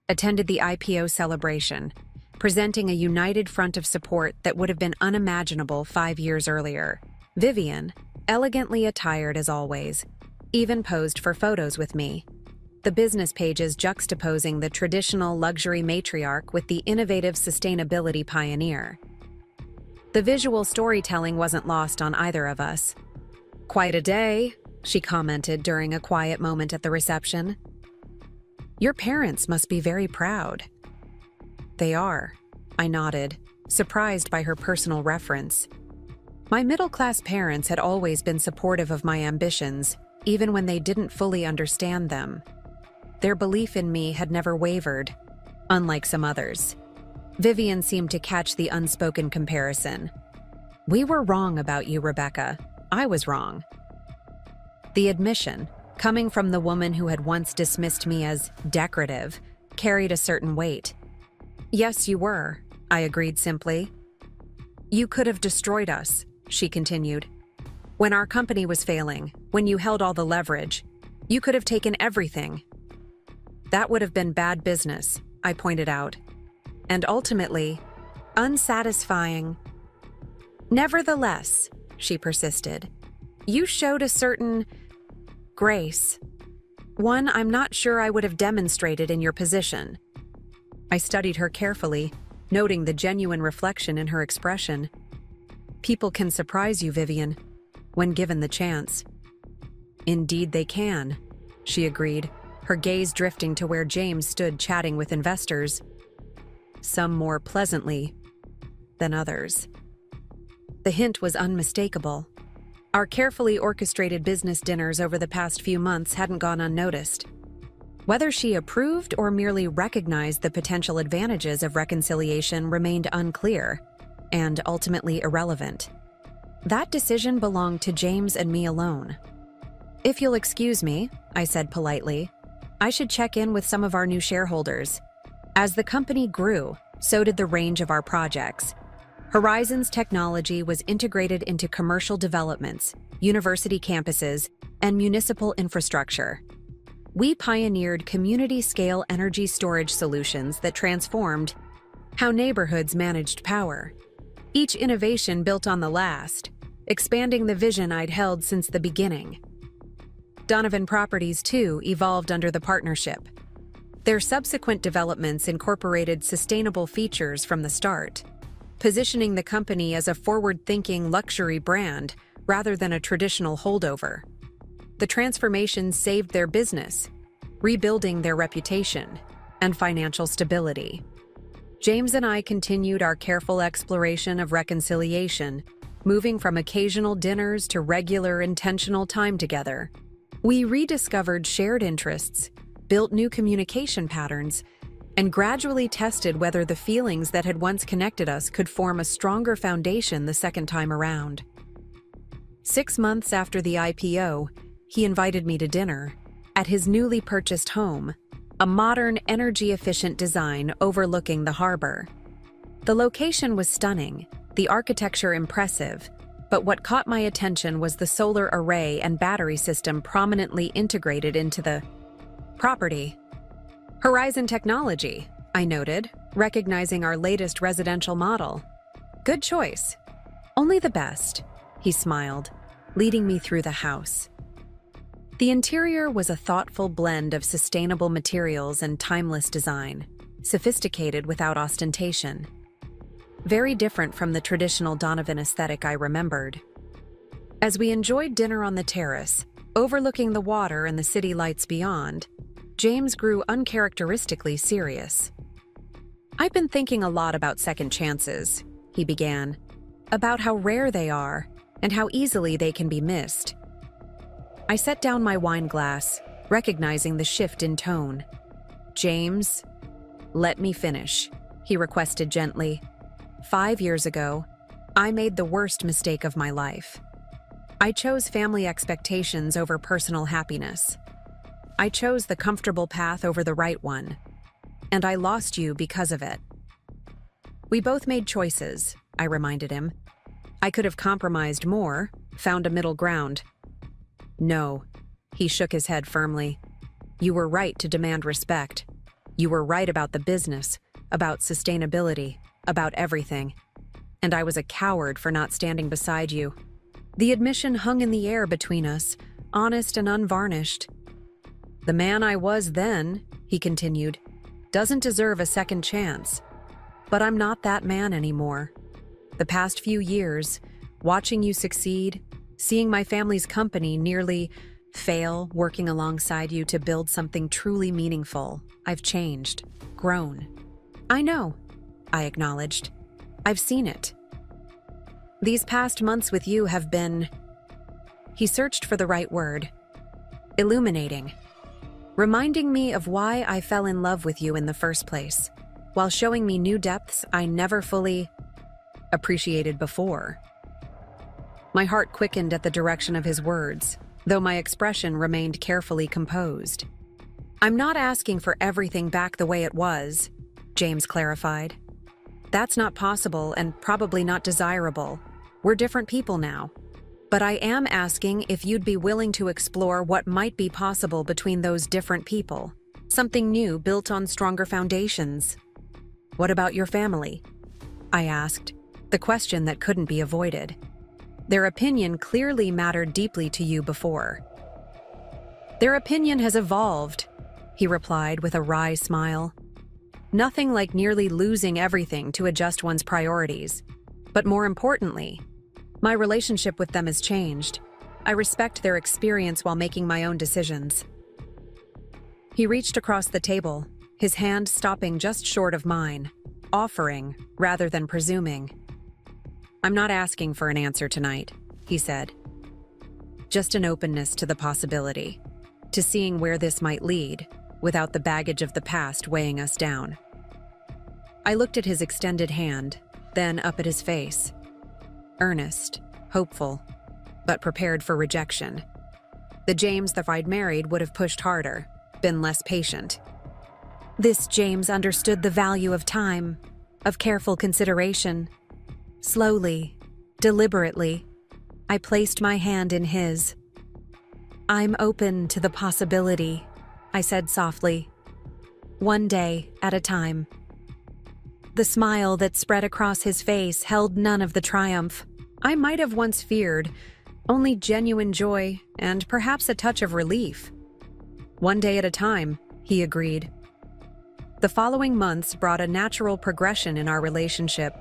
S1: attended the IPO celebration, presenting a united front of support that would have been unimaginable 5 years earlier. Vivian, elegantly attired as always, even posed for photos with me. The business pages juxtaposing the traditional luxury matriarch with the innovative sustainability pioneer. The visual storytelling wasn't lost on either of us. "Quite a day," she commented during a quiet moment at the reception. "Your parents must be very proud." "They are," I nodded, surprised by her personal reference. My middle-class parents had always been supportive of my ambitions, even when they didn't fully understand them. Their belief in me had never wavered, unlike some others. Vivian seemed to catch the unspoken comparison. "We were wrong about you, Rebecca. I was wrong." The admission, coming from the woman who had once dismissed me as decorative, carried a certain weight. "Yes, you were," I agreed simply. "You could have destroyed us," she continued. "When our company was failing, when you held all the leverage, you could have taken everything." "That would have been bad business," I pointed out, "and ultimately, unsatisfying." "Nevertheless," she persisted, "you showed a certain grace. One I'm not sure I would have demonstrated in your position." I studied her carefully, noting the genuine reflection in her expression. "People can surprise you, Vivian, when given the chance." "Indeed they can," she agreed, her gaze drifting to where James stood chatting with investors, some more pleasantly than others. The hint was unmistakable. Our carefully orchestrated business dinners over the past few months hadn't gone unnoticed. Whether she approved or merely recognized the potential advantages of reconciliation remained unclear, and ultimately irrelevant. That decision belonged to James and me alone. "If you'll excuse me," I said politely, "I should check in with some of our new shareholders." As the company grew, so did the range of our projects. Horizon's technology was integrated into commercial developments, university campuses, and municipal infrastructure. We pioneered community-scale energy storage solutions that transformed how neighborhoods managed power. Each innovation built on the last, expanding the vision I'd held since the beginning. Donovan Properties, too, evolved under the partnership. Their subsequent developments incorporated sustainable features from the start, positioning the company as a forward-thinking luxury brand rather than a traditional holdover. The transformation saved their business, rebuilding their reputation and financial stability. James and I continued our careful exploration of reconciliation, moving from occasional dinners to regular, intentional time together. We rediscovered shared interests, built new communication patterns, and gradually tested whether the feelings that had once connected us could form a stronger foundation the second time around. 6 months after the IPO, he invited me to dinner at his newly purchased home, a modern, energy-efficient design overlooking the harbor. The location was stunning, the architecture impressive, but what caught my attention was the solar array and battery system prominently integrated into the property. Horizon Technology, I noted, recognizing our latest residential model. Good choice. Only the best, he smiled, leading me through the house. The interior was a thoughtful blend of sustainable materials and timeless design, sophisticated without ostentation. Very different from the traditional Donovan aesthetic I remembered. As we enjoyed dinner on the terrace, overlooking the water and the city lights beyond, James grew uncharacteristically serious. "I've been thinking a lot about second chances," he began, "about how rare they are and how easily they can be missed." I set down my wine glass, recognizing the shift in tone. "James, let me finish," he requested gently. 5 years ago, I made the worst mistake of my life. I chose family expectations over personal happiness. I chose the comfortable path over the right one, and I lost you because of it. We both made choices, I reminded him. I could have compromised more, found a middle ground. No, he shook his head firmly. You were right to demand respect. You were right about the business, about sustainability, about everything. And I was a coward for not standing beside you. The admission hung in the air between us, honest and unvarnished. The man I was then, he continued, doesn't deserve a second chance. But I'm not that man anymore. The past few years, watching you succeed, seeing my family's company nearly fail working alongside you to build something truly meaningful, I've changed, grown. I know, I acknowledged. I've seen it. These past months with you have been, he searched for the right word, illuminating, reminding me of why I fell in love with you in the first place, while showing me new depths I never fully appreciated before. My heart quickened at the direction of his words, though my expression remained carefully composed. I'm not asking for everything back the way it was, James clarified. That's not possible and probably not desirable. We're different people now. But I am asking if you'd be willing to explore what might be possible between those different people. Something new built on stronger foundations. What about your family? I asked, the question that couldn't be avoided. Their opinion clearly mattered deeply to you before. Their opinion has evolved, he replied with a wry smile. Nothing like nearly losing everything to adjust one's priorities. But more importantly, my relationship with them has changed. I respect their experience while making my own decisions. He reached across the table, his hand stopping just short of mine, offering rather than presuming. I'm not asking for an answer tonight, he said. Just an openness to the possibility, to seeing where this might lead, without the baggage of the past weighing us down. I looked at his extended hand, then up at his face. Earnest, hopeful, but prepared for rejection. The James that I'd married would have pushed harder, been less patient. This James understood the value of time, of careful consideration. Slowly, deliberately, I placed my hand in his. "I'm open to the possibility," I said softly. "One day at a time." The smile that spread across his face held none of the triumph I might have once feared, only genuine joy and perhaps a touch of relief. "One day at a time," he agreed. The following months brought a natural progression in our relationship.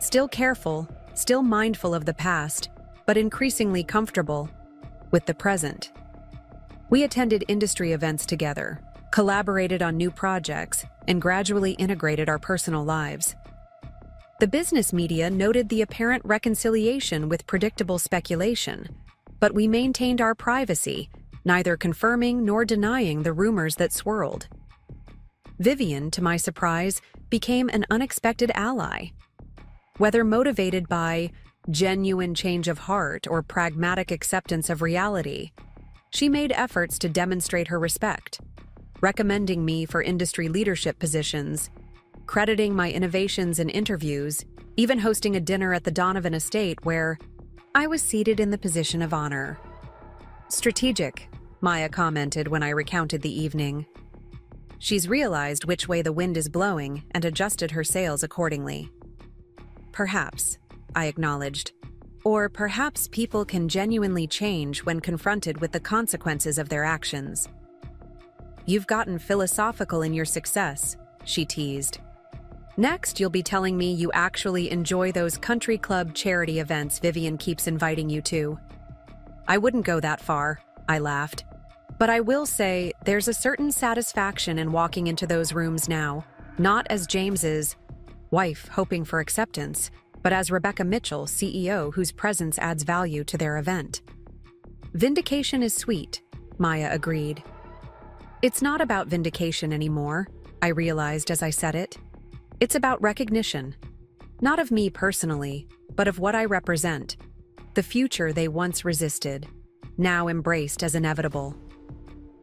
S1: Still careful, still mindful of the past, but increasingly comfortable with the present. We attended industry events together, collaborated on new projects, and gradually integrated our personal lives. The business media noted the apparent reconciliation with predictable speculation, but we maintained our privacy, neither confirming nor denying the rumors that swirled. Vivian, to my surprise, became an unexpected ally. Whether motivated by genuine change of heart or pragmatic acceptance of reality, she made efforts to demonstrate her respect, recommending me for industry leadership positions, crediting my innovations in interviews, even hosting a dinner at the Donovan estate where I was seated in the position of honor. "Strategic," Maya commented when I recounted the evening. "She's realized which way the wind is blowing and adjusted her sails accordingly." "Perhaps," I acknowledged. "Or perhaps people can genuinely change when confronted with the consequences of their actions." "You've gotten philosophical in your success," she teased. "Next, you'll be telling me you actually enjoy those country club charity events Vivian keeps inviting you to." "I wouldn't go that far," I laughed. "But I will say there's a certain satisfaction in walking into those rooms now, not as James's wife hoping for acceptance, but as Rebecca Mitchell, CEO, whose presence adds value to their event." "Vindication is sweet," Maya agreed. "It's not about vindication anymore," I realized as I said it. "It's about recognition. Not of me personally, but of what I represent. The future they once resisted, now embraced as inevitable."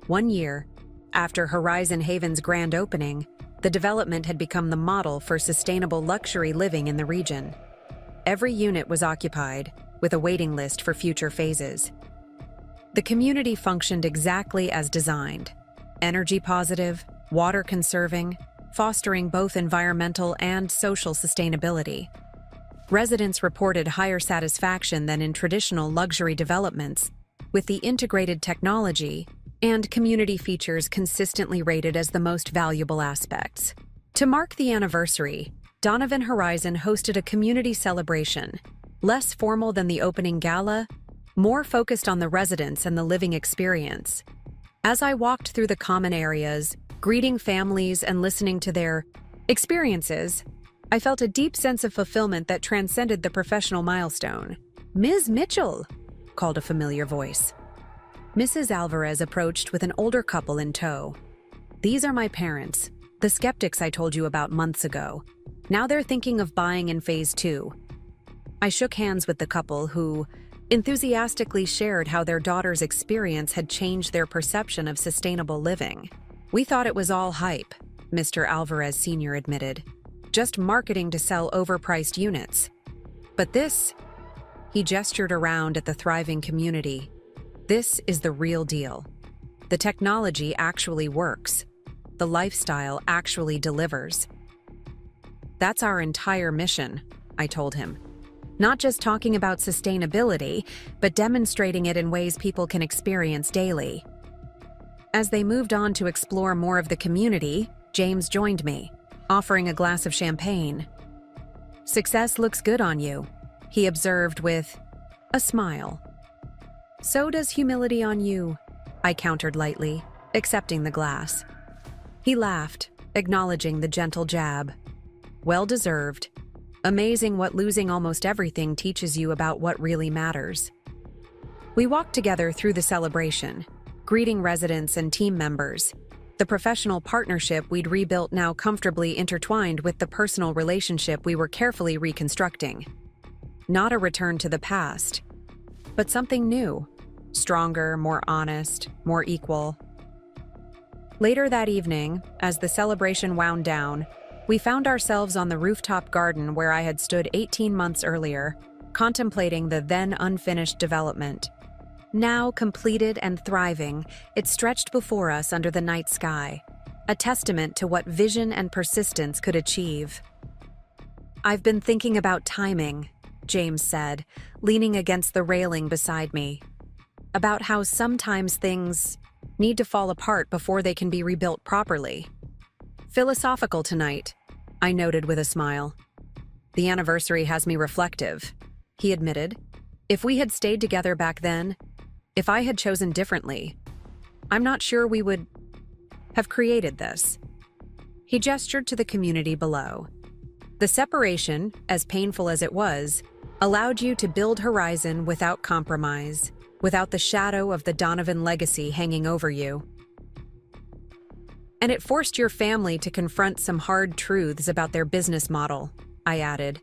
S1: 1 year after Horizon Haven's grand opening, the development had become the model for sustainable luxury living in the region. Every unit was occupied, with a waiting list for future phases. The community functioned exactly as designed: energy positive, water conserving, fostering both environmental and social sustainability. Residents reported higher satisfaction than in traditional luxury developments, with the integrated technology and community features consistently rated as the most valuable aspects. To mark the anniversary, Donovan Horizon hosted a community celebration, less formal than the opening gala, more focused on the residents and the living experience. As I walked through the common areas, greeting families and listening to their experiences, I felt a deep sense of fulfillment that transcended the professional milestone. "Ms. Mitchell," called a familiar voice. Mrs. Alvarez approached with an older couple in tow. "These are my parents, the skeptics I told you about months ago. Now they're thinking of buying in phase 2. I shook hands with the couple who enthusiastically shared how their daughter's experience had changed their perception of sustainable living. "We thought it was all hype," Mr. Alvarez Sr. admitted. "Just marketing to sell overpriced units. But this," he gestured around at the thriving community, "this is the real deal. The technology actually works. The lifestyle actually delivers." "That's our entire mission," I told him. "Not just talking about sustainability, but demonstrating it in ways people can experience daily." As they moved on to explore more of the community, James joined me, offering a glass of champagne. "Success looks good on you," he observed with a smile. "So does humility on you," I countered lightly, accepting the glass. He laughed, acknowledging the gentle jab. "Well deserved. Amazing what losing almost everything teaches you about what really matters." We walked together through the celebration, greeting residents and team members, the professional partnership we'd rebuilt now comfortably intertwined with the personal relationship we were carefully reconstructing. Not a return to the past, but something new, stronger, more honest, more equal. Later that evening, as the celebration wound down, We found ourselves on the rooftop garden where I had stood 18 months earlier, contemplating the then unfinished development. Now completed and thriving, it stretched before us under the night sky, a testament to what vision and persistence could achieve. "I've been thinking about timing," James said, leaning against the railing beside me. "About how sometimes things need to fall apart before they can be rebuilt properly." "Philosophical tonight," I noted with a smile. "The anniversary has me reflective," he admitted. "If we had stayed together back then, if I had chosen differently, I'm not sure we would have created this." He gestured to the community below. "The separation, as painful as it was, allowed you to build Horizon without compromise, without the shadow of the Donovan legacy hanging over you. And it forced your family to confront some hard truths about their business model," I added.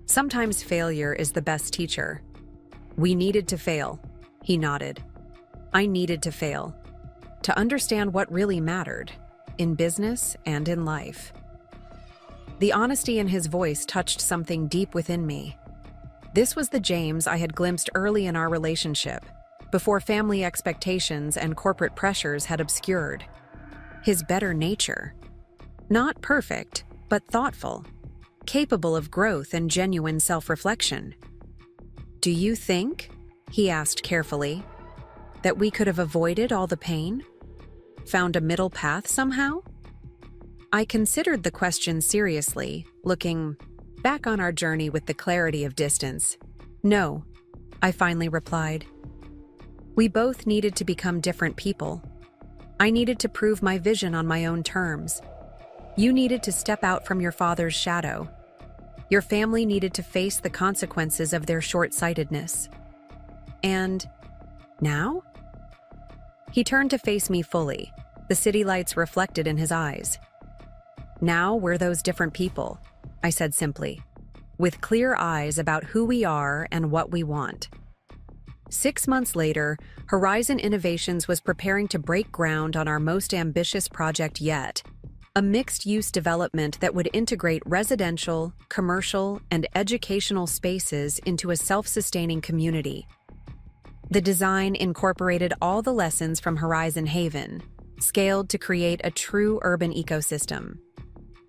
S1: "Sometimes failure is the best teacher." "We needed to fail," he nodded. "I needed to fail, to understand what really mattered, in business and in life." The honesty in his voice touched something deep within me. This was the James I had glimpsed early in our relationship, before family expectations and corporate pressures had obscured his better nature. Not perfect, but thoughtful, capable of growth and genuine self-reflection. "Do you think," he asked carefully, "that we could have avoided all the pain? Found a middle path somehow?" I considered the question seriously, looking back on our journey with the clarity of distance. "No," I finally replied. "We both needed to become different people. I needed to prove my vision on my own terms. You needed to step out from your father's shadow. Your family needed to face the consequences of their short-sightedness. And now?" He turned to face me fully, the city lights reflected in his eyes. "Now we're those different people," I said simply, "with clear eyes about who we are and what we want." 6 months later, Horizon Innovations was preparing to break ground on our most ambitious project yet, a mixed-use development that would integrate residential, commercial, and educational spaces into a self-sustaining community. The design incorporated all the lessons from Horizon Haven, scaled to create a true urban ecosystem.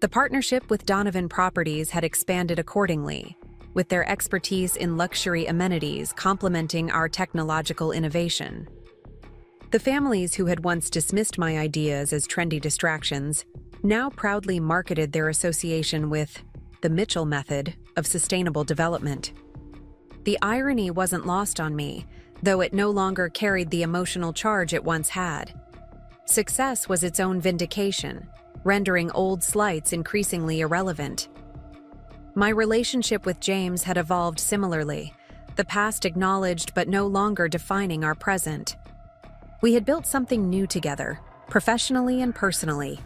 S1: The partnership with Donovan Properties had expanded accordingly, with their expertise in luxury amenities complementing our technological innovation. The families who had once dismissed my ideas as trendy distractions now proudly marketed their association with the Mitchell method of sustainable development. The irony wasn't lost on me, though it no longer carried the emotional charge it once had. Success was its own vindication, rendering old slights increasingly irrelevant. My relationship with James had evolved similarly, the past acknowledged but no longer defining our present. We had built something new together, professionally and personally,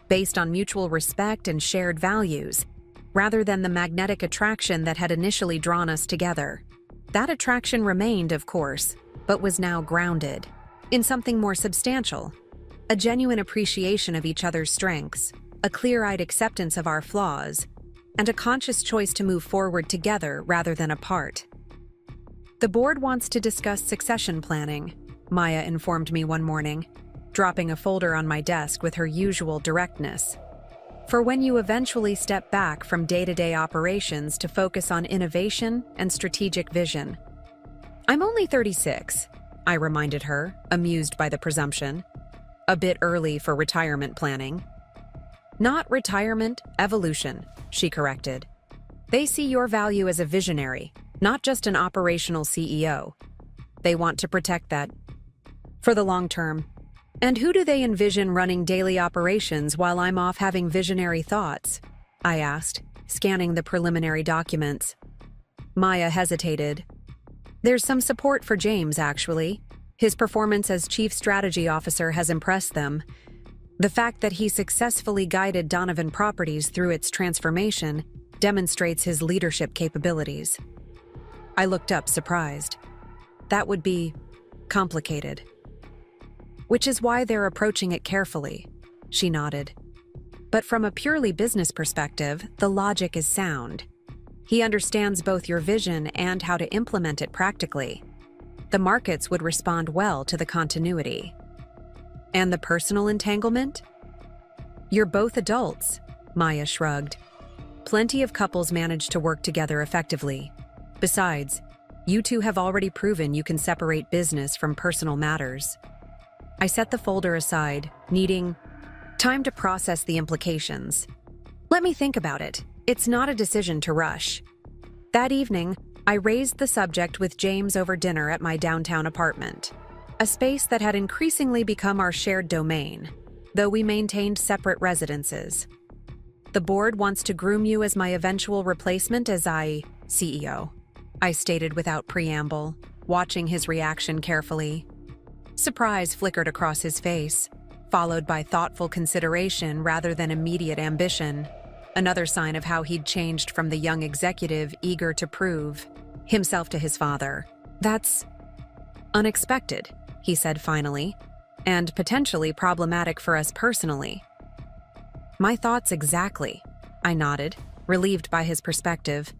S1: based on mutual respect and shared values, rather than the magnetic attraction that had initially drawn us together. That attraction remained, of course, but was now grounded in something more substantial. A genuine appreciation of each other's strengths, a clear-eyed acceptance of our flaws, and a conscious choice to move forward together rather than apart. "The board wants to discuss succession planning," Maya informed me one morning, dropping a folder on my desk with her usual directness. "For when you eventually step back from day-to-day operations to focus on innovation and strategic vision." "I'm only 36, I reminded her, amused by the presumption. "A bit early for retirement planning." "Not retirement, evolution," she corrected. "They see your value as a visionary, not just an operational CEO. They want to protect that for the long term. And who do they envision running daily operations while I'm off having visionary thoughts?" I asked, scanning the preliminary documents. Maya hesitated. "There's some support for James, actually. His performance as Chief Strategy Officer has impressed them. The fact that he successfully guided Donovan Properties through its transformation demonstrates his leadership capabilities." I looked up, surprised. "That would be complicated." "Which is why they're approaching it carefully," she nodded. But from a purely business perspective, the logic is sound. He understands both your vision and how to implement it practically. The markets would respond well to the continuity. And the personal entanglement? You're both adults, Maya shrugged. Plenty of couples manage to work together effectively. Besides, you two have already proven you can separate business from personal matters. I set the folder aside, needing time to process the implications. Let me think about it. It's not a decision to rush. That evening, I raised the subject with James over dinner at my downtown apartment, a space that had increasingly become our shared domain, though we maintained separate residences. The board wants to groom you as my eventual replacement as CEO, I stated without preamble, watching his reaction carefully. Surprise flickered across his face, followed by thoughtful consideration rather than immediate ambition, another sign of how he'd changed from the young executive eager to prove himself to his father. That's unexpected, he said finally, and potentially problematic for us personally. My thoughts exactly, I nodded, relieved by his perspective.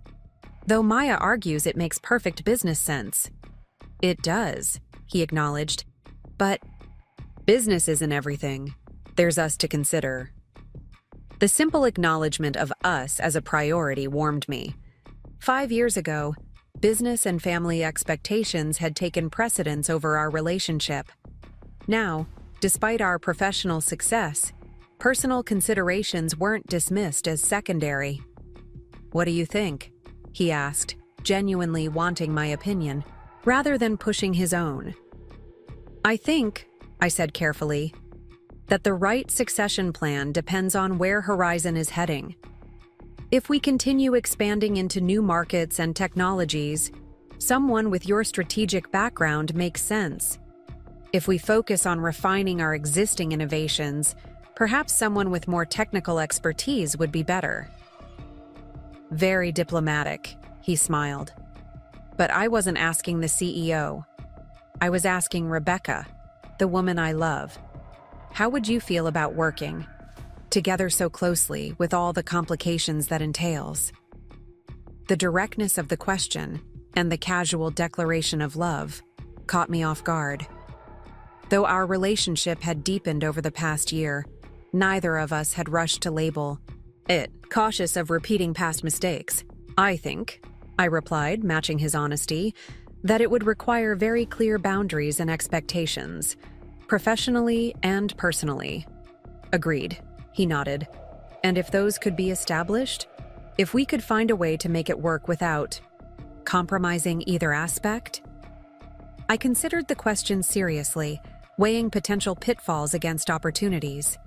S1: Though Maya argues it makes perfect business sense. It does, he acknowledged. But business isn't everything. There's us to consider. The simple acknowledgement of us as a priority warmed me. 5 years ago, business and family expectations had taken precedence over our relationship. Now, despite our professional success, personal considerations weren't dismissed as secondary. What do you think? He asked, genuinely wanting my opinion, rather than pushing his own. I think, I said carefully, that the right succession plan depends on where Horizon is heading. If we continue expanding into new markets and technologies, someone with your strategic background makes sense. If we focus on refining our existing innovations, perhaps someone with more technical expertise would be better. Very diplomatic, he smiled. But I wasn't asking the CEO. I was asking Rebecca, the woman I love. How would you feel about working together so closely with all the complications that entails? The directness of the question and the casual declaration of love caught me off guard. Though our relationship had deepened over the past year, neither of us had rushed to label it, cautious of repeating past mistakes. I think, I replied, matching his honesty, that it would require very clear boundaries and expectations, professionally and personally. Agreed, he nodded. And if those could be established, if we could find a way to make it work without compromising either aspect? I considered the question seriously, weighing potential pitfalls against opportunities.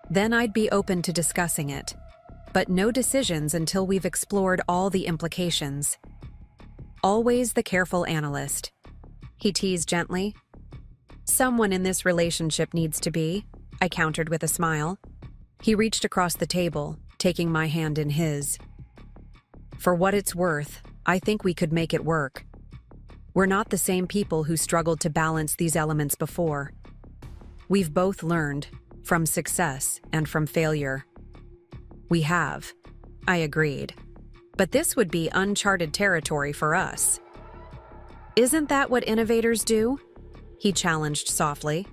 S1: Then I'd be open to discussing it, but no decisions until we've explored all the implications. Always the careful analyst, he teased gently. Someone in this relationship needs to be, I countered with a smile. He reached across the table, taking my hand in his. For what it's worth, I think we could make it work. We're not the same people who struggled to balance these elements before. We've both learned, from success and from failure. We have, I agreed. But this would be uncharted territory for us. Isn't that what innovators do? He challenged softly.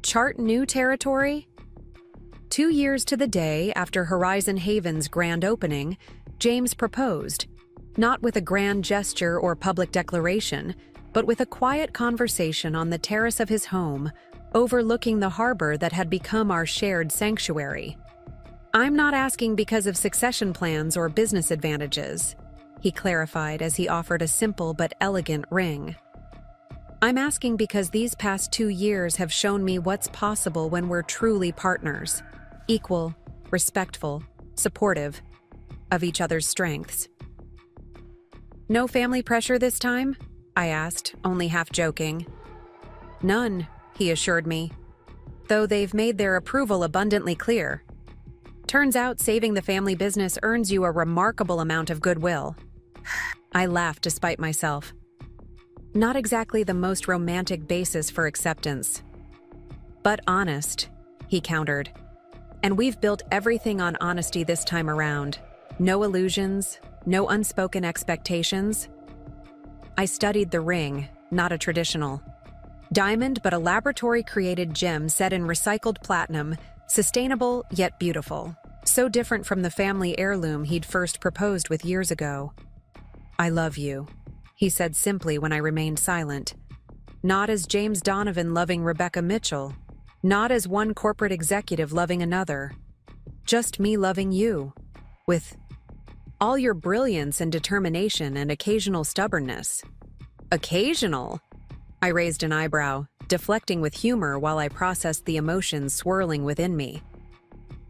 S1: Chart new territory? 2 years to the day after Horizon Haven's grand opening, James proposed, not with a grand gesture or public declaration, but with a quiet conversation on the terrace of his home, overlooking the harbor that had become our shared sanctuary. I'm not asking because of succession plans or business advantages, he clarified as he offered a simple but elegant ring. I'm asking because these past 2 years have shown me what's possible when we're truly partners, equal, respectful, supportive of each other's strengths. No family pressure this time? I asked, only half joking. None, he assured me, though they've made their approval abundantly clear. Turns out saving the family business earns you a remarkable amount of goodwill. I laughed despite myself. Not exactly the most romantic basis for acceptance. But honest, he countered. And we've built everything on honesty this time around. No illusions, no unspoken expectations. I studied the ring, not a traditional diamond, but a laboratory-created gem set in recycled platinum, sustainable yet beautiful. So different from the family heirloom he'd first proposed with years ago. "I love you," he said simply when I remained silent. Not as James Donovan loving Rebecca Mitchell. Not as one corporate executive loving another. Just me loving you. With all your brilliance and determination and occasional stubbornness. Occasional? I raised an eyebrow, deflecting with humor while I processed the emotions swirling within me.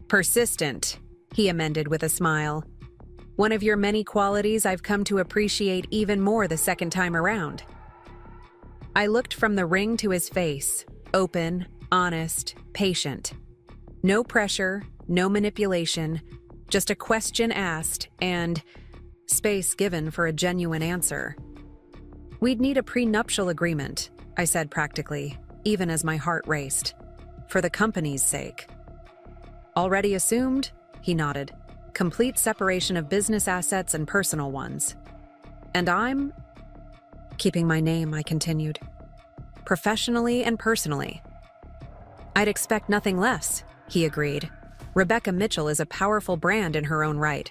S1: Persistent, he amended with a smile. One of your many qualities I've come to appreciate even more the second time around. I looked from the ring to his face, open, honest, patient. No pressure, no manipulation, just a question asked and space given for a genuine answer. We'd need a prenuptial agreement, I said practically, even as my heart raced. For the company's sake. Already assumed? He nodded. Complete separation of business assets and personal ones. And I'm keeping my name, I continued. Professionally and personally. I'd expect nothing less, he agreed. Rebecca Mitchell is a powerful brand in her own right.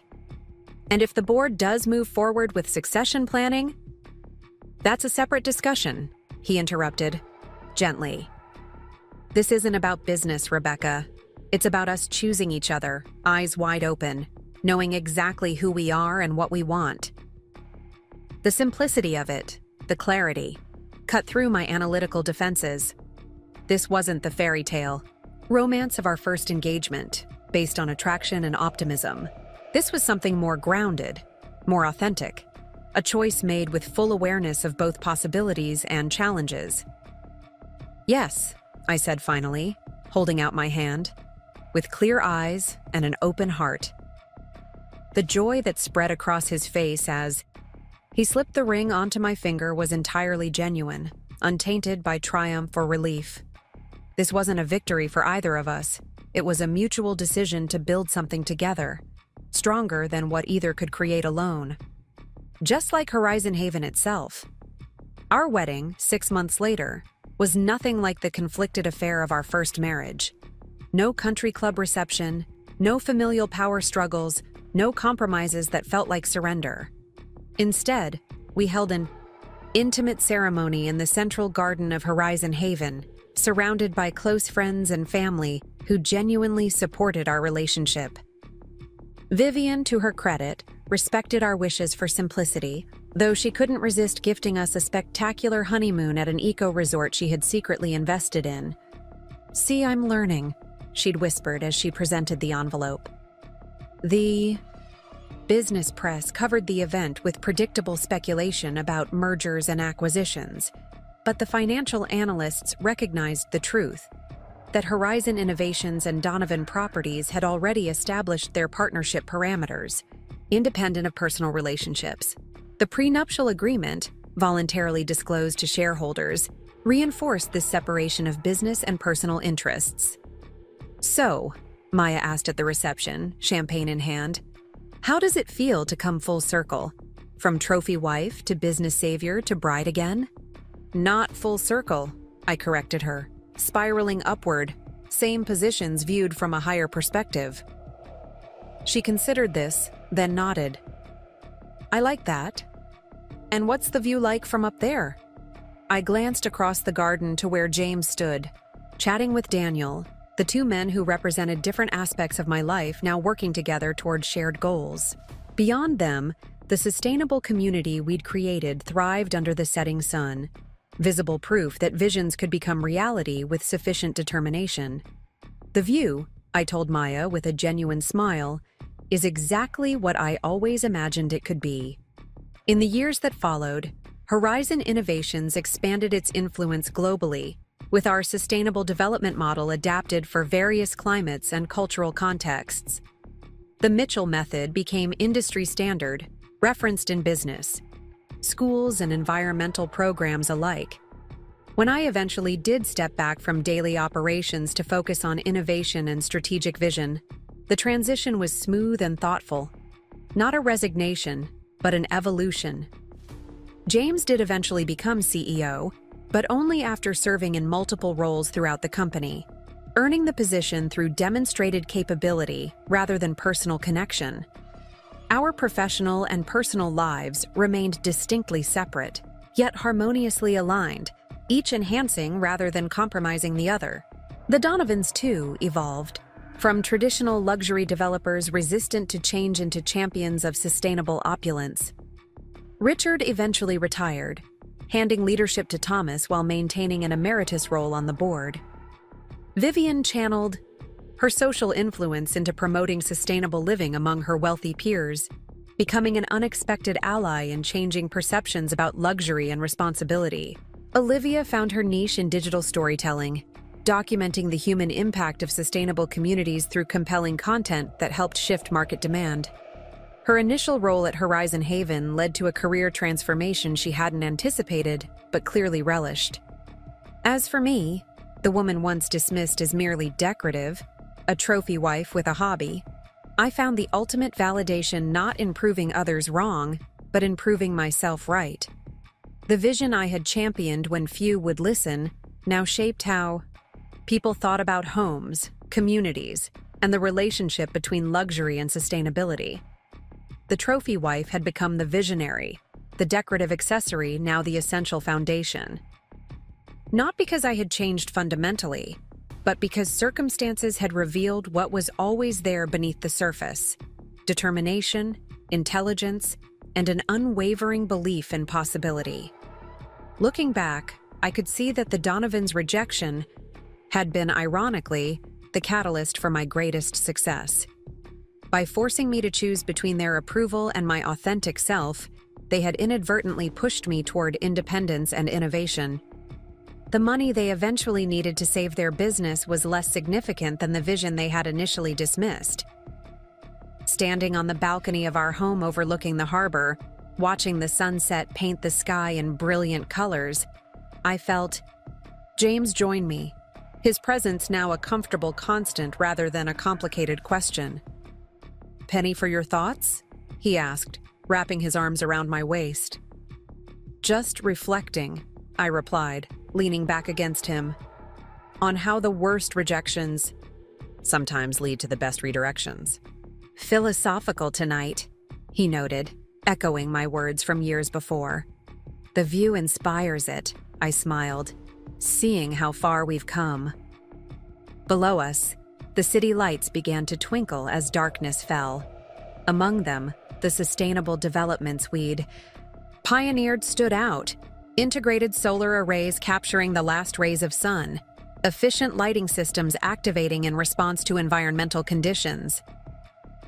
S1: And if the board does move forward with succession planning, that's a separate discussion, he interrupted, gently. This isn't about business, Rebecca. It's about us choosing each other, eyes wide open, knowing exactly who we are and what we want. The simplicity of it, the clarity, cut through my analytical defenses. This wasn't the fairy tale romance of our first engagement, based on attraction and optimism. This was something more grounded, more authentic, a choice made with full awareness of both possibilities and challenges. Yes, I said finally, holding out my hand, with clear eyes and an open heart. The joy that spread across his face as he slipped the ring onto my finger was entirely genuine, untainted by triumph or relief. This wasn't a victory for either of us. It was a mutual decision to build something together, stronger than what either could create alone. Just like Horizon Haven itself. Our wedding, 6 months later, was nothing like the conflicted affair of our first marriage. No country club reception, no familial power struggles, no compromises that felt like surrender. Instead, we held an intimate ceremony in the central garden of Horizon Haven, surrounded by close friends and family who genuinely supported our relationship. Vivian, to her credit, respected our wishes for simplicity, though she couldn't resist gifting us a spectacular honeymoon at an eco-resort she had secretly invested in. "See, I'm learning," she'd whispered as she presented the envelope. The business press covered the event with predictable speculation about mergers and acquisitions, but the financial analysts recognized the truth, that Horizon Innovations and Donovan Properties had already established their partnership parameters, independent of personal relationships. The prenuptial agreement, voluntarily disclosed to shareholders, reinforced this separation of business and personal interests. "So," Maya asked at the reception, champagne in hand, "how does it feel to come full circle? From trophy wife to business savior to bride again?" "Not full circle," I corrected her, spiraling upward, same positions viewed from a higher perspective. She considered this, then nodded. "I like that. And what's the view like from up there?" I glanced across the garden to where James stood, chatting with Daniel, the two men who represented different aspects of my life now working together toward shared goals. Beyond them, the sustainable community we'd created thrived under the setting sun, visible proof that visions could become reality with sufficient determination. "The view," I told Maya with a genuine smile, "is exactly what I always imagined it could be." In the years that followed, Horizon Innovations expanded its influence globally, with our sustainable development model adapted for various climates and cultural contexts. The Mitchell method became industry standard, referenced in business, schools, and environmental programs alike. When I eventually did step back from daily operations to focus on innovation and strategic vision, the transition was smooth and thoughtful. Not a resignation, but an evolution. James did eventually become CEO, but only after serving in multiple roles throughout the company, earning the position through demonstrated capability rather than personal connection. Our professional and personal lives remained distinctly separate, yet harmoniously aligned, each enhancing rather than compromising the other. The Donovans, too, evolved, from traditional luxury developers resistant to change into champions of sustainable opulence. Richard eventually retired, handing leadership to Thomas while maintaining an emeritus role on the board. Vivian channeled her social influence into promoting sustainable living among her wealthy peers, becoming an unexpected ally in changing perceptions about luxury and responsibility. Olivia found her niche in digital storytelling, documenting the human impact of sustainable communities through compelling content that helped shift market demand. Her initial role at Horizon Haven led to a career transformation she hadn't anticipated, but clearly relished. As for me, the woman once dismissed as merely decorative, a trophy wife with a hobby, I found the ultimate validation not in proving others wrong, but in proving myself right. The vision I had championed when few would listen now shaped how people thought about homes, communities, and the relationship between luxury and sustainability. The trophy wife had become the visionary, the decorative accessory now the essential foundation. Not because I had changed fundamentally, but because circumstances had revealed what was always there beneath the surface: determination, intelligence, and an unwavering belief in possibility. Looking back, I could see that the Donovans' rejection had been, ironically, the catalyst for my greatest success. By forcing me to choose between their approval and my authentic self, they had inadvertently pushed me toward independence and innovation. The money they eventually needed to save their business was less significant than the vision they had initially dismissed. Standing on the balcony of our home overlooking the harbor, watching the sunset paint the sky in brilliant colors, I felt James join me, his presence now a comfortable constant rather than a complicated question. "Penny for your thoughts?" he asked, wrapping his arms around my waist. "Just reflecting," I replied, leaning back against him, "on how the worst rejections sometimes lead to the best redirections." "Philosophical tonight," he noted, echoing my words from years before. "The view inspires it," I smiled, seeing how far we've come. Below us, the city lights began to twinkle as darkness fell. Among them, the sustainable developments we'd pioneered stood out: integrated solar arrays capturing the last rays of sun, efficient lighting systems activating in response to environmental conditions.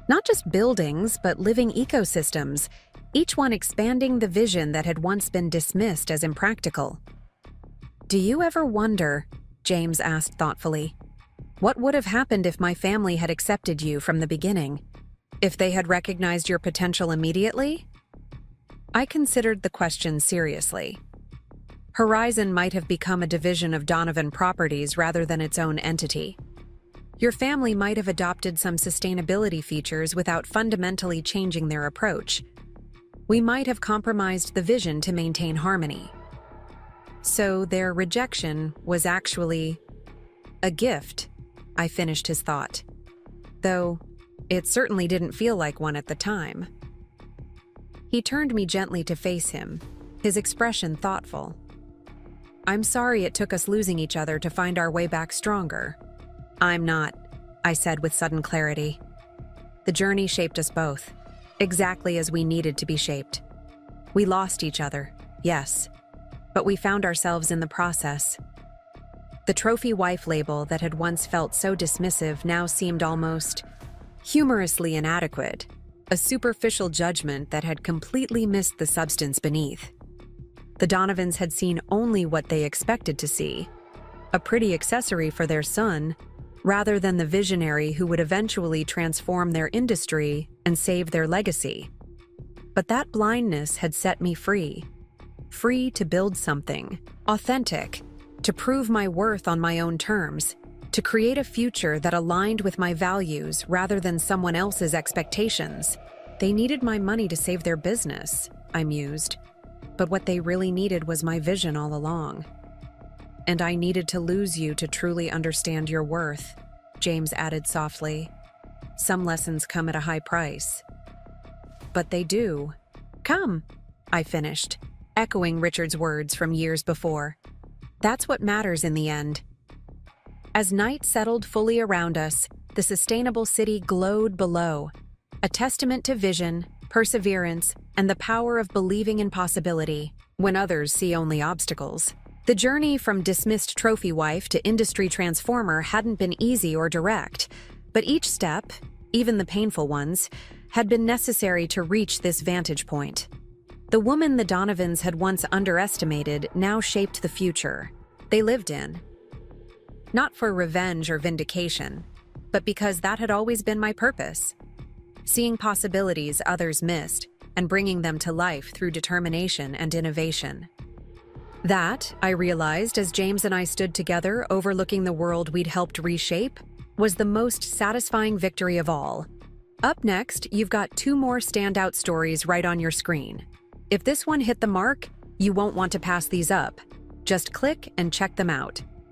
S1: Not just buildings, but living ecosystems, each one expanding the vision that had once been dismissed as impractical. "Do you ever wonder," James asked thoughtfully, "what would have happened if my family had accepted you from the beginning? If they had recognized your potential immediately?" I considered the question seriously. Horizon might have become a division of Donovan Properties rather than its own entity. Your family might have adopted some sustainability features without fundamentally changing their approach. We might have compromised the vision to maintain harmony. So their rejection was actually a gift, I finished his thought. Though it certainly didn't feel like one at the time. He turned me gently to face him, his expression thoughtful. "I'm sorry it took us losing each other to find our way back stronger." "I'm not," I said with sudden clarity. "The journey shaped us both, exactly as we needed to be shaped. We lost each other, yes, but we found ourselves in the process." The trophy wife label that had once felt so dismissive now seemed almost humorously inadequate, a superficial judgment that had completely missed the substance beneath. The Donovans had seen only what they expected to see, a pretty accessory for their son, rather than the visionary who would eventually transform their industry and save their legacy. But that blindness had set me free to build something authentic, to prove my worth on my own terms, to create a future that aligned with my values rather than someone else's expectations. They needed my money to save their business, I mused. But what they really needed was my vision all along. And I needed to lose you to truly understand your worth, James added softly. Some lessons come at a high price. But they do. Come, I finished, echoing Richard's words from years before. That's what matters in the end. As night settled fully around us, the sustainable city glowed below, a testament to vision, perseverance, and the power of believing in possibility when others see only obstacles. The journey from dismissed trophy wife to industry transformer hadn't been easy or direct, but each step, even the painful ones, had been necessary to reach this vantage point. The woman the Donovans had once underestimated now shaped the future they lived in. Not for revenge or vindication, but because that had always been my purpose. Seeing possibilities others missed and bringing them to life through determination and innovation. That, I realized as James and I stood together overlooking the world we'd helped reshape, was the most satisfying victory of all. Up next, you've got 2 more standout stories right on your screen. If this one hit the mark, you won't want to pass these up. Just click and check them out.